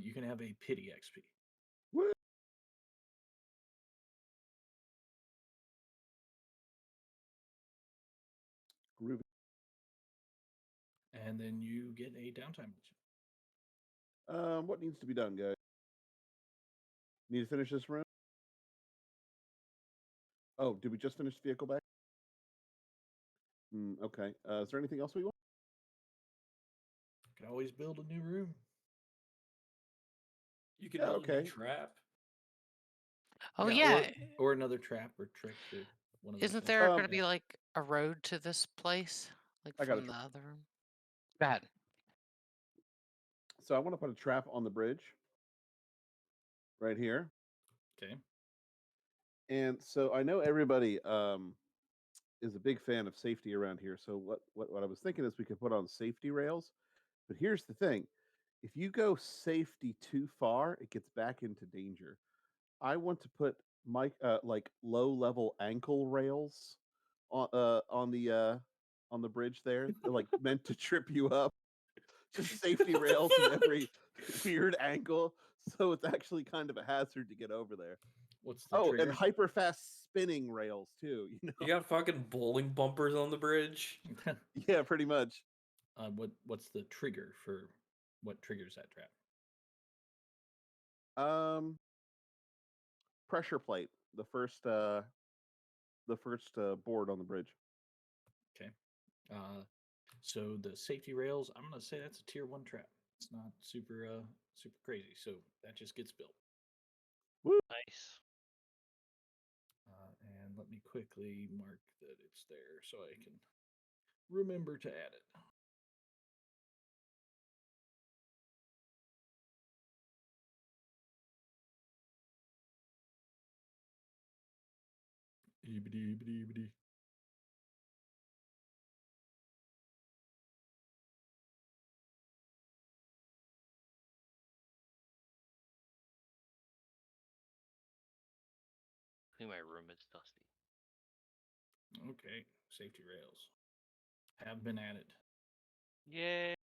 You can have a pity XP. Woo! Groovy. And then you get a downtime. What needs to be done, guys? Need to finish this room? Oh, did we just finish the vehicle back? Okay. Is there anything else we want? Can always build a new room. You can Yeah, build a okay. new trap. Oh Yeah, yeah. or another trap or trick or one of those Isn't things. there going to Yeah. be like a road to this place, like I got from a the other room? Bad. So I want to put a trap on the bridge right here. Okay. And so I know everybody is a big fan of safety around here. So what I was thinking is we could put on safety rails. But here's the thing. If you go safety too far, it gets back into danger. I want to put like low level ankle rails on the bridge there. They're like meant to trip you up. Just safety rails in every weird angle. So it's actually kind of a hazard to get over there. What's the Oh, trigger? and hyper fast spinning rails too. You got fucking bowling bumpers on the bridge. Yeah, pretty much. What's the trigger for what triggers that trap? Pressure plate. The first board on the bridge. Okay. So the safety rails, I'm gonna say that's a tier 1 trap. It's not super super crazy, so that just gets built. Nice. And let me quickly mark that it's there so I can remember to add it. Eebity, eebity, eebity. I think my room is dusty. Okay, safety rails have been added. Yay!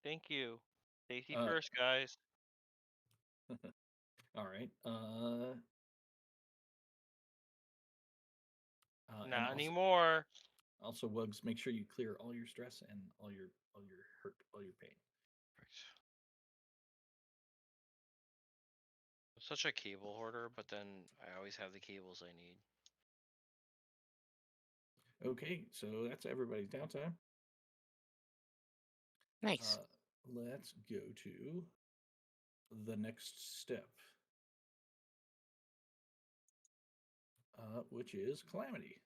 Thank you. Safety Uh, first, guys. All right. And Not also, anymore. also, Wugs, make sure you clear all your stress and all your hurt, all your pain. I'm such a cable hoarder, but then I always have the cables I need. Okay, so that's everybody's downtime. Nice. Let's go to the next step, which is Calamity.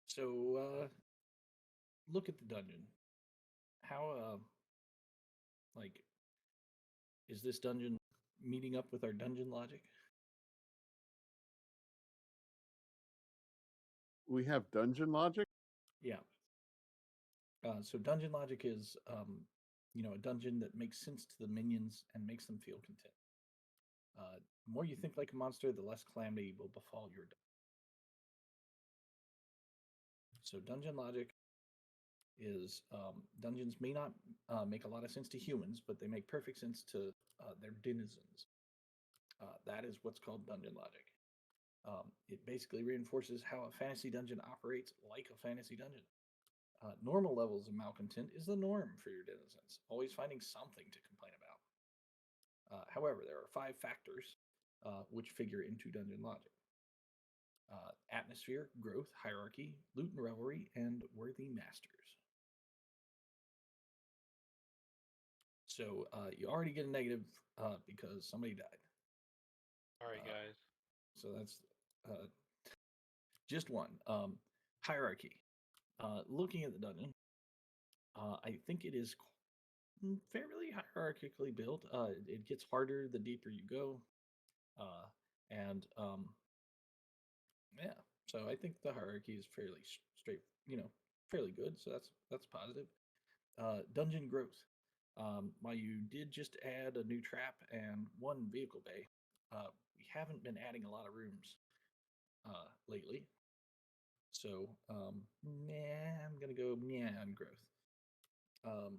So, look at the dungeon. How, like, is this dungeon meeting up with our dungeon logic? We have dungeon logic. Yeah. So dungeon logic is, a dungeon that makes sense to the minions and makes them feel content. The more you think like a monster, the less calamity will befall your dungeon. So dungeon logic is dungeons may not make a lot of sense to humans, but they make perfect sense to their denizens. That is what's called dungeon logic. It basically reinforces how a fantasy dungeon operates like a fantasy dungeon. Normal levels of malcontent is the norm for your denizens, always finding something to complain about. However, there are 5 factors which figure into dungeon logic. Atmosphere, growth, hierarchy, loot and revelry, and worthy masters. So you already get a negative because somebody died. Sorry, guys. So that's just one. Hierarchy. Looking at the dungeon, I think it is fairly hierarchically built. It gets harder the deeper you go. And yeah, so I think the hierarchy is fairly straight, fairly good. So that's positive. Dungeon growth. While you did just add a new trap and 1 vehicle bay, we haven't been adding a lot of rooms lately. So, I'm gonna go on growth. How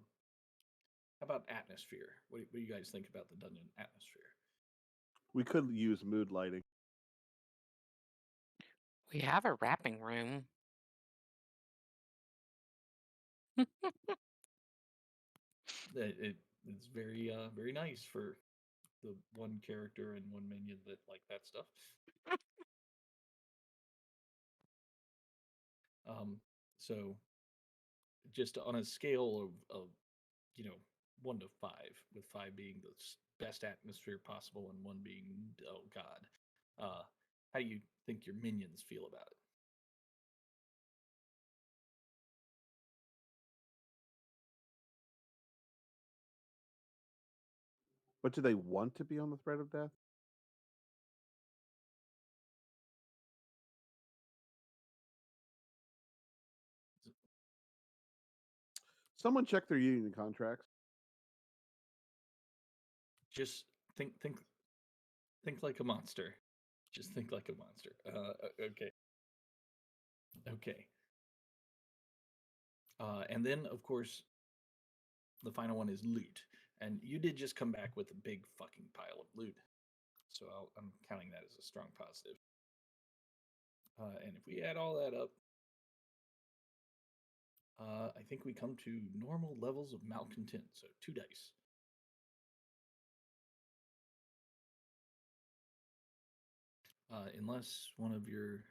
about atmosphere? What do you guys think about the dungeon atmosphere? We could use mood lighting. We have a wrapping room. It's very very nice for the 1 character and 1 minion that like that stuff. So just on a scale of 1 to 5, with 5 being the best atmosphere possible and 1 being oh god, how do you think your minions feel about it? But do they want to be on the threat of death? Someone check their union contracts. Just think like a monster. Just think like a monster. Okay. Okay. And then, of course, the final one is loot. And you did just come back with a big fucking pile of loot. So I'm counting that as a strong positive. And if we add all that up, I think we come to normal levels of malcontent. So 2 dice. Unless one of your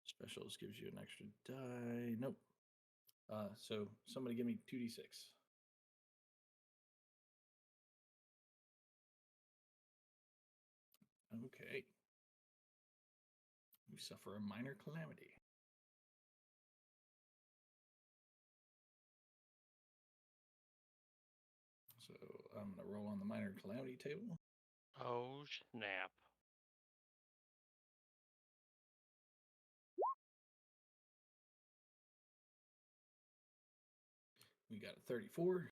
specials gives you an extra die. Nope. So somebody give me 2d6. Okay. You suffer a minor calamity. So I'm going to roll on the minor calamity table. Oh snap! We got a 34.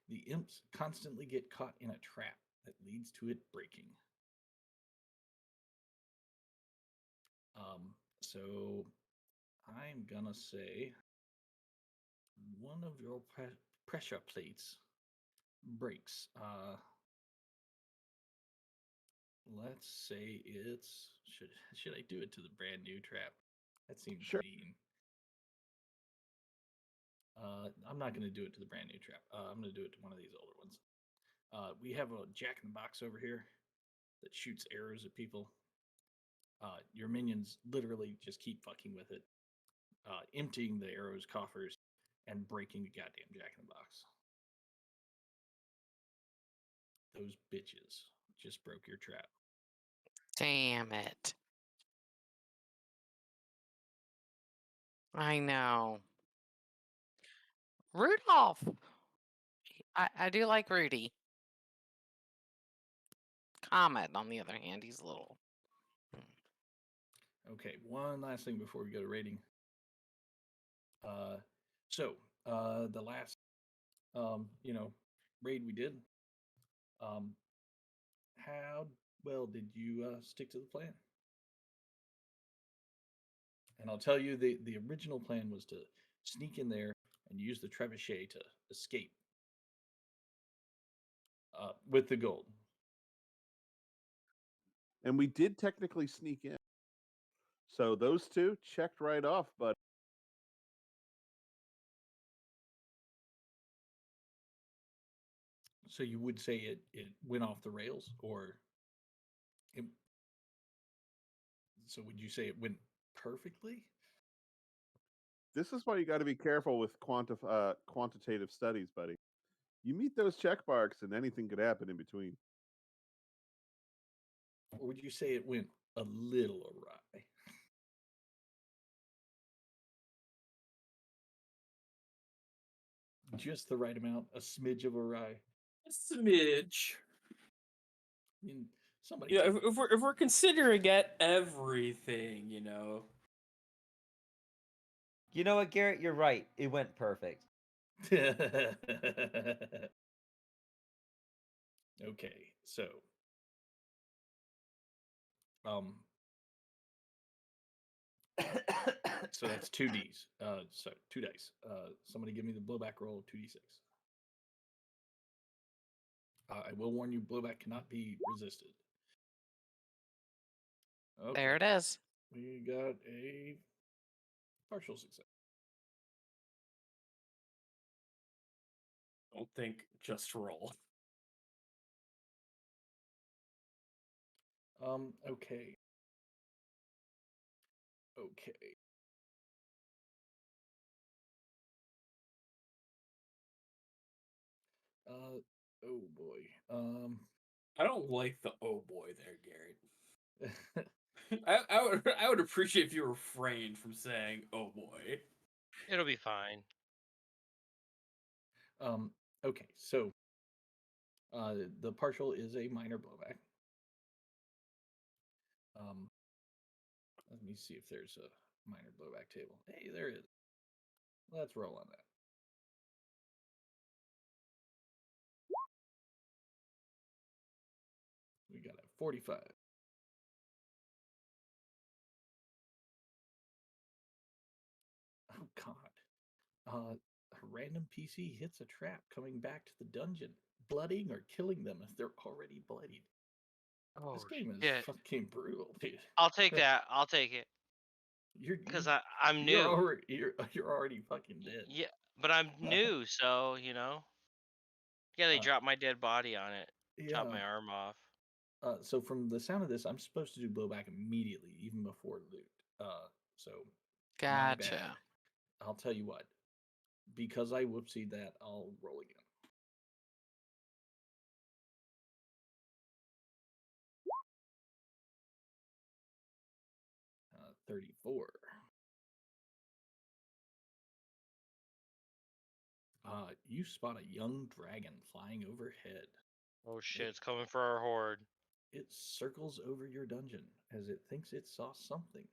The imps constantly get caught in a trap that leads to it breaking. So I'm gonna say one of your pressure plates breaks. Let's say it's should I do it to the brand new trap? That seems Sure. mean. I'm not gonna do it to the brand new trap. I'm gonna do it to one of these older ones. We have a Jack in the Box over here that shoots arrows at people. Your minions literally just keep fucking with it, emptying the arrows coffers and breaking the goddamn Jack in the Box. Those bitches just broke your trap. Damn it. I know. Rudolph! I do like Rudy. Comet, on the other hand, he's a little. Okay, one last thing before we go to rating. The last, raid we did, how well did you stick to the plan? And I'll tell you, the original plan was to sneak in there and use the trebuchet to escape with the gold. And we did technically sneak in. So those two checked right off, but So you would say it went off the rails, or so would you say it went perfectly? this is why you got to be careful with quantitative studies, buddy. You meet those check marks, and anything could happen in between. Or would you say it went a little awry? Just the right amount, a smidge of awry. A smidge. I mean, somebody. Yeah, if we're considering it everything, you know. You know what, Garrett? You're right. It went perfect. Okay, so so that's 2Ds. So 2 dice. Somebody give me the blowback roll of 2d6. I will warn you, blowback cannot be resisted. Okay. There it is. We got a partial success. Don't think, just roll. Okay. Okay. Oh boy. I don't like the oh boy there, Garrett. I would appreciate if you refrained from saying oh boy. It'll be fine. Okay, so the partial is a minor blowback. Let me see if there's a minor blowback table. Hey, there is. Let's roll on that. We got a 45. Oh God. A random PC hits a trap coming back to the dungeon, blooding or killing them if they're already bloodied. Oh This game is shit! fucking brutal, dude. I'll take that. I'll take it. because you- I'm new. you're already fucking dead. Yeah, but I'm new, so yeah, they Uh, dropped my dead body on it, chopped Yeah. my arm off. So from the sound of this, I'm supposed to do blowback immediately, even before loot. So my bad. Gotcha. I'll tell you what. Because I whoopsied that, I'll roll again. 34. You spot a young dragon flying overhead. Oh shit, it's coming for our horde. It circles over your dungeon as it thinks it saw something.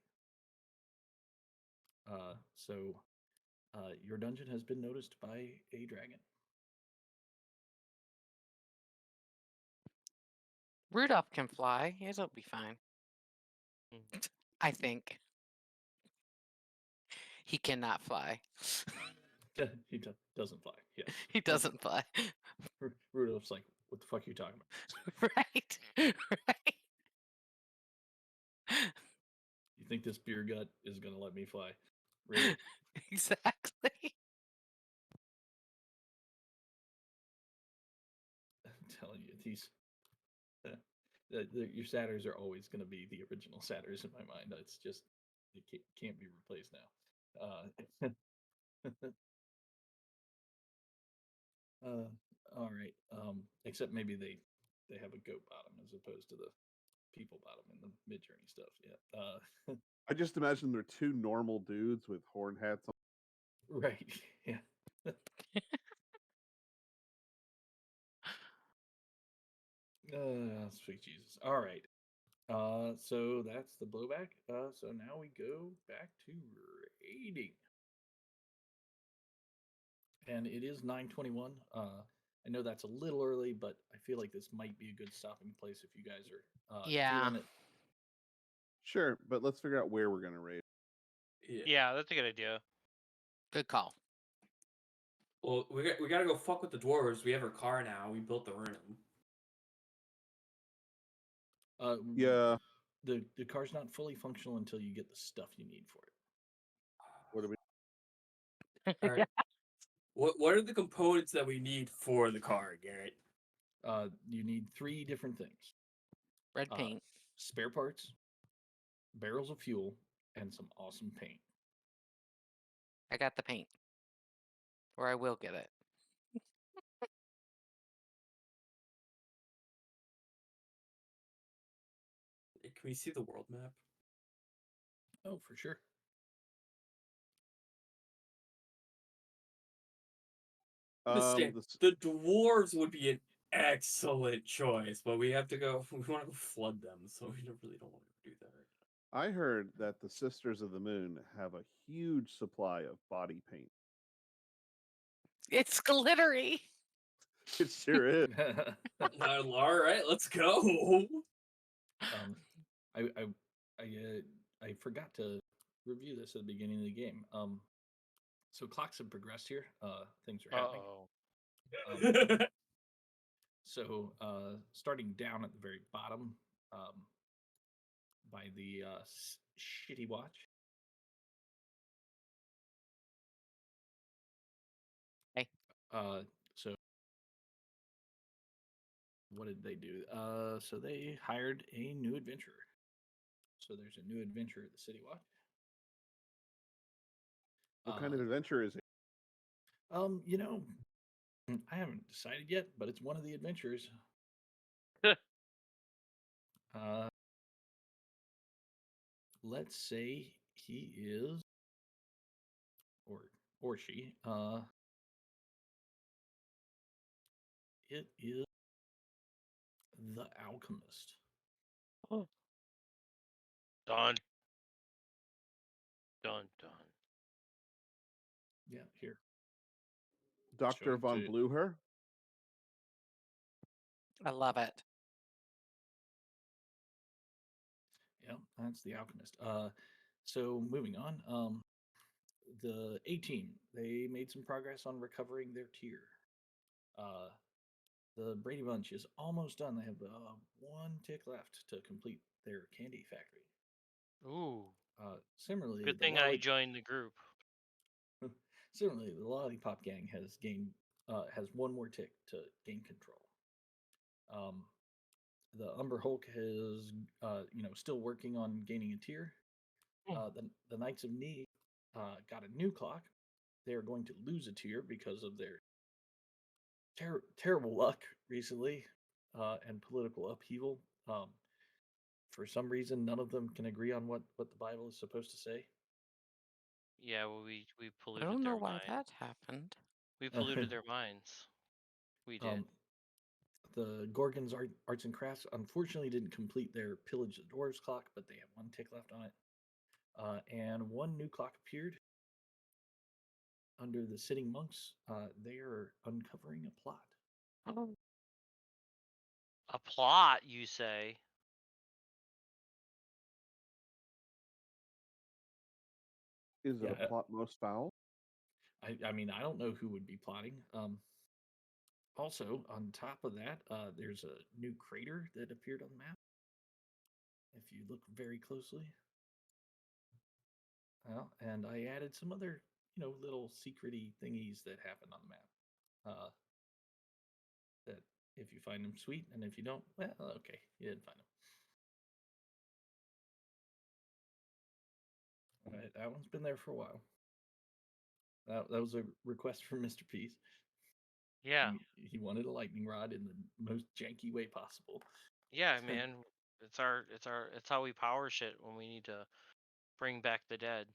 Your dungeon has been noticed by a dragon. Rudolph can fly. It'll be fine. I think. He cannot fly. He doesn't fly. Yeah. He doesn't fly. Rudolph's like, what the fuck are you talking about? Right. Right. You think this beer gut is gonna let me fly? Really? Exactly. I'm telling you, your satyrs are always going to be the original satyrs in my mind. It's just it can't be replaced now. All right. Except maybe they have a goat bottom as opposed to the people bottom in the Mid Journey stuff. Yeah. I just imagine they're two normal dudes with horn hats on. Right. Yeah. Sweet Jesus. All right. So that's the blowback. So now we go back to raiding. And it is 9:21. I know that's a little early, but I feel like this might be a good stopping place if you guys are Yeah. feeling it. Sure, but let's figure out where we're gonna raid. Yeah, that's a good idea. Good call. Well, we gotta go fuck with the dwarves. We have our car now. We built the room. Yeah. The car's not fully functional until you get the stuff you need for it. What do we? All right. What are the components that we need for the car, Garrett? You need 3 different things: Red paint. spare parts, barrels of fuel, and some awesome paint. I got the paint. Or I will get it. Can we see the world map? Oh, for sure. The dwarves would be an excellent choice, but we have to go. We want to go flood them, so we really don't want to do that right now. I heard that the Sisters of the Moon have a huge supply of body paint. It's glittery. It sure is. All right, let's go. I forgot to review this at the beginning of the game. So clocks have progressed here. Things are happening. Uh-oh. So starting down at the very bottom, by the shitty watch. Hey. So what did they do? So they hired a new adventurer. So there's a new adventurer at the City Watch. What kind of adventure is it? You know, I haven't decided yet, but it's one of the adventures. Let's say he is, or she. It is the Alchemist. Done. Done. Yeah, here. Dr. Show Von to- Bluher? I love it. Yeah, that's the Alchemist. So moving on. The A team, they made some progress on recovering their tier. The Brady Bunch is almost done. They have 1 tick left to complete their candy factory. Ooh. Similarly, Good the thing I joined the group. Similarly, the Lollipop Gang has gained has one more tick to gain control. The Umber Hulk is still working on gaining a tier. The Knights of Knee got a new clock. They are going to lose a tier because of their terrible luck recently and political upheaval. For some reason, none of them can agree on what the Bible is supposed to say. Yeah, well, we I polluted don't their know why mind. that happened. We polluted their minds. We did. The Gorgons Arts and Crafts unfortunately didn't complete their Pillage the Dwarves clock, but they have one tick left on it. And one new clock appeared under the Sitting Monks. They are uncovering a plot. A plot, you say? Is it Yeah, a plot most foul? I mean, I don't know who would be plotting. Also, on top of that, there's a new crater that appeared on the map. If you look very closely. Well, and I added some other, little secrety thingies that happen on the map. That if you find them, sweet, and if you don't, well, okay, you didn't find them. All right, that one's been there for a while. That was a request from Mr. Peace. Yeah. He wanted a lightning rod in the most janky way possible. Yeah, man. It's how we power shit when we need to bring back the dead.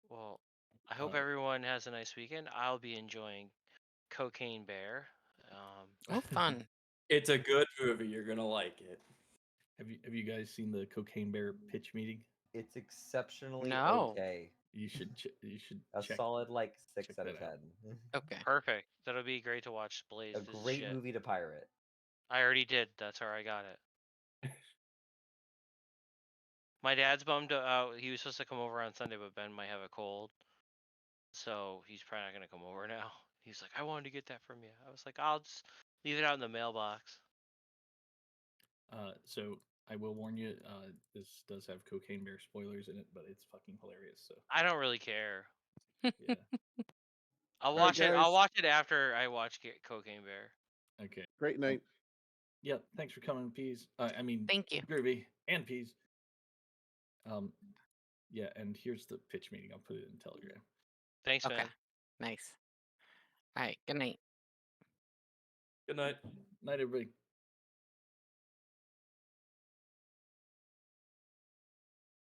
Well, I hope everyone has a nice weekend. I'll be enjoying Cocaine Bear. Oh, fun. It's a good movie. You're gonna like it. Have you guys seen the Cocaine Bear pitch meeting? It's exceptionally No. okay. You should A check. solid like 6 check out of that 10. out. Okay. Perfect. That'll be great to watch Blaze. A This is great shit. movie to pirate. I already did. That's where I got it. My dad's bummed out. He was supposed to come over on Sunday, but Ben might have a cold. So he's probably not going to come over now. He's like, I wanted to get that from you. I was like, I'll just leave it out in the mailbox. So I will warn you, this does have Cocaine Bear spoilers in it, but it's fucking hilarious. So I don't really care. yeah, I'll All right, watch it. I'll guys. watch it after I watch Cocaine Bear. okay. Great night. Yeah, thanks for coming, Peas. I mean, Thank you. Groovy and Peas. Yeah, and here's the pitch meeting. I'll put it in Telegram. Thanks, Okay. man. Nice. All right. Good night. Good night. Night, everybody.